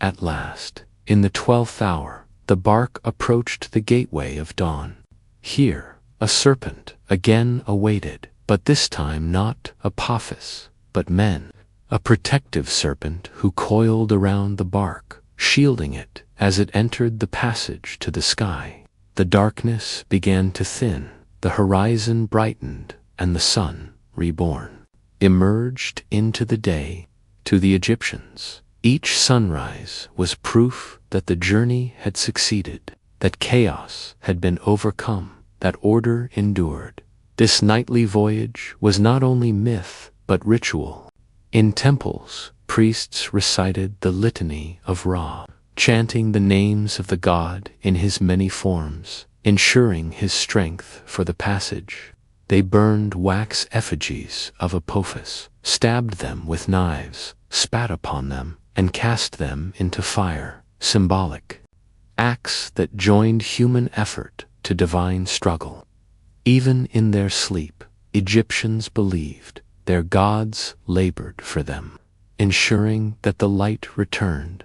At last, in the 12th hour, the bark approached the gateway of dawn. Here, a serpent again awaited, but this time not Apophis, but men, a protective serpent who coiled around the bark, shielding it as it entered the passage to the sky. The darkness began to thin, the horizon brightened, and the sun, reborn, emerged into the day. To the Egyptians, each sunrise was proof that the journey had succeeded, that chaos had been overcome, that order endured. This nightly voyage was not only myth but ritual. In temples, priests recited the litany of Ra, chanting the names of the god in his many forms, ensuring his strength for the passage. They burned wax effigies of Apophis, stabbed them with knives, spat upon them, and cast them into fire, symbolic acts that joined human effort to divine struggle. Even in their sleep, Egyptians believed their gods labored for them, ensuring that the light returned.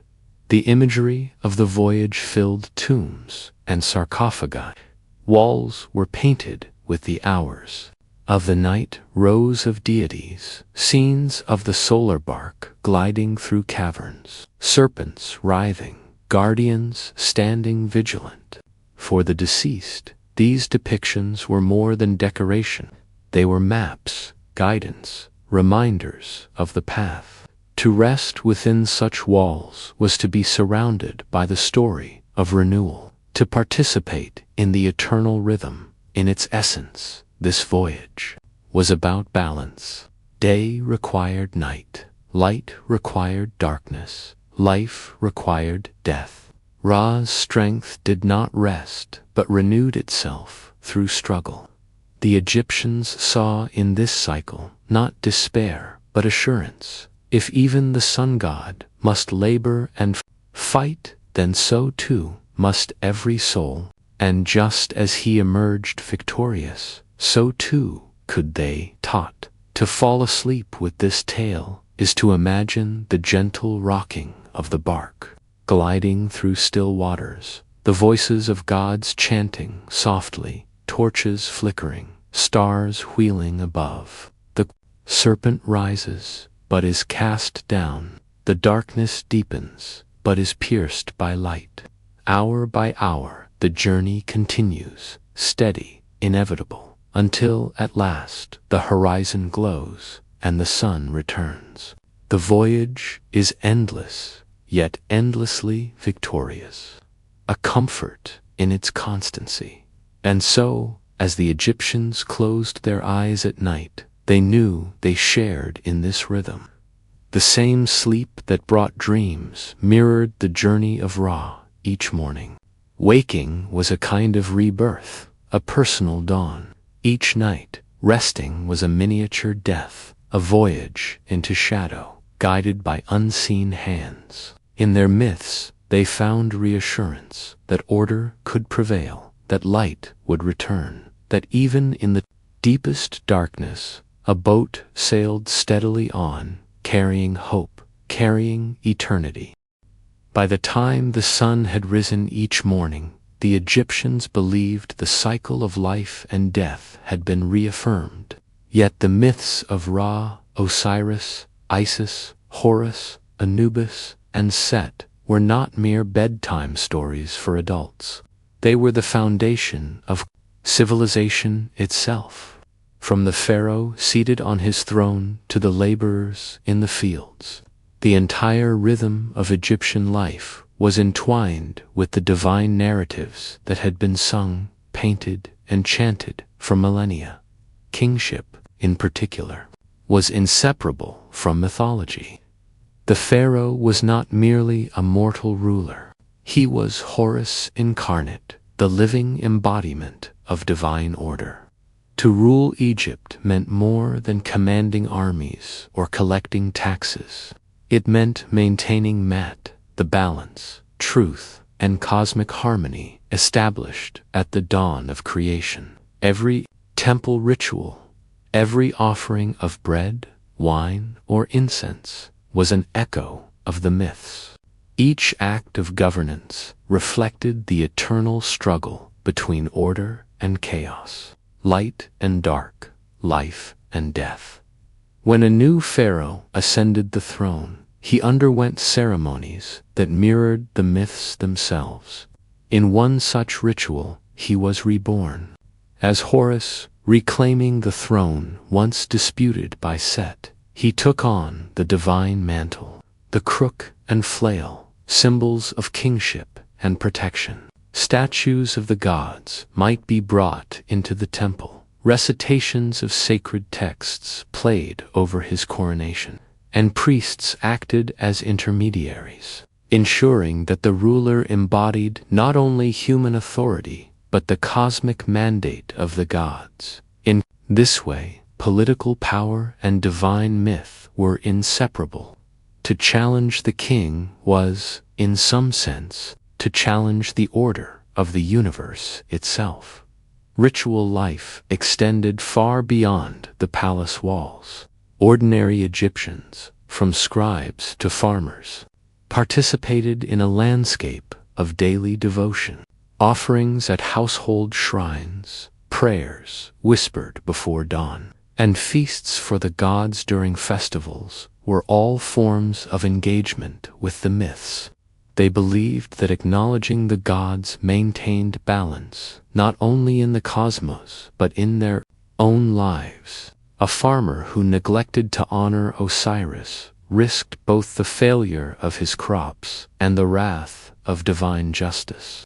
The imagery of the voyage filled tombs and sarcophagi. Walls were painted with the hours of the night, rows of deities, scenes of the solar bark gliding through caverns, serpents writhing, guardians standing vigilant. For the deceased, these depictions were more than decoration. They were maps, guidance, reminders of the path. To rest within such walls was to be surrounded by the story of renewal, to participate in the eternal rhythm. In its essence, this voyage was about balance. Day required night, light required darkness, life required death. Ra's strength did not rest, but renewed itself through struggle. The Egyptians saw in this cycle not despair, but assurance. If even the sun god must labor and fight, then so too must every soul. And just as he emerged victorious, so too could they. Taught to fall asleep with this tale is to imagine the gentle rocking of the bark, gliding through still waters, the voices of gods chanting softly, torches flickering, stars wheeling above. The serpent rises, but is cast down. The darkness deepens, but is pierced by light. Hour by hour, the journey continues, steady, inevitable, until at last the horizon glows and the sun returns. The voyage is endless, yet endlessly victorious, a comfort in its constancy. And so, as the Egyptians closed their eyes at night, they knew they shared in this rhythm. The same sleep that brought dreams mirrored the journey of Ra each morning. Waking was a kind of rebirth, a personal dawn. Each night, resting was a miniature death, a voyage into shadow, guided by unseen hands. In their myths, they found reassurance that order could prevail, that light would return, that even in the deepest darkness, a boat sailed steadily on, carrying hope, carrying eternity. By the time the sun had risen each morning, the Egyptians believed the cycle of life and death had been reaffirmed. Yet the myths of Ra, Osiris, Isis, Horus, Anubis, and Set were not mere bedtime stories for adults. They were the foundation of civilization itself. From the pharaoh seated on his throne to the laborers in the fields, the entire rhythm of Egyptian life was entwined with the divine narratives that had been sung, painted, and chanted for millennia. Kingship, in particular, was inseparable from mythology. The pharaoh was not merely a mortal ruler. He was Horus incarnate, the living embodiment of divine order. To rule Egypt meant more than commanding armies or collecting taxes. It meant maintaining Mat, the balance, truth, and cosmic harmony established at the dawn of creation. Every temple ritual, every offering of bread, wine, or incense was an echo of the myths. Each act of governance reflected the eternal struggle between order and chaos, light and dark, life and death. When a new pharaoh ascended the throne, he underwent ceremonies that mirrored the myths themselves. In one such ritual, he was reborn as Horus, reclaiming the throne once disputed by Set. He took on the divine mantle. The crook and flail, symbols of kingship and protection. Statues of the gods might be brought into the temple. Recitations of sacred texts played over his coronation, and priests acted as intermediaries, ensuring that the ruler embodied not only human authority, but the cosmic mandate of the gods. In this way, political power and divine myth were inseparable. To challenge the king was, in some sense, to challenge the order of the universe itself. Ritual life extended far beyond the palace walls. Ordinary Egyptians, from scribes to farmers, participated in a landscape of daily devotion. Offerings at household shrines, prayers whispered before dawn, and feasts for the gods during festivals were all forms of engagement with the myths. They believed that acknowledging the gods maintained balance, not only in the cosmos, but in their own lives. A farmer who neglected to honor Osiris risked both the failure of his crops and the wrath of divine justice.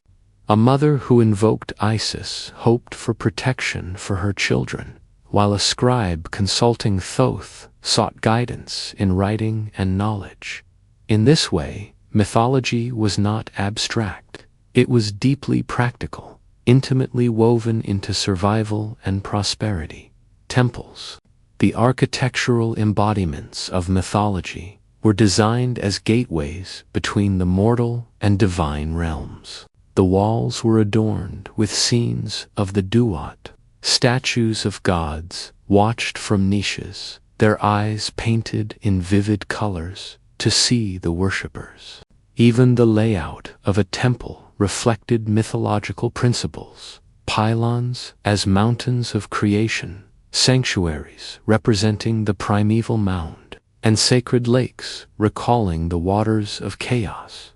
A mother who invoked Isis hoped for protection for her children, while a scribe consulting Thoth sought guidance in writing and knowledge. In this way, mythology was not abstract. It was deeply practical, intimately woven into survival and prosperity. Temples, The architectural embodiments of mythology were designed as gateways between the mortal and divine realms. The walls were adorned with scenes of the duat, statues of gods watched from niches, their eyes painted in vivid colors to see the worshippers. Even the layout of a temple reflected mythological principles, pylons as mountains of creation, sanctuaries representing the primeval mound, and sacred lakes recalling the waters of chaos.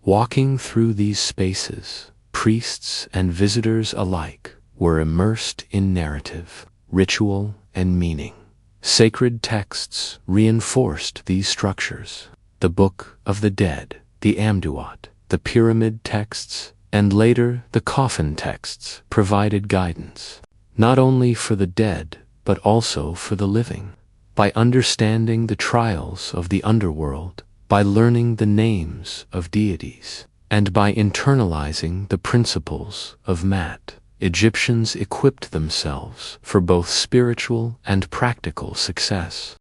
Walking through these spaces, priests and visitors alike were immersed in narrative, ritual, and meaning. Sacred texts reinforced these structures. The Book of the Dead, the Amduat, the pyramid texts, and later the coffin texts provided guidance, not only for the dead, but also for the living. By understanding the trials of the underworld, by learning the names of deities, and by internalizing the principles of Mat, Egyptians equipped themselves for both spiritual and practical success.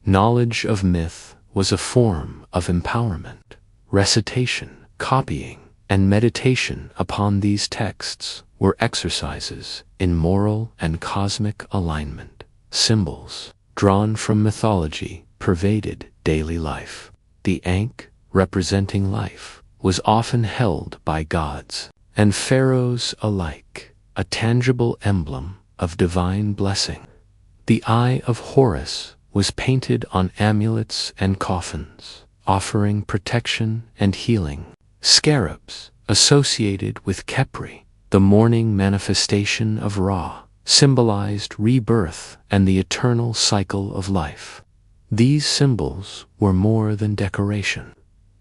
Knowledge of myth was a form of empowerment. Recitation, copying, and meditation upon these texts were exercises in moral and cosmic alignment. Symbols drawn from mythology pervaded daily life. The Ankh, representing life, was often held by gods and pharaohs alike, a tangible emblem of divine blessing. The Eye of Horus was painted on amulets and coffins, offering protection and healing. Scarabs, associated with Khepri, the morning manifestation of Ra, symbolized rebirth and the eternal cycle of life. These symbols were more than decoration.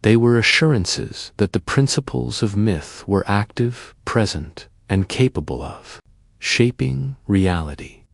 They were assurances that the principles of myth were active, present, and capable of shaping reality.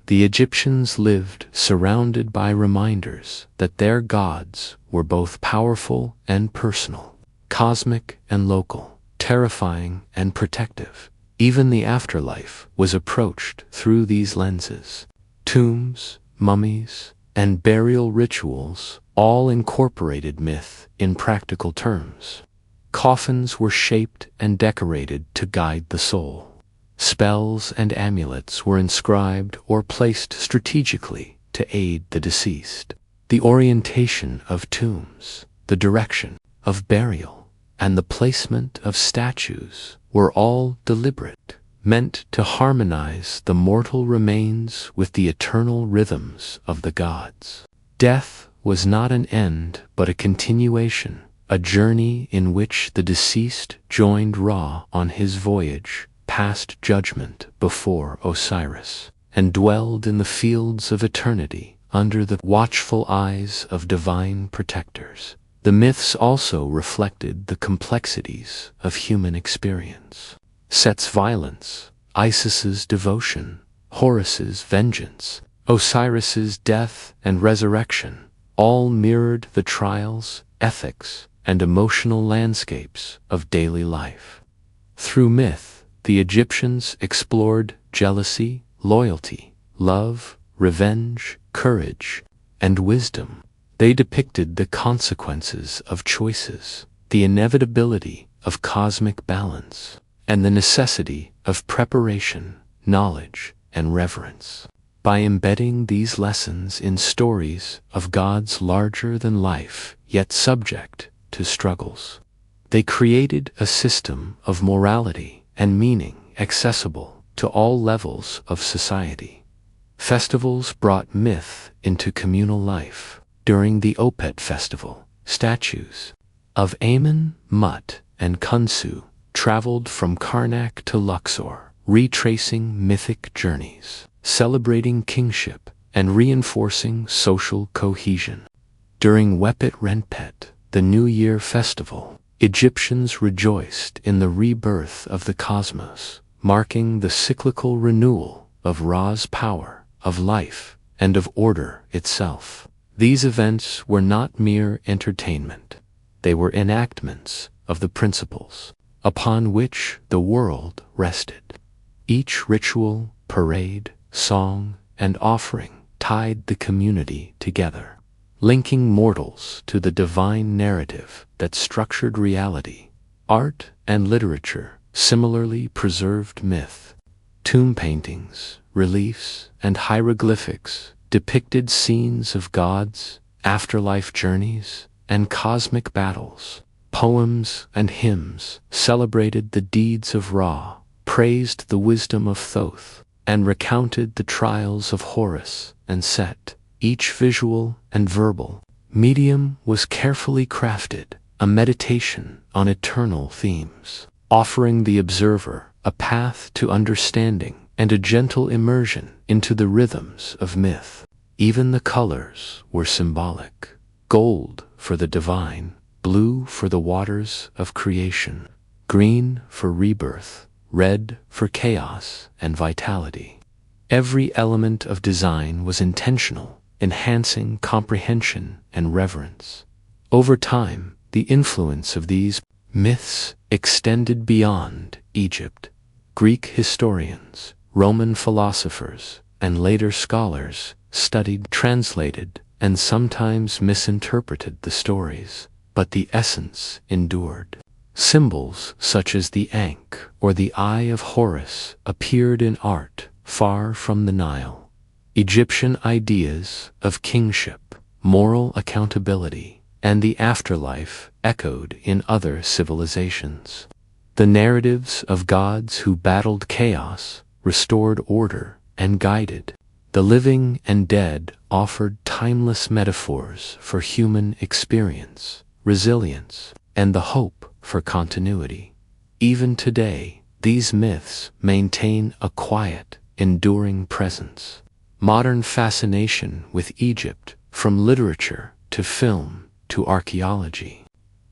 The Egyptians lived surrounded by reminders that their gods were both powerful and personal, cosmic and local, terrifying and protective. Even the afterlife was approached through these lenses. Tombs, mummies, and burial rituals all incorporated myth in practical terms. Coffins were shaped and decorated to guide the soul. Spells and amulets were inscribed or placed strategically to aid the deceased. The orientation of tombs, the direction of burial, and the placement of statues were all deliberate, meant to harmonize the mortal remains with the eternal rhythms of the gods. Death was not an end but a continuation, a journey in which the deceased joined Ra on his voyage past judgment before Osiris, and dwelled in the fields of eternity under the watchful eyes of divine protectors. The myths also reflected the complexities of human experience. Set's violence, Isis's devotion, Horus's vengeance, Osiris's death and resurrection, all mirrored the trials, ethics, and emotional landscapes of daily life. Through myth, the Egyptians explored jealousy, loyalty, love, revenge, courage, and wisdom. They depicted the consequences of choices, the inevitability of cosmic balance, and the necessity of preparation, knowledge, and reverence. By embedding these lessons in stories of gods larger than life, yet subject to struggles, they created a system of morality and meaning accessible to all levels of society. Festivals brought myth into communal life. During the Opet festival, statues of Amun, Mut, and Khonsu traveled from Karnak to Luxor, retracing mythic journeys, celebrating kingship, and reinforcing social cohesion. During Wepet Renpet, the New Year festival, Egyptians rejoiced in the rebirth of the cosmos, marking the cyclical renewal of Ra's power, of life, and of order itself. These events were not mere entertainment. They were enactments of the principles upon which the world rested. Each ritual, parade, song, and offering tied the community together, linking mortals to the divine narrative that structured reality. Art and literature similarly preserved myth. Tomb paintings, reliefs, and hieroglyphics depicted scenes of gods, afterlife journeys, and cosmic battles. Poems and hymns celebrated the deeds of Ra, praised the wisdom of Thoth, and recounted the trials of Horus and Set. Each visual and verbal medium was carefully crafted, a meditation on eternal themes, offering the observer a path to understanding and a gentle immersion into the rhythms of myth. Even the colors were symbolic: gold for the divine, blue for the waters of creation, green for rebirth, red for chaos and vitality. Every element of design was intentional, enhancing comprehension and reverence. Over time, the influence of these myths extended beyond Egypt. Greek historians, Roman philosophers, and later scholars studied, translated, and sometimes misinterpreted the stories, but the essence endured. Symbols such as the ankh or the eye of Horus appeared in art far from the Nile. Egyptian ideas of kingship, moral accountability, and the afterlife echoed in other civilizations. The narratives of gods who battled chaos, restored order, and guided the living and dead offered timeless metaphors for human experience, resilience, and the hope for continuity. Even today, these myths maintain a quiet, enduring presence. Modern fascination with Egypt, from literature to film to archaeology,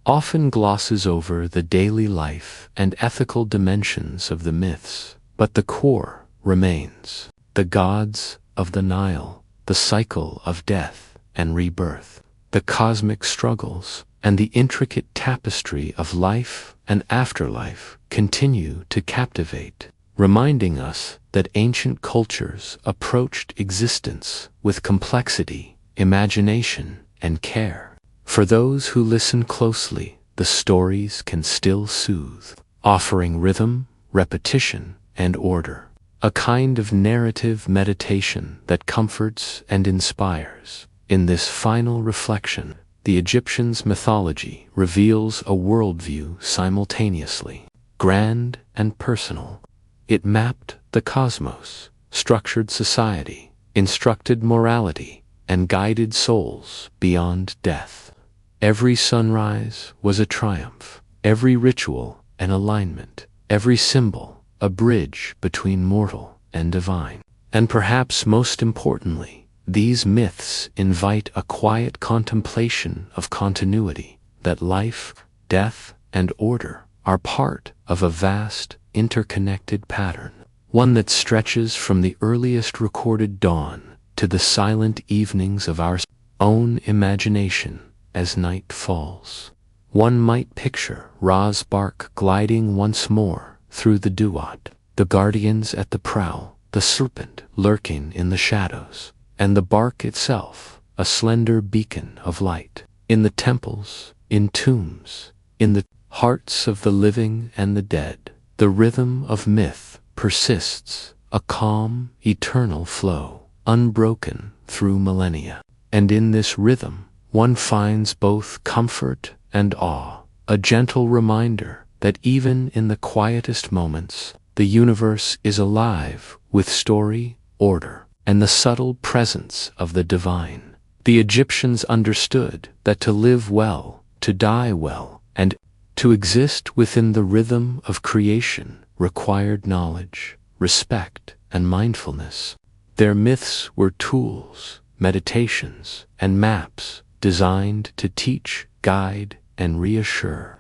often glosses over the daily life and ethical dimensions of the myths, but the core remains: the gods of the Nile, the cycle of death and rebirth, the cosmic struggles, and the intricate tapestry of life and afterlife continue to captivate, reminding us that ancient cultures approached existence with complexity, imagination, and care. For those who listen closely, the stories can still soothe, offering rhythm, repetition, and order, a kind of narrative meditation that comforts and inspires. In this final reflection, the Egyptians' mythology reveals a worldview simultaneously grand and personal. It mapped the cosmos, structured society, instructed morality, and guided souls beyond death. Every sunrise was a triumph, every ritual an alignment, every symbol a bridge between mortal and divine. And perhaps most importantly, these myths invite a quiet contemplation of continuity, that life, death, and order are part of a vast, interconnected pattern, one that stretches from the earliest recorded dawn to the silent evenings of our own imagination as night falls. One might picture Ra's bark gliding once more through the duat, the guardians at the prow, the serpent lurking in the shadows, and the bark itself, a slender beacon of light. In the temples, in tombs, in the hearts of the living and the dead, the rhythm of myth persists, a calm, eternal flow, unbroken through millennia. And in this rhythm, one finds both comfort and awe, a gentle reminder that even in the quietest moments, the universe is alive with story, order, and the subtle presence of the divine. The Egyptians understood that to live well, to die well, and to exist within the rhythm of creation required knowledge, respect, and mindfulness. Their myths were tools, meditations, and maps designed to teach, guide, and reassure.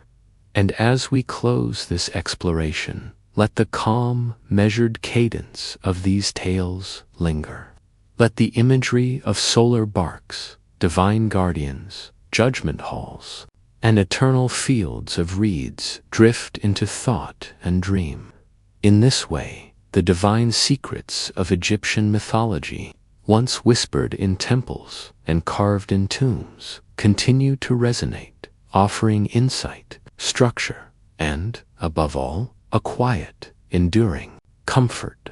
And as we close this exploration, let the calm, measured cadence of these tales linger. Let the imagery of solar barks, divine guardians, judgment halls, and eternal fields of reeds drift into thought and dream. In this way, the divine secrets of Egyptian mythology once whispered in temples and carved in tombs, continue to resonate, offering insight, structure, and, above all, a quiet, enduring comfort.